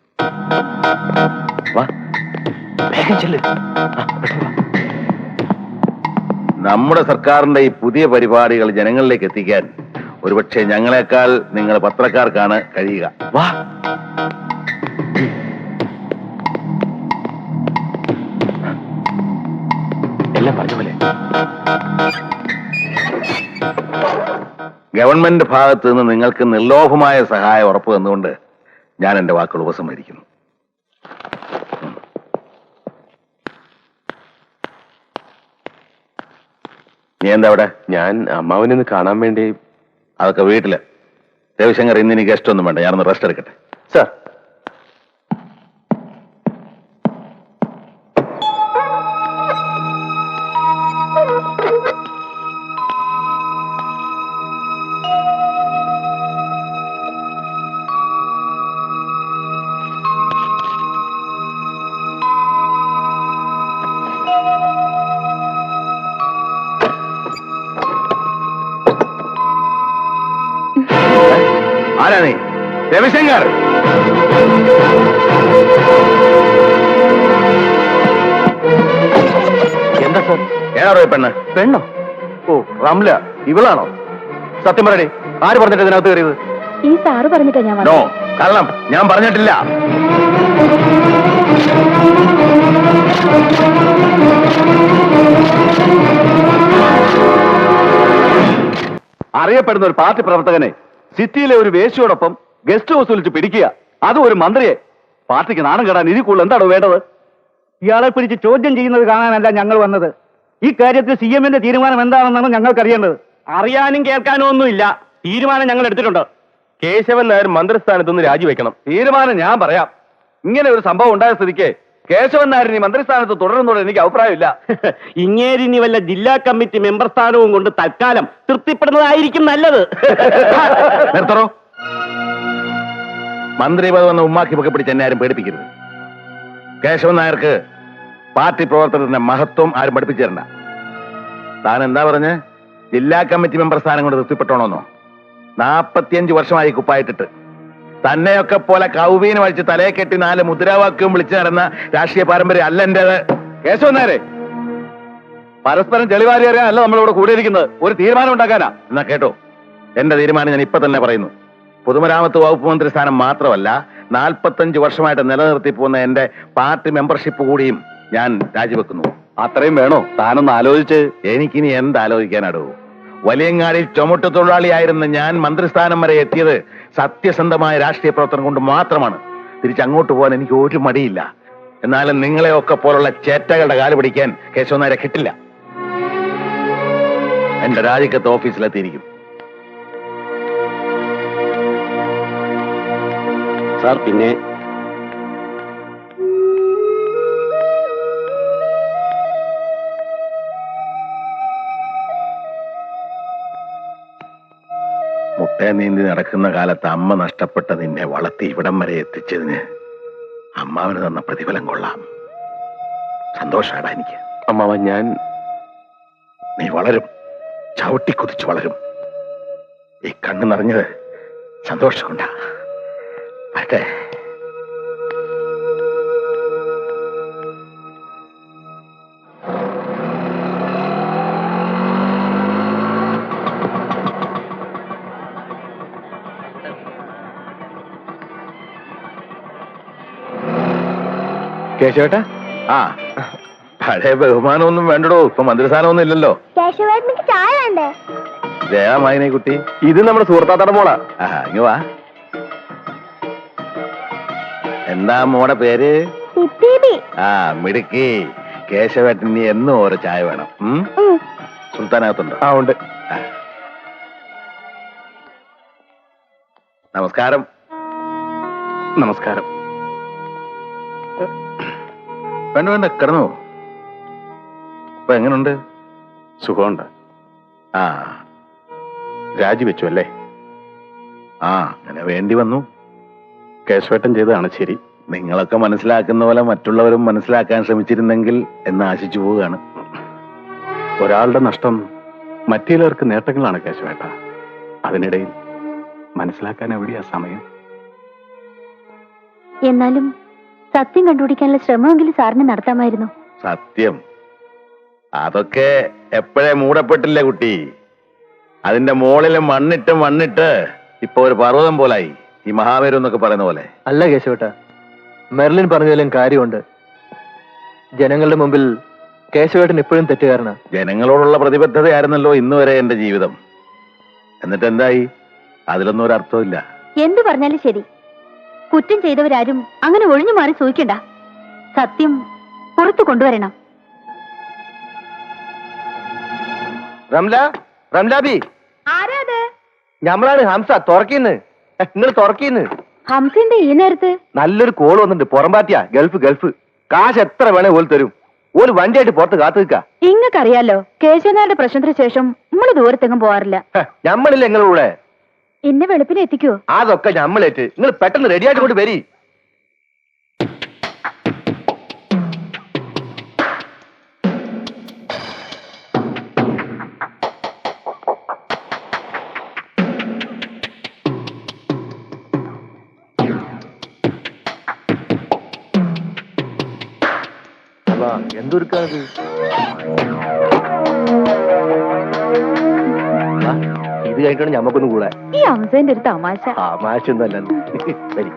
നമ്മുടെ സർക്കാരിന്റെ ഈ പുതിയ പരിപാടികൾ ജനങ്ങളിലേക്ക് എത്തിക്കാൻ ഒരുപക്ഷെ ഞങ്ങളെക്കാൾ നിങ്ങൾ പത്രക്കാർക്കാണ് കഴിയുക. വാ. എല്ലാം പറഞ്ഞ പോലെ ഗവൺമെന്റ് ഭാഗത്ത് നിന്ന് നിങ്ങൾക്ക് നിർലോഭമായ സഹായം ഉറപ്പു തന്നുകൊണ്ട് ഞാൻ എന്റെ വാക്കുകൾ ഉപസംഹരിക്കുന്നു. നീ എന്താ അവിടെ? ഞാൻ അമ്മാവനൊന്ന് കാണാൻ വേണ്ടി. അതൊക്കെ വീട്ടില്. രവിശങ്കർ, ഇന്ന് എനിക്ക് ഗസ്റ്റ് ഒന്നും വേണ്ട, ഞാനൊന്ന് റെസ്റ്റ് എടുക്കട്ടെ. സാർ, ആരാ നീ? രവിശങ്കർ. എന്താ സാർ? ഏതാറോ ഈ പെണ്ണ്? പെണ്ണോ? ഓ, റംല. ഇവളാണോ? സത്യം പറയണേ, ആര് പറഞ്ഞിട്ട് ഇതിനകത്ത് കയറിയത്? ഈ സാറ് പറഞ്ഞിട്ടാ ഞാൻ നോ, വന്നത്. കള്ളം. ഞാൻ പറഞ്ഞിട്ടില്ല. അറിയപ്പെടുന്ന ഒരു പാർട്ടി പ്രവർത്തകനെ സിറ്റിയിലെ ഒരു വേശ്യയോടൊപ്പം ഗസ്റ്റ് ഹൗസ് വിളിച്ച് പിടിക്കുക, അതും ഒരു മന്ത്രിയെ. പാർട്ടിക്ക് നാണം കെടാൻ ഇതിൽ കൂടുതൽ എന്താണോ വേണ്ടത്? ഇയാളെ പിടിച്ച് ചോദ്യം ചെയ്യുന്നത് കാണാനല്ല ഞങ്ങൾ വന്നത്. ഈ കാര്യത്തിൽ CM ന്റെ തീരുമാനം എന്താണെന്നാണ് ഞങ്ങൾക്ക് അറിയേണ്ടത്. അറിയാനും കേൾക്കാനും ഒന്നുമില്ല. തീരുമാനം ഞങ്ങൾ എടുത്തിട്ടുണ്ട്. കേശവൻ നായർ മന്ത്രിസ്ഥാനത്തുനിന്ന് രാജിവെക്കണം. തീരുമാനം ഞാൻ പറയാം. ഇങ്ങനെ ഒരു സംഭവം ഉണ്ടായ സ്ഥിതിക്ക് കേശവൻ നായർ ഈ മന്ത്രിസ്ഥാനത്ത് തുടരുന്നതോട് എനിക്ക് അഭിപ്രായമില്ല. ഇങ്ങേരിനി വല്ല ജില്ലാ കമ്മിറ്റി മെമ്പർ സ്ഥാനവും കൊണ്ട് തൽക്കാലം തൃപ്തിപ്പെടുന്നതായിരിക്കും നല്ലത്. നിർത്തറോ. മന്ത്രി പദം വന്ന ഉമ്മാക്കി പൊക്കെ പിടിച്ച് എന്നെ ആരും പേടിപ്പിക്കരുത്. കേശവൻ നായർക്ക് പാർട്ടി പ്രവർത്തനത്തിന്റെ മഹത്വം ആരും പഠിപ്പിച്ചു തരണ്ട. താൻ എന്താ പറഞ്ഞ് ജില്ലാ കമ്മിറ്റി മെമ്പർ സ്ഥാനം കൊണ്ട് തൃപ്തിപ്പെട്ടോണോന്നോ? 45 വർഷമായി കുപ്പായിട്ടിട്ട് തന്നെയൊക്കെ പോലെ കൗവീനെ വലിച്ച് തലയെ കെട്ടി 4 മുദ്രാവാക്യവും വിളിച്ചു നടന്ന രാഷ്ട്രീയ പാരമ്പര്യം അല്ല എന്റേത്. കേശവൻ നായരെ, പരസ്പരം ചെളിവാരി അറിയാൻ അല്ല നമ്മളിവിടെ കൂടിയിരിക്കുന്നത്, ഒരു തീരുമാനം ഉണ്ടാക്കാനാ. എന്നാ കേട്ടോ, എന്റെ തീരുമാനം ഞാൻ ഇപ്പൊ തന്നെ പറയുന്നു. പൊതുമരാമത്ത് വകുപ്പ് മന്ത്രി സ്ഥാനം മാത്രമല്ല, 45 വർഷമായിട്ട് നിലനിർത്തി പോകുന്ന എന്റെ പാർട്ടി മെമ്പർഷിപ്പ് കൂടിയും ഞാൻ രാജിവെക്കുന്നു. അത്രയും വേണോ? താനൊന്ന് ആലോചിച്ച്. എനിക്കിനി എന്താലോചിക്കാനാടോ? വലിയങ്ങാടിൽ ചുമട്ടു തൊഴിലാളിയായിരുന്ന ഞാൻ മന്ത്രിസ്ഥാനം വരെ എത്തിയത് സത്യസന്ധമായ രാഷ്ട്രീയ പ്രവർത്തനം കൊണ്ട് മാത്രമാണ്. തിരിച്ചങ്ങോട്ട് പോകാൻ എനിക്ക് ഒരു മടിയില്ല. എന്നാലും നിങ്ങളെയൊക്കെ പോലുള്ള ചേറ്റകളുടെ കാല് പിടിക്കാൻ കേശവൻ നായരെ കിട്ടില്ല. എന്റെ രാജിക്കത്ത് ഓഫീസിലെത്തിയിരിക്കും. സാർ, പിന്നെ മുട്ട നീന്തി നടക്കുന്ന കാലത്ത് അമ്മ നഷ്ടപ്പെട്ട നിന്നെ വളർത്തി ഇവിടം വരെ എത്തിച്ചതിന് അമ്മാവന് തന്ന പ്രതിഫലം കൊള്ളാം. സന്തോഷാടാ എനിക്ക്. അമ്മാവ, ഞാൻ നീ വളരും, ചവിട്ടി കുതിച്ചു വളരും. ഈ കണ്ണു നിറഞ്ഞത് സന്തോഷം കൊണ്ടാ. അതെ, കേശവേട്ടാ. ആ പഴയ ബഹുമാനമൊന്നും വേണ്ടടോ. ഇപ്പൊ മന്ത്രിസ്ഥാനമൊന്നും ഇല്ലല്ലോ. കേശവേട്ടനിക്ക് ചായ വേണ്ടേ? ജയമായിനെ കുട്ടി, ഇത് നമ്മുടെ സുഹൃത്താത്തയുടെ മോളാ. ആഹാ, ഇങ്ങ് വാ. എന്താ മോടെ പേര്? സിത്തിബി. ആ, മിടുക്കി. കേശവേട്ടൻ നീ എന്നും ഓരോ ചായ വേണം. സുൽത്താനകത്തുണ്ടോ? ആ, ഉണ്ട്. ആ. നമസ്കാരം. നമസ്കാരം. വേണ്ട വേണ്ട, കിടന്നു. ഇപ്പൊ എങ്ങനുണ്ട്? സുഖമുണ്ട്. ആ, രാജിവെച്ചു അല്ലേ? ആ, അങ്ങനെ വേണ്ടി വന്നു. കേശവേട്ടൻ ചെയ്തതാണ് ശരി. നിങ്ങളൊക്കെ മനസ്സിലാക്കുന്ന പോലെ മറ്റുള്ളവരും മനസ്സിലാക്കാൻ ശ്രമിച്ചിരുന്നെങ്കിൽ എന്ന് ആശിച്ചു പോവുകയാണ്. ഒരാളുടെ നഷ്ടം മറ്റു ചിലർക്ക് നേട്ടങ്ങളാണ് കേശവേട്ട. അതിനിടയിൽ മനസ്സിലാക്കാൻ എവിടെയാ സമയം? എന്നാലും സത്യം കണ്ടുപിടിക്കാനുള്ള ശ്രമമെങ്കിലും സാറിന് നടത്താമായിരുന്നു. സത്യം അതൊക്കെ എപ്പോഴേ മൂടപ്പെട്ടില്ലേ കുട്ടി. അതിന്റെ മുകളിൽ മണ്ണിട്ട് ഇപ്പൊ ഒരു പർവ്വതം പോലായി ഈ മഹാമേരു എന്നൊക്കെ പറയുന്ന പോലെ. അല്ല കേശവേട്ട, മെർലിൻ പറഞ്ഞതിലും കാര്യമുണ്ട്. ജനങ്ങളുടെ മുമ്പിൽ കേശവേട്ടൻ എപ്പോഴും തെറ്റുകാരനാ. ജനങ്ങളോടുള്ള പ്രതിബദ്ധതയായിരുന്നല്ലോ ഇന്ന് വരെ എന്റെ ജീവിതം. എന്നിട്ട് എന്തായി? അതിലൊന്നും ഒരു അർത്ഥമില്ല. എന്തു പറഞ്ഞാലും ശരി, കുറ്റം ചെയ്തവരാരും അങ്ങനെ ഒഴിഞ്ഞു മാറി സൂഹിക്കണ്ട. സത്യം പുറത്തു കൊണ്ടുവരണം. റംലാബി, ആരാത്? ഞമ്മളാണ് ഹംസ. തുറക്കിന്ന്, നിങ്ങൾ തുറക്കിന്ന്. ഹംസിന്റെ ഈ നേരത്ത് നല്ലൊരു കോള് വന്നിട്ടുണ്ട്. പുറംപാറ്റിയാ, ഗൾഫ്. കാശ് എത്ര വേണേ ഓല് തരും. ഒരു വണ്ടിയായിട്ട് പുറത്ത് കാത്തു നിൽക്കാ. ഇങ്ങക്കറിയാലോ, കേശവനാരുടെ പ്രശ്നത്തിന് ശേഷം നമ്മള് ദൂരത്തെങ്ങും പോവാറില്ല. ഞമ്മളില്ല നിങ്ങളുടെ കൂടെ. ഇന്ന് വെളുപ്പിന് എത്തിക്കോ? അതൊക്കെ ഞമ്മളേറ്റ്. നിങ്ങൾ പെട്ടെന്ന് റെഡിയായിട്ട് കൊണ്ട് വരി. എന്തൊരുക്കാത്? ഇത് കഴിഞ്ഞിട്ടാണ് ഞമ്മക്കൊന്നും കൂടെ. ഈ ഹംസന്റെ ഒരു തമാശ. മാഷൊന്നുമല്ല. വരി.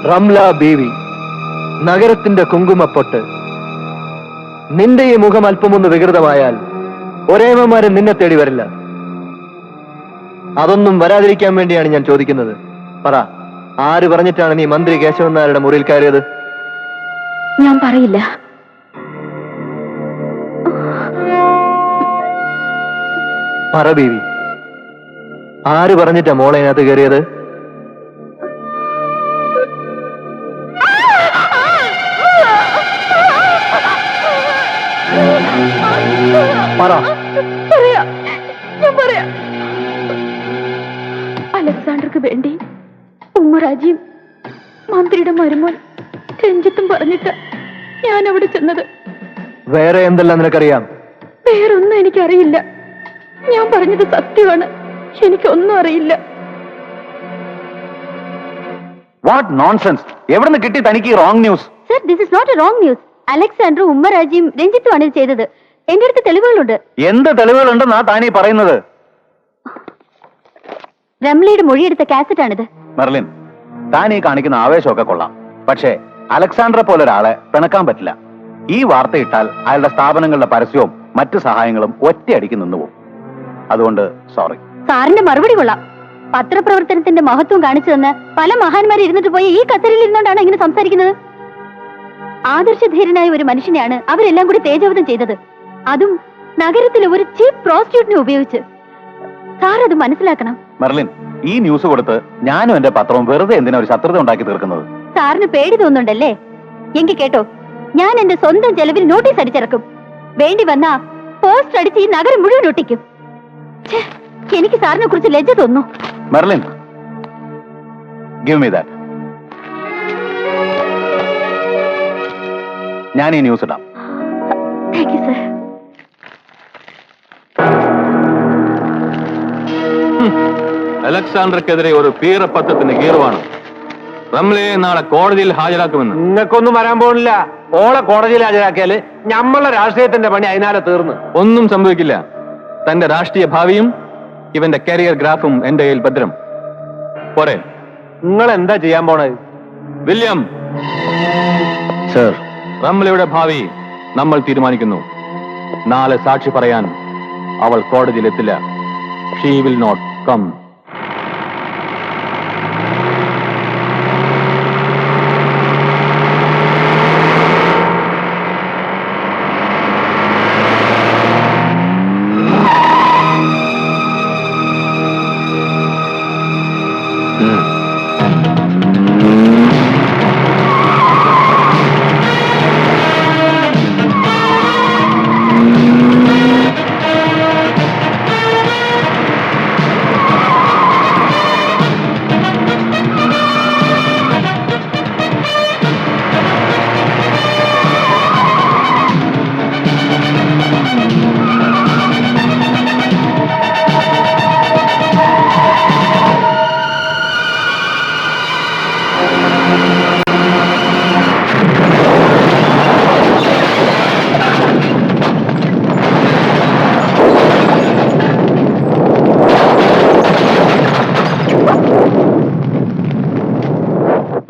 റംല ബീവി നഗരത്തിന്റെ കുങ്കുമപ്പൊട്ട്. നിന്റെ ഈ മുഖം അല്പമൊന്ന് വികൃതമായാൽ ഒരേമന്മാരെ നിന്നെ തേടി വരില്ല. അതൊന്നും വരാതിരിക്കാൻ വേണ്ടിയാണ് ഞാൻ ചോദിക്കുന്നത്. പറ, ആര് പറഞ്ഞിട്ടാണ് നീ മന്ത്രി കേശവൻ നായരുടെ മുറിയിൽ കയറിയത്? ഞാൻ പറയില്ല. പറ ബീവി, ആര് പറഞ്ഞിട്ടാ മോളെ അതിനകത്ത് കയറിയത്? പറ. അലക്സാണ്ടർക്ക് വേണ്ടി ഉമ്മറാജിയും മന്ത്രിയുടെ മരുമോൻ രഞ്ജിത്തും പറഞ്ഞിട്ട് ഞാൻ അവിടെ ചെന്നത്. വേറെ എന്തെല്ലാം നിനക്കറിയാം? വേറൊന്നും എനിക്കറിയില്ല. ഞാൻ പറഞ്ഞത് സത്യമാണ്. എനിക്കൊന്നും അറിയില്ല. What nonsense! എവിടെ നിന്ന് കിട്ടി തനിക്ക് wrong news? Sir, this is not a wrong news. അലക്സാണ്ടറും ഉമ്മറാജിയും രഞ്ജിത്തുമാണ് ഇത് ചെയ്തത്. എന്റെ അടുത്ത് തെളിവുകളുണ്ട്. എന്ത് തെളിവുകളുണ്ടെന്നാ താനീ പറയുന്നത്? രംലയുടെ മൊഴിയെടുത്ത കാസറ്റാണിത്. മെർലിൻ, താൻ ഈ കാണിക്കുന്ന ആവേശമൊക്കെ കൊള്ളാം. പക്ഷേ അലക്സാണ്ടറെ പോലെ ഒരാളെ പിണക്കാൻ പറ്റില്ല. ഈ വാർത്ത ഇട്ടാൽ അയാളുടെ സ്ഥാപനങ്ങളുടെ പരസ്യവും മറ്റു സഹായങ്ങളും ഒറ്റയടിക്ക് നിന്നുപോകും. അതുകൊണ്ട് സോറി. സാറിന്റെ മറുപടി കൊള്ളാം. പത്രപ്രവർത്തനത്തിന്റെ മഹത്വം കാണിച്ചു തന്ന് പല മഹാന്മാരെ ഇരുന്നിട്ട് പോയി ഈ കത്തറിൽ ഇരുന്നോണ്ടാണ് ഇങ്ങനെ സംസാരിക്കുന്നത്. ആദർശധീരനായ ഒരു മനുഷ്യനെയാണ് അവരെല്ലാം കൂടി തേജോവധം ചെയ്തത്. അതും നഗരത്തിലെ ഒരു ചീപ്പ് പ്രോസ്റ്റിറ്റ്യൂട്ടിനെ ഉപയോഗിച്ച്. സാർ അത് മനസ്സിലാക്കണം. മെർലിൻ, ഈ ന്യൂസ് കൊടുത്ത് ഞാനും എന്റെ പത്രവും വെറുതെ എന്തിനാ ഒരു ശത്രുത ഉണ്ടാക്കി തീർക്കുന്നത്? സാറിന് പേടി തോന്നുന്നുണ്ടല്ലേ? എങ്കിൽ കേട്ടോ, ഞാൻ എന്റെ സ്വന്തം ചെലവിൽ നോട്ടീസ് അടിച്ചിറക്കും. വേണ്ടി വന്നാ പോസ്റ്റർ അടിച്ച് ഈ നഗരം മുഴുവൻ ഒട്ടിക്കും. എനിക്ക് സാറിനെ കുറിച്ച് ലജ്ജ തോന്നുന്നു. Merlin, give me that. ഞാൻ ഈ ന്യൂസ് ഇടാം. Thank you sir. അലക്സാണ്ടർക്കെതിരെ ഒരു പീറപ്പത്രത്തിന് കീറുവാണ്. റംലയെ നാളെ കോടതിയിൽ ഹാജരാക്കുമെന്ന്. നിങ്ങൾക്കൊന്നും വരാൻ പോകുന്നില്ല. ഓളെ കോടതിയിൽ ഹാജരാക്കിയാല് ഞമ്മളുടെ രാഷ്ട്രീയത്തിന്റെ പണി അതിനാലെ തീർന്നു. ഒന്നും സംഭവിക്കില്ല. തന്റെ രാഷ്ട്രീയ ഭാവിയും ഇവന്റെ കരിയർ ഗ്രാഫും എന്റെ കയ്യിൽ ഭദ്രം. പോരെ? നിങ്ങൾ എന്താ ചെയ്യാൻ പോണത്? വില്യം സർ, റംലയുടെ ഭാവി നമ്മൾ തീരുമാനിക്കുന്നു. നാളെ സാക്ഷി പറയാൻ അവൾ കോടതിയിലെത്തില്ല. She will not come.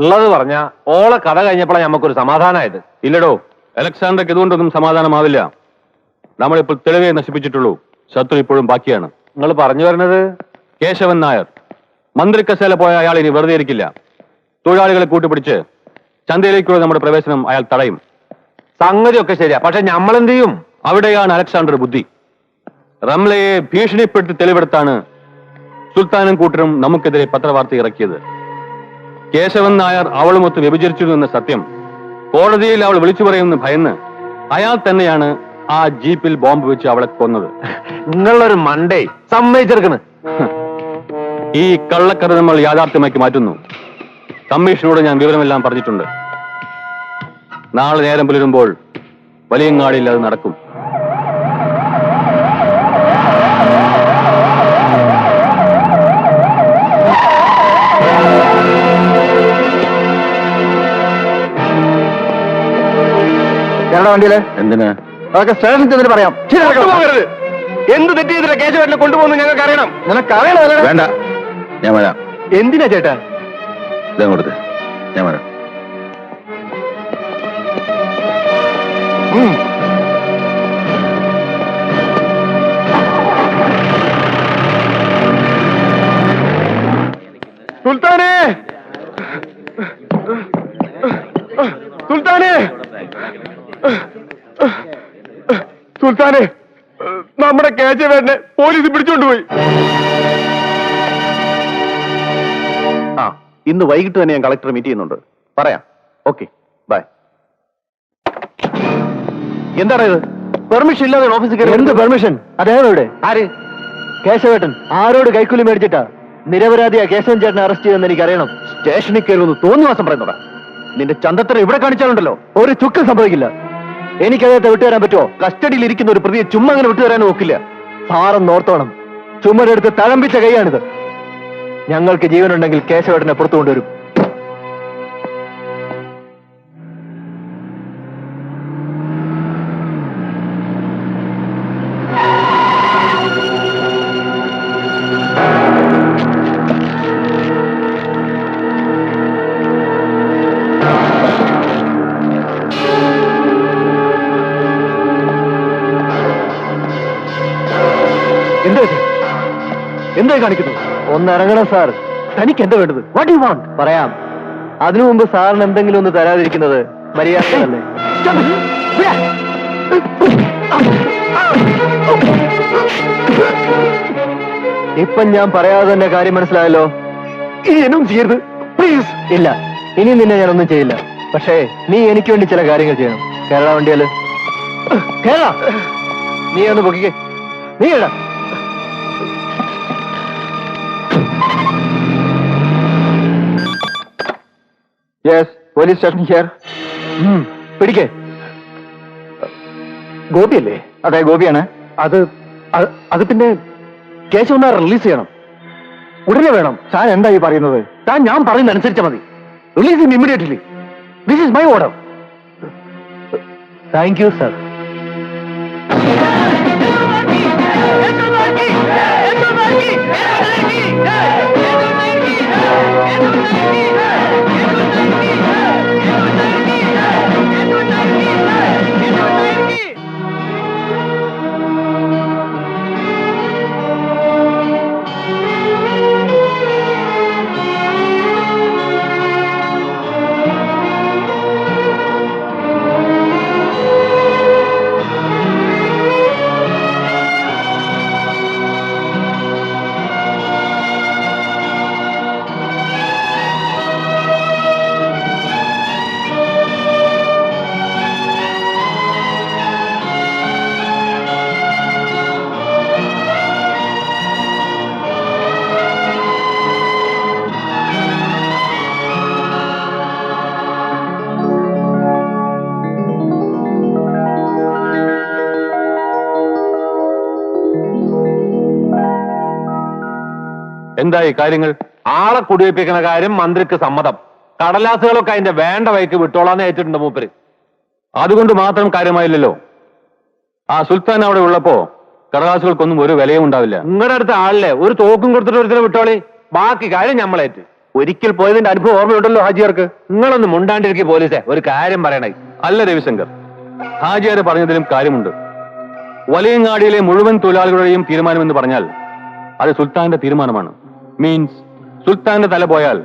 ഉള്ളത് പറഞ്ഞ ഓളെ കഥ കഴിഞ്ഞപ്പോഴാണ് നമുക്കൊരു സമാധാനമായത്. ഇല്ലടോ, അലക്സാണ്ടർക്ക് ഇതുകൊണ്ടൊന്നും സമാധാനമാവില്ല. നമ്മളിപ്പോൾ തെളിവെ നശിപ്പിച്ചിട്ടുള്ളൂ. ശത്രു ഇപ്പോഴും ബാക്കിയാണ്. നിങ്ങൾ പറഞ്ഞു വരുന്നത്? കേശവൻ നായർ മന്ത്രിക്കസേല പോയ അയാൾ ഇനി വെറുതെ ഇരിക്കില്ല. തൊഴിലാളികളെ കൂട്ടുപിടിച്ച് ചന്തയിലേക്കുള്ള നമ്മുടെ പ്രവേശനം അയാൾ തടയും. സംഗതിയൊക്കെ ശരിയാ, പക്ഷെ നമ്മൾ എന്ത് ചെയ്യും? അവിടെയാണ് അലക്സാണ്ടർ ബുദ്ധി. റംലയെ ഭീഷണിപ്പെടുത്തി തെളിവെടുത്താണ് സുൽത്താനും കൂട്ടരും നമുക്കെതിരെ പത്രവാർത്ത ഇറക്കിയത്. കേശവൻ നായർ അവളുമൊത്ത് വ്യഭിചരിച്ചിരുന്നു എന്ന സത്യം കോടതിയിൽ അവൾ വിളിച്ചു പറയുമെന്ന് ഭയന്ന് അയാൾ തന്നെയാണ് ആ ജീപ്പിൽ ബോംബ് വെച്ച് അവളെ കൊന്നത്. നിങ്ങളൊരു മണ്ടേ, സമ്മതിച്ചെടുക്കണ്. ഈ കള്ളക്കഥ നമ്മൾ യാഥാർത്ഥ്യമാക്കി മാറ്റുന്നു. കമ്മീഷനോട് ഞാൻ വിവരമെല്ലാം പറഞ്ഞിട്ടുണ്ട്. നാളെ നേരം പുലരുമ്പോൾ വലിയങ്ങാടിയിൽ അത് നടക്കും. വണ്ടിയില് എന്തിനാ? അതൊക്കെ സ്റ്റേഷനിൽ ചെന്നിട്ട് പറയാം. എന്ത് തെറ്റ് ചെയ്തില്ല കേശവനെ കൊണ്ടുപോകുന്നു ഞങ്ങൾക്ക് അറിയണം. നിനക്കറിയണോ? വേണ്ട, ഞാൻ വരാം. എന്തിനാ ചേട്ടാ? ഇതങ്ങോട്ട് ഞാൻ വരാം. സുൽത്താനെ സുൽത്താനെ സുൽത്താനെ നമ്മുടെ കേശവേട്ടനെ പോലീസ് പിടിച്ചോണ്ടുപോയി. ആ, ഇന്ന് വൈകിട്ട് തന്നെ ഞാൻ കളക്ടർ മീറ്റ് ചെയ്യുന്നുണ്ട്. പറയാം. Okay, bye. എന്താണ് ഇത്? പെർമിഷൻ ഇല്ലാതെ ഓഫീസിൽ കയറി? എന്ത് പെർമിഷൻ? അദ്ദേഹം എവിടെ? ആര്? കേശവേട്ടൻ ആരോട് കൈക്കൂലി മേടിച്ചിട്ടാ നിരപരാധിയാ കേശവൻ ചേട്ടനെ അറസ്റ്റ് ചെയ്യുമെന്ന് എനിക്കറിയണം. സ്റ്റേഷനിൽ കയറി ഒന്ന് തോന്നിവാസം പറയുന്നതാ. നിന്റെ ചന്തത്തരം ഇവിടെ കാണിച്ചാലുണ്ടല്ലോ ഒരു ചുക്കും സംഭവിക്കില്ല. എനിക്ക് അദ്ദേഹത്തെ വിട്ടുതരാൻ പറ്റുമോ? കസ്റ്റഡിയിൽ ഇരിക്കുന്ന ഒരു പ്രതിയെ ചുമ്മാ അങ്ങനെ വിട്ടുതരാൻ നോക്കില്ല. സാറൊന്ന് ഓർത്തോണം, ചുമരെടുത്ത് തഴമ്പിച്ച കൈയാണിത്. ഞങ്ങൾക്ക് ജീവനുണ്ടെങ്കിൽ കേശവേട്ടനെ പുറത്തു കൊണ്ടുവരും. എന്തായി കാണിക്കുന്നു? ഒന്ന് ഇറങ്ങണം സാർ. തനിക്ക് എന്താ വേണ്ടത്? What you want? പറയാം. അതിനു മുമ്പ് സാറിന് എന്തെങ്കിലും ഒന്ന് തരാതിരിക്കുന്നത് മര്യാദയല്ലേ? ഇപ്പം ഞാൻ പറയാതെ തന്നെ കാര്യം മനസ്സിലായല്ലോ. ഇനി എന്നും ചെയ്യരുത് പ്ലീസ്. ഇല്ല, ഇനി നിന്നെ ഞാനൊന്നും ചെയ്യില്ല. പക്ഷേ നീ എനിക്ക് വേണ്ടി ചില കാര്യങ്ങൾ ചെയ്യണം. കേരള വണ്ടിയാല് കേരള, നീ ഒന്ന് പൊക്കിക്കേ. നീ ഇടാ. Yes, police station here. പിടിക്കേ. ഗോപിയല്ലേ? അതെ, ഗോപിയാണ്. അത് പിന്നെ കേശവനെ റിലീസ് ചെയ്യണം. ഉടനെ വേണം. താൻ എന്താ ഈ പറയുന്നത്? താൻ ഞാൻ പറയുന്ന അനുസരിച്ചാൽ മതി. Release him immediately. This is my order. Thank you sir. എന്തായി കാര്യങ്ങൾ? ആളെ കുടിവെപ്പിക്കുന്ന കാര്യം മന്ത്രിക്ക് സമ്മതം. കടലാസുകളൊക്കെ അതിന്റെ വേണ്ട വഴിക്ക് വിട്ടോളാന്ന് ഏറ്റിട്ടുണ്ട് മൂപ്പര്. അതുകൊണ്ട് മാത്രം കാര്യമായില്ലല്ലോ. ആ സുൽത്താൻ അവിടെ ഉള്ളപ്പോ കടലാസുകൾക്കൊന്നും ഒരു വിലയും ഉണ്ടാവില്ല. നിങ്ങളുടെ അടുത്ത ആളിലെ ഒരു തോക്കും കൊടുത്തിട്ട് ഒരുത്തിനെ വിട്ടോളി. ബാക്കി കാര്യം ഞമ്മളേറ്റ്. ഒരിക്കൽ പോയതിന്റെ അനുഭവം ഓർമ്മയുണ്ടല്ലോ ഹാജിയാർക്ക്. നിങ്ങളൊന്ന് മുണ്ടാണ്ടിരിക്കും പോലീസെ. ഒരു കാര്യം പറയണേ. അല്ല രവിശങ്കർ, ഹാജിയാര് പറഞ്ഞതിലും കാര്യമുണ്ട്. വലിയങ്ങാടിയിലെ മുഴുവൻ തൊഴിലാളികളുടെയും തീരുമാനമെന്ന് പറഞ്ഞാൽ അത് സുൽത്താന്റെ തീരുമാനമാണ്. മീൻസ് സുൽത്താന്റെ തല പോയാൽ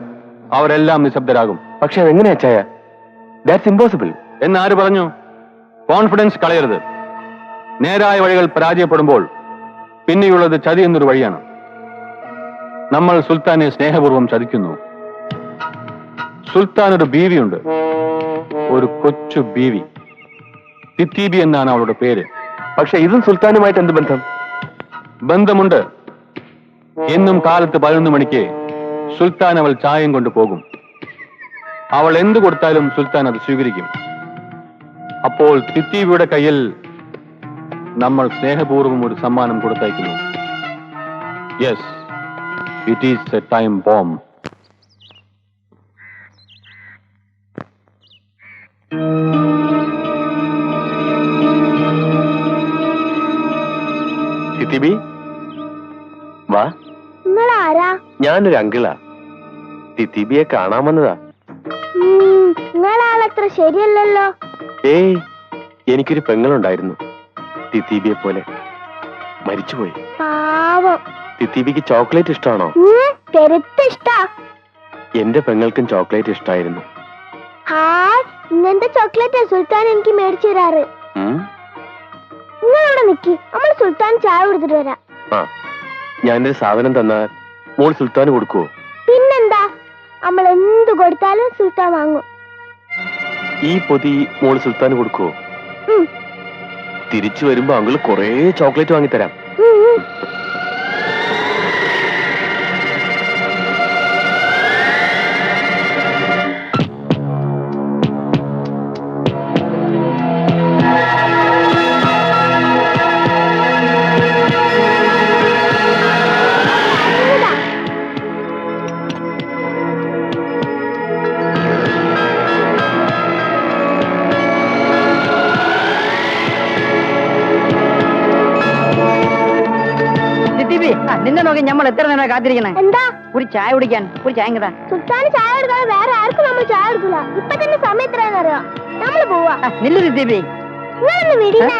അവരെല്ലാം നിശബ്ദരാകും. പക്ഷെ അതെങ്ങനെയാ ചായ? That's impossible. എന്നാര് പറഞ്ഞു? കോൺഫിഡൻസ് കളയരുത്. നേരായ വഴികൾ പരാജയപ്പെടുമ്പോൾ പിന്നെയുള്ളത് ചതി എന്നൊരു വഴിയാണ്. നമ്മൾ സുൽത്താനെ സ്നേഹപൂർവ്വം ചതിക്കുന്നു. സുൽത്താൻ ഒരു ബീവിയുണ്ട്, ഒരു കൊച്ചു ബീവി. തിത്തീബി എന്നാണ് അവളുടെ പേര്. പക്ഷെ ഇതും സുൽത്താനുമായിട്ട് എന്ത് ബന്ധം? ബന്ധമുണ്ട്. എന്നും കാലത്ത് 11 മണിക്ക് സുൽത്താൻ അവൾ ചായയും കൊണ്ട് പോകും. അവൾ എന്ത് കൊടുത്താലും സുൽത്താൻ അത് സ്വീകരിക്കും. അപ്പോൾ തിത്തീബിയുടെ കയ്യിൽ നമ്മൾ സ്നേഹപൂർവ്വം ഒരു സമ്മാനം കൊടുത്തയക്കുന്നു. Yes, it is a time bomb. തിത്തിബി വാ. നിങ്ങൾ ആരാ? ഞാനൊരു അങ്കിളാ. തിത്തിബിയെ കാണാൻ വന്നതാ. നിങ്ങളാളത്ര ശരിയല്ലല്ലോ. ഏയ്, എനിക്കൊരു പെങ്ങളുണ്ടായിരുന്നു, തിത്തീബിയെ പോലെ. മരിച്ചുപോയി. പാവം. തിത്തീബിക്ക് ചോക്ലേറ്റ് ഇഷ്ടമാണോ? പെരുത്ത് ഇഷ്ടാ. എന്റെ പെങ്ങൾക്കും ചോക്ലേറ്റ് ഇഷ്ടായിരുന്നു. ഇങ്ങനത്തെ ചോക്ലേറ്റ് സുൽത്താൻ എനിക്ക് മേടിച്ചു തരാറ്. നിങ്ങളവിടെ നിക്കി, നമ്മൾ സുൽത്താൻ ചായ കൊടുത്തിട്ട് വരാം. ആ, ഞാനൊരു സാധനം തന്നാൽ മോൾ സുൽത്താന് കൊടുക്കുവോ? പിന്നെന്താ, നമ്മൾ എന്ത് കൊടുത്താലും സുൽത്താൻ വാങ്ങും. ഈ പൊതി മോൾ സുൽത്താന് കൊടുക്കുവോ? തിരിച്ചു വരുമ്പോ അങ്കിള് കൊറേ ചോക്ലേറ്റ് വാങ്ങിത്തരാം. നിന്നെ നോക്കി നമ്മൾ എത്ര നേരം കാത്തിരിക്കണേ? എന്താ? ഒരു ചായ കുടിക്കാൻ. ഒരു ചായ കഥാ. സുൽത്താന് ചായ എടുക്കാതെ വേറെ ആർക്കും നമ്മൾ ചായ എടുക്കില്ല. ഇപ്പൊ തന്നെ സമയം എത്രയാണെന്ന് അറിയാം. നമ്മള് പോവാ. നില്ലൊരു ദീപി, നിങ്ങളൊന്ന് വിടിനെ.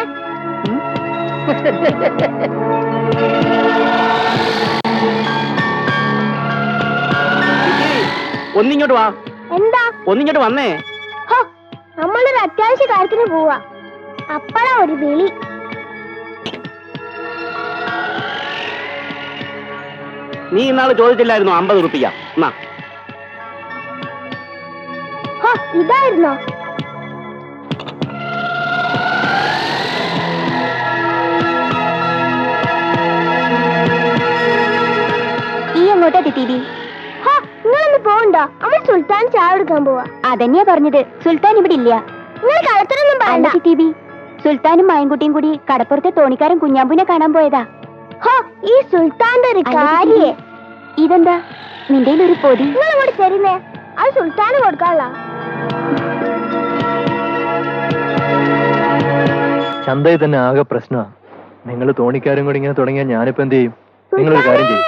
ഒന്നിങ്ങോട്ട് വാ. എന്താ? ഒന്നിങ്ങോട്ട് വന്നേ. നമ്മളൊരു അത്യാവശ്യ കാര്യത്തിന് പോവാ. അപ്പഴാ ഒരു വിളി. നീ ഇന്നാള് ചോദിച്ചില്ലായിരുന്നു 50 റുപ്പിക? ഇതായിരുന്നോ? ഈ എങ്ങോട്ടാ തിത്തീബി? നിങ്ങളൊന്ന് പോകണ്ടോ? നമ്മൾ സുൽത്താൻ ചായ എടുക്കാൻ പോവാ. അതന്നെയാ പറഞ്ഞത്, സുൽത്താൻ ഇവിടെ ഇല്ല. നിങ്ങൾ കളത്തിലൊന്നും പറയണ്ട തിത്തീബി. സുൽത്താനും മായൻകുട്ടിയും കൂടി കടപ്പുറത്തെ തോണിക്കാരൻ കുഞ്ഞാമ്പൂനെ കാണാൻ പോയതാ. ഈ സുൽത്താന്റെ ഒരു കാര്യേ. ഇതെന്താ നിന്റെ ഒരു പൊതി? നിങ്ങൾ കൂടി തരുന്നേ, അത് സുൽത്താന് കൊടുക്കാനുള്ള. ചന്തയിൽ തന്നെ ആകെ പ്രശ്നമാ. നിങ്ങൾ തോണിക്കാരും കൂടി ഇങ്ങനെ തുടങ്ങിയാൽ ഞാനിപ്പോ എന്ത് ചെയ്യും? നിങ്ങളൊരു കാര്യം ചെയ്യും.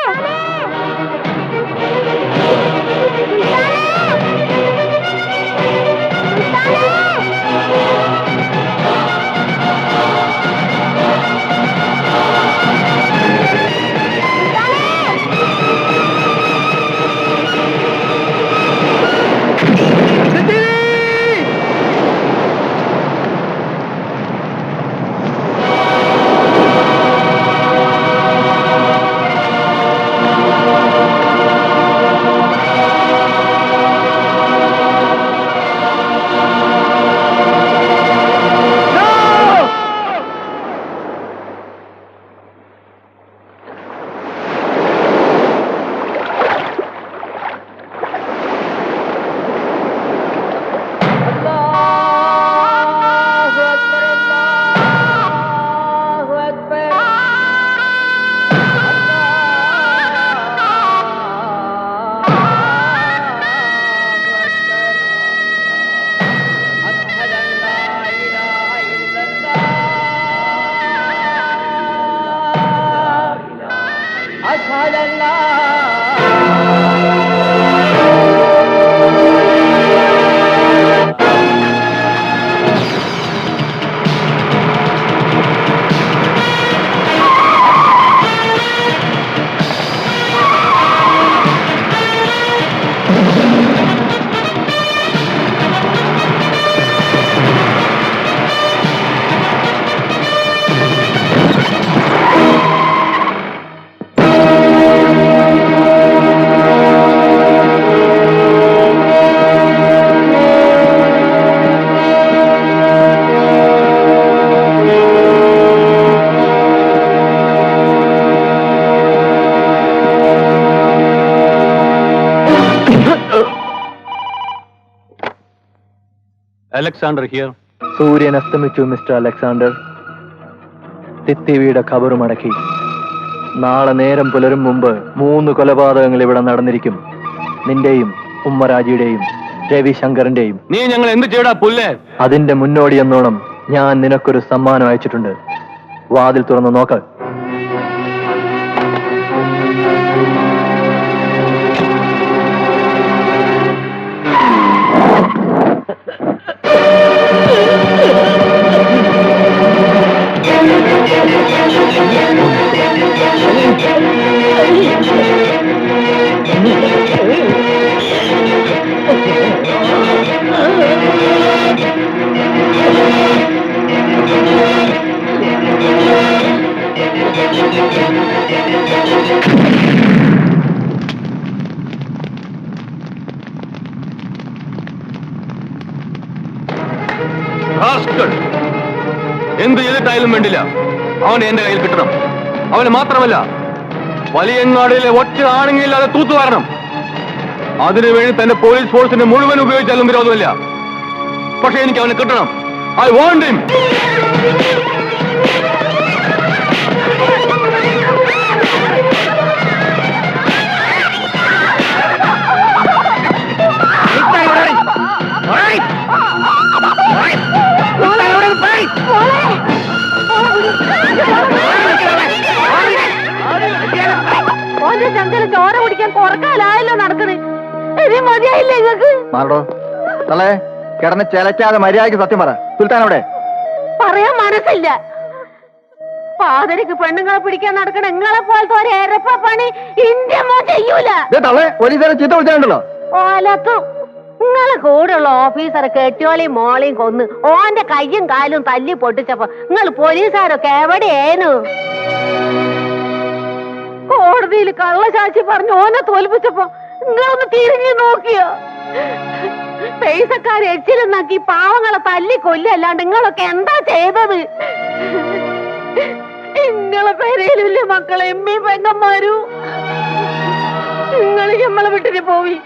Alexander here. സൂര്യൻ അസ്തമിച്ചു മിസ്റ്റർ അലക്സാണ്ടർ. തിത്തിവിയുടെ ഖബറ് മടക്കി. നാളെ നേരം പുലരും മുമ്പ് 3 കൊലപാതകങ്ങൾ ഇവിടെ നടന്നിരിക്കും. നിന്റെയും ഉമ്മരാജിയുടെയും രവിശങ്കറിന്റെയും. നീ ഞങ്ങൾ എന്ത് ചെയ്യടാ പുല്ലേ? അതിന്റെ മുന്നോടി എന്നോണം ഞാൻ നിനക്കൊരു സമ്മാനം അയച്ചിട്ടുണ്ട്. വാതിൽ തുറന്ന് നോക്ക്. ബുള്ളറ്റ് വേണ്ടില്ല, അവനെ എന്റെ കയ്യിൽ കിട്ടണം. അവന് മാത്രമല്ല, വലിയങ്ങാടിലെ ഒറ്റ ആണെങ്കിലില്ലാതെ തൂത്തുവാരണം. അതിനുവേണ്ടി തന്നെ പോലീസ് ഫോഴ്സിനെ മുഴുവൻ ഉപയോഗിച്ചാലും വിരോധമില്ല. പക്ഷെ എനിക്ക് അവനെ കിട്ടണം. I want him. ഓന്റെ ചങ്കല് ചോര കുടിക്കാൻ കുറക്കാലായല്ലോ നടക്കണേ. ഇനി മതിയായില്ലേ നിങ്ങൾക്ക്? മാറോ തളേ, കിടന്ന് ചിലക്കാതെ മര്യാദയ്ക്ക് സത്യം പറ. സുൽത്താൻ അവിടെ? പറയാൻ മനസ്സില്ല. പാതിരിക്ക് പെണ്ണുങ്ങളെ പിടിക്കാൻ നടക്കണ നിങ്ങളെ പോലത്തെ ഒരു എരപ്പ പണി ഇന്ത്യ ചെയ്യൂല. തളേ, പോലീസുകാരെ ചീത്ത വിളിച്ചിട്ടുണ്ടല്ലോ. ഓലത്തും നിങ്ങളെ കൂടെയുള്ള ഓഫീസറെ കെട്ടിയോളിയും മോളെയും കൊന്ന് ഓന്റെ കയ്യും കാലും തല്ലി പൊട്ടിച്ചപ്പോ നിങ്ങൾ പോലീസുകാരൊക്കെ എവിടെയേനു? കോടതിയിൽ കള്ളസാക്ഷി പറഞ്ഞു ഓനെ തോൽപ്പിച്ചപ്പോ നിങ്ങളൊന്ന് തിരിഞ്ഞു നോക്കിയോ? പൈസക്കാരെ എച്ചിലെന്നാക്കി പാവങ്ങളെ തല്ലി കൊല്ലല്ലാണ്ട് നിങ്ങളൊക്കെ എന്താ ചെയ്തത്? നിങ്ങളെ പേരയിലില്ല മക്കളെ, എമ്മീ പെങ്ങന്മാരും. നിങ്ങൾ നമ്മളെ വിട്ടിട്ട് പോയി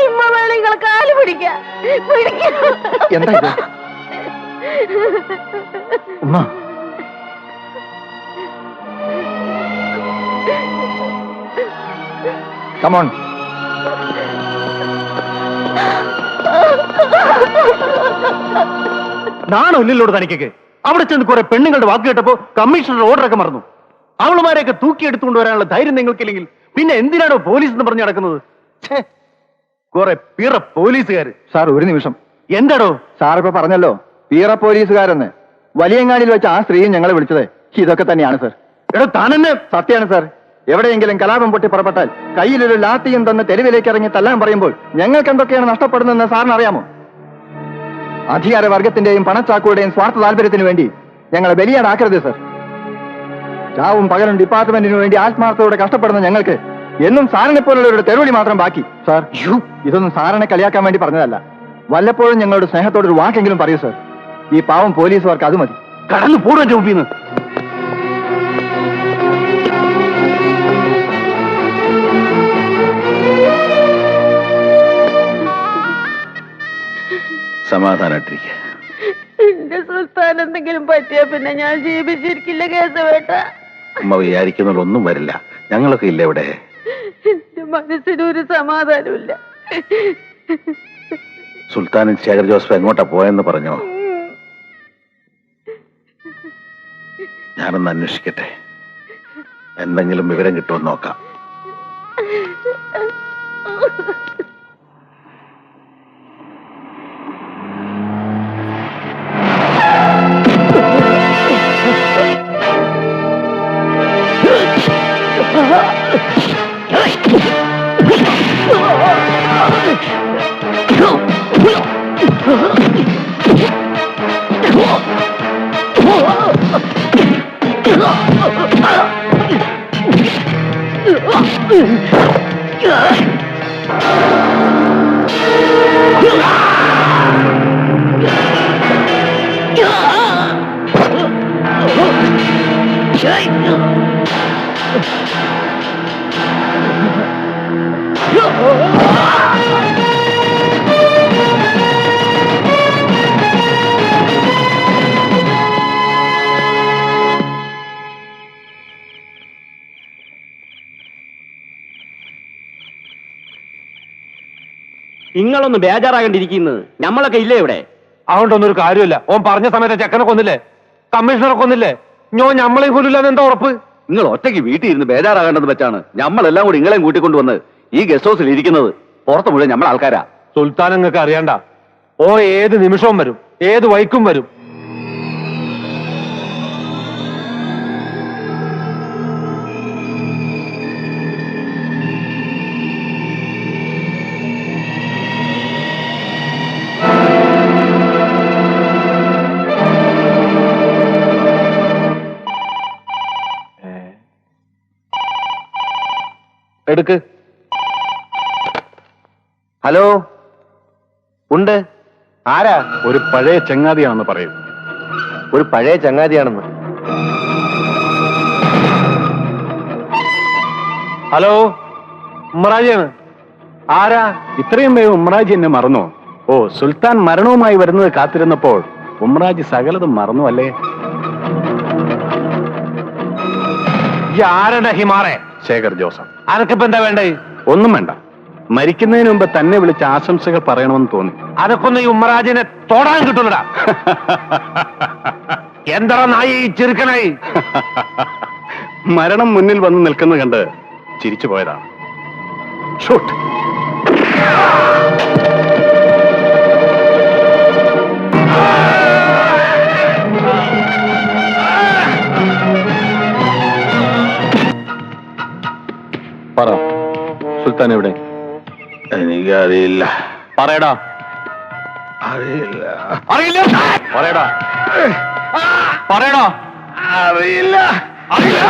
ഇമ്മ വേണം നിങ്ങളെ കാല് പിടിക്കാം. എന്താ ഇത്? ഉമ്മ, come on. നാണോ ഇല്ലല്ലോട് തനിക്കൊക്കെ? അവിടെ ചെന്ന് കുറെ പെണ്ണുങ്ങളുടെ വാക്ക് കേട്ടപ്പോ കമ്മീഷണറുടെ ഓർഡറൊക്കെ മറന്നു. അവളുമാരെയൊക്കെ തൂക്കിയെടുത്തുകൊണ്ട് വരാനുള്ള ധൈര്യം നിങ്ങൾക്കില്ലെങ്കിൽ പിന്നെ എന്തിനാണോ പോലീസ് എന്ന് പറഞ്ഞു നടക്കുന്നത്? കുറെ പിറ പോലീസുകാര്. സാർ ഒരു നിമിഷം. എന്താടോ സാർ ഇപ്പൊ പറഞ്ഞല്ലോ പീറ പോലീസുകാരെന്ന്. വലിയങ്ങാടിയിൽ വെച്ച് ആ സ്ത്രീയും ഞങ്ങളെ വിളിച്ചത് ഇതൊക്കെ തന്നെയാണ് സാർ. എടോ താനെന്നെ. സത്യമാണ് സാർ. എവിടെയെങ്കിലും കലാപം പൊട്ടി പുറപ്പെട്ടാൽ കയ്യിലൊരു ലാത്തിയും തന്ന് തെരുവിലേക്ക് ഇറങ്ങി തല്ലാൻ പറയുമ്പോൾ ഞങ്ങൾക്ക് എന്തൊക്കെയാണ് നഷ്ടപ്പെടുന്നതെന്ന് സാറിന് അറിയാമോ? അധികാര വർഗത്തിന്റെയും പണച്ചാക്കുകളുടെയും സ്വാർത്ഥ താല്പര്യത്തിന് വേണ്ടി ഞങ്ങളെ ബലിയാടാക്കരുത് സർ. ചാവും പകലും ഡിപ്പാർട്ട്മെന്റിന് വേണ്ടി ആത്മാർത്ഥത്തോടെ കഷ്ടപ്പെടുന്ന ഞങ്ങൾക്ക് എന്നും സാറിനെ പോലുള്ളവരുടെ തെരുവിളി മാത്രം ബാക്കി. സാർ, ഇതൊന്നും സാറിനെ കളിയാക്കാൻ വേണ്ടി പറഞ്ഞതല്ല. വല്ലപ്പോഴും ഞങ്ങളുടെ സ്നേഹത്തോടൊരു വാക്കെങ്കിലും പറയൂ സർ. ഈ പാവം പോലീസുകാർക്ക് അത് മതി. കടന്നു പോടും ചുമപ്പിന്ന്. സമാധാനായിട്ടിരിക്കുക. എന്റെ സുൽത്താൻ എന്തെങ്കിലും പറ്റിയാ പിന്നെ ഞാൻ ജീവിച്ചിരിക്കില്ല കേസവേട്ട. അമ്മ വിചാരിക്കുന്നതൊന്നും വരില്ല. ഞങ്ങളൊക്കെ ഇല്ല ഇവിടെ. എന്റെ മനസ്സിനൊരു സമാധാനമില്ല. സുൽത്താനും ശേഖർ ജോസഫ് എങ്ങോട്ടാ പോയെന്ന് പറഞ്ഞോ? ഞാനൊന്ന് അന്വേഷിക്കട്ടെ. എന്തെങ്കിലും വിവരം കിട്ടുമെന്ന് നോക്കാം. നിങ്ങളൊന്ന് ബേജാറാകണ്ടിരിക്കുന്നത് നമ്മളൊക്കെ ഇല്ലേ ഇവിടെ? അതുകൊണ്ടൊന്നൊരു കാര്യമില്ല. ഓൻ പറഞ്ഞ സമയത്ത് ചെക്കനെ കൊന്നില്ലേ, കമ്മീഷണറെ കൊന്നില്ലേ, ഞമ്മളെയും കൊല്ലില്ലാന്ന് എന്താ ഉറപ്പ്? നിങ്ങൾ ഒറ്റയ്ക്ക് വീട്ടിൽ ഇരുന്ന് ബേജാറാകേണ്ടത് വെച്ചാണ് നമ്മളെല്ലാം കൂടി നിങ്ങളെയും കൂട്ടിക്കൊണ്ടുവന്ന് ഈ ഗസ്റ്റ് ഹൗസിൽ ഇരിക്കുന്നത്. പുറത്ത് മുഴുവൻ നമ്മൾ ആൾക്കാരാ. സുൽത്താൻ നിങ്ങൾക്ക് അറിയണ്ട, ഓ ഏത് നിമിഷവും വരും, ഏത് വൈക്കും വരും. എടുക്ക്. ഹലോ, ഉണ്ട്. ആരാ? ഒരു പഴയ ചങ്ങാതിയാണെന്ന് പറയും. ഒരു പഴയ ചങ്ങാതിയാണെന്ന്. ഹലോ, ഉമ്മറാജിയാണ്. ആരാ? ഇത്രയും വേഗം ഉമ്രാജ് എന്നെ മറന്നോ? ഓ, സുൽത്താൻ മരണവുമായി വരുന്നത് കാത്തിരുന്നപ്പോൾ ഉമ്രാജ് സകലതും മറന്നു അല്ലേ? ഈ ആരുടെ ഹിമാറെ? ശേഖർ ജോസഫ്. അനക്കിപ്പോ എന്താ വേണ്ടേ? ഒന്നും വേണ്ട, മരിക്കുന്നതിന് മുമ്പ് തന്നെ വിളിച്ച് ആശംസകൾ പറയണമെന്ന് തോന്നി. അനക്കൊന്ന് ഈ ഉമ്മറാജിനെ തൊടാൻ കിട്ടുന്നടാ. എന്താ നായി ചെറുക്കനായി? മരണം മുന്നിൽ വന്ന് നിൽക്കുന്നത് കണ്ട് ചിരിച്ചു പോയതാണ്. ഷൂട്ട്. പറ, സുൽത്താൻ എവിടെ? എനിക്കറിയില്ല. പറയടാ. അറിയില്ല. അറിയില്ല? പറയടാ. പറയടാ. അറിയില്ല. അറിയില്ല.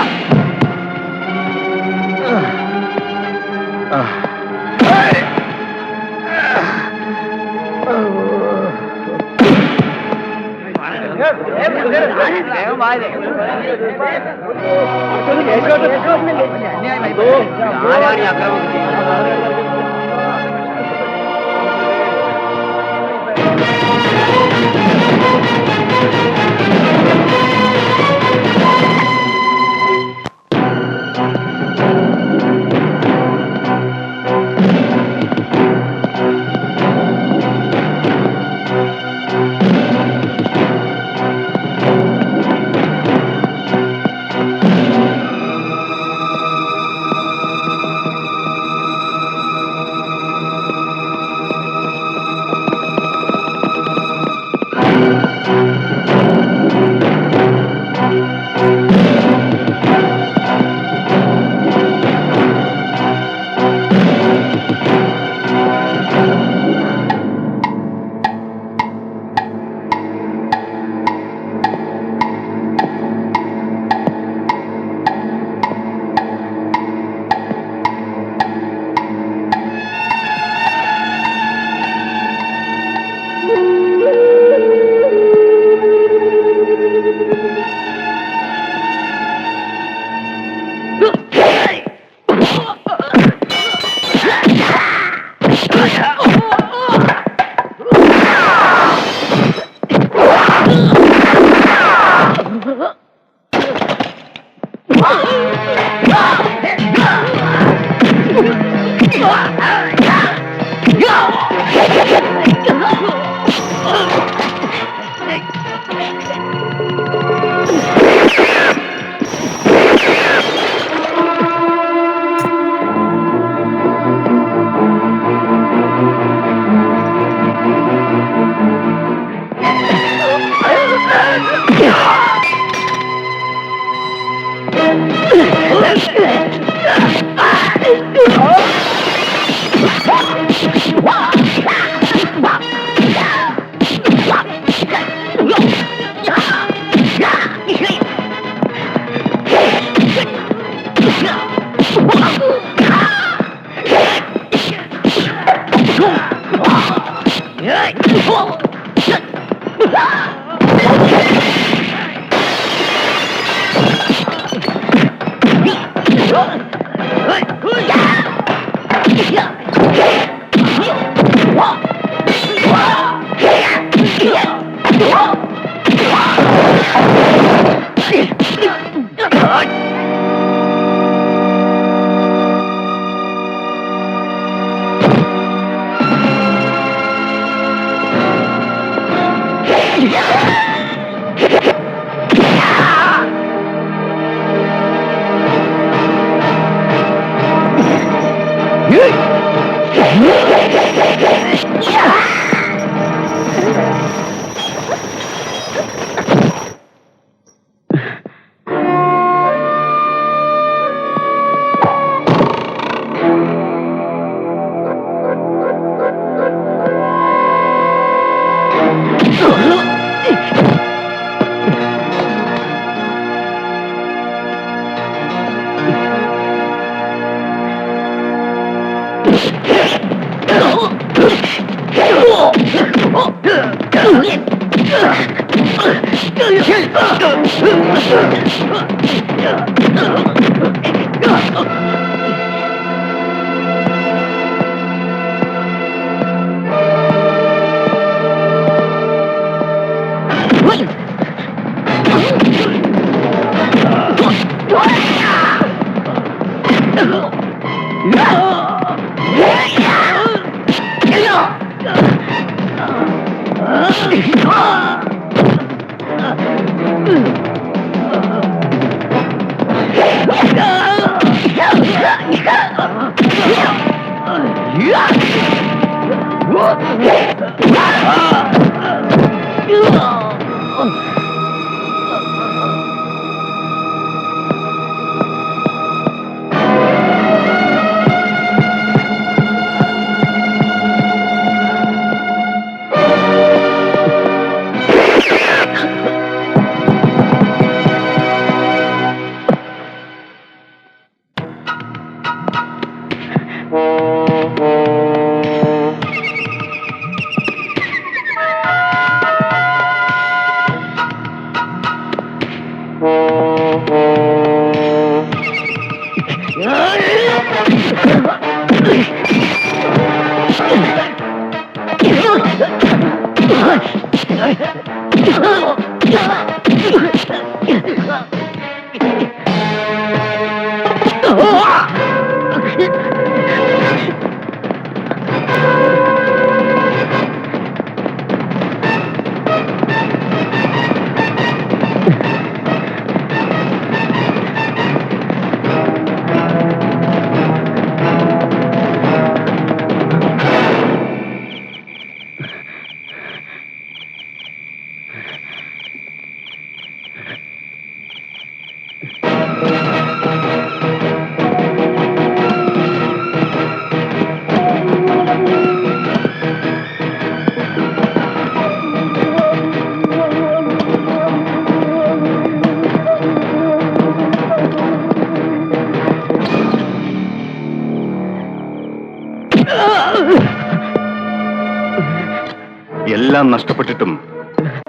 എല്ലാം നഷ്ടപ്പെട്ടിട്ടും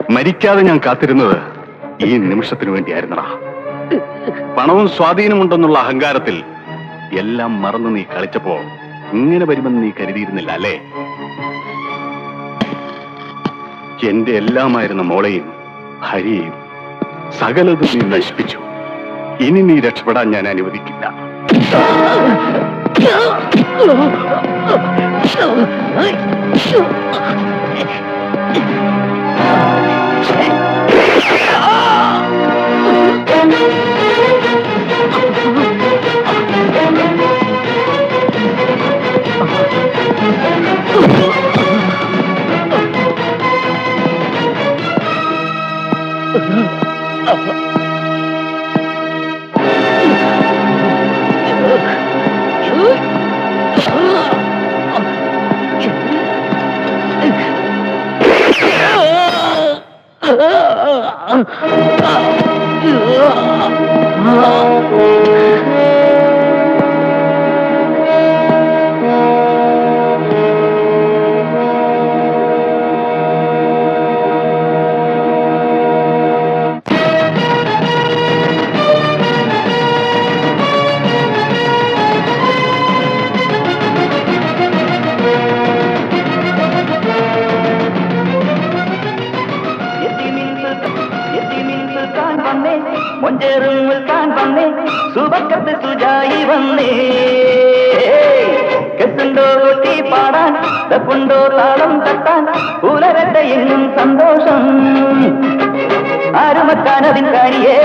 മരിക്കാതെ ഞാൻ കാത്തിരുന്നത് ഈ നിമിഷത്തിനു വേണ്ടിയായിരുന്നടാ. പണവും സ്വാധീനമുണ്ടെന്നുള്ള അഹങ്കാരത്തിൽ എല്ലാം മറന്നു നീ കളിച്ചപ്പോ ഇങ്ങനെ വരുമെന്ന് നീ കരുതിയിരുന്നില്ല അല്ലേ? എന്റെ എല്ലാമായിരുന്ന മോളെയും ഹരിയെയും സകലതും നീ നശിപ്പിച്ചു. ഇനി നീ രക്ഷപ്പെടാൻ ഞാൻ അനുവദിക്കില്ല. സുബക്കത്ത് സുജായി വന്നേ കെട്ടുണ്ടോ കൊട്ടി പാടാൻ തപ്പുണ്ടോ താളം തട്ടാൻ പുലരട്ടെ എന്നും സന്തോഷം ആരുമക്കാനതിൻ കാണിയേ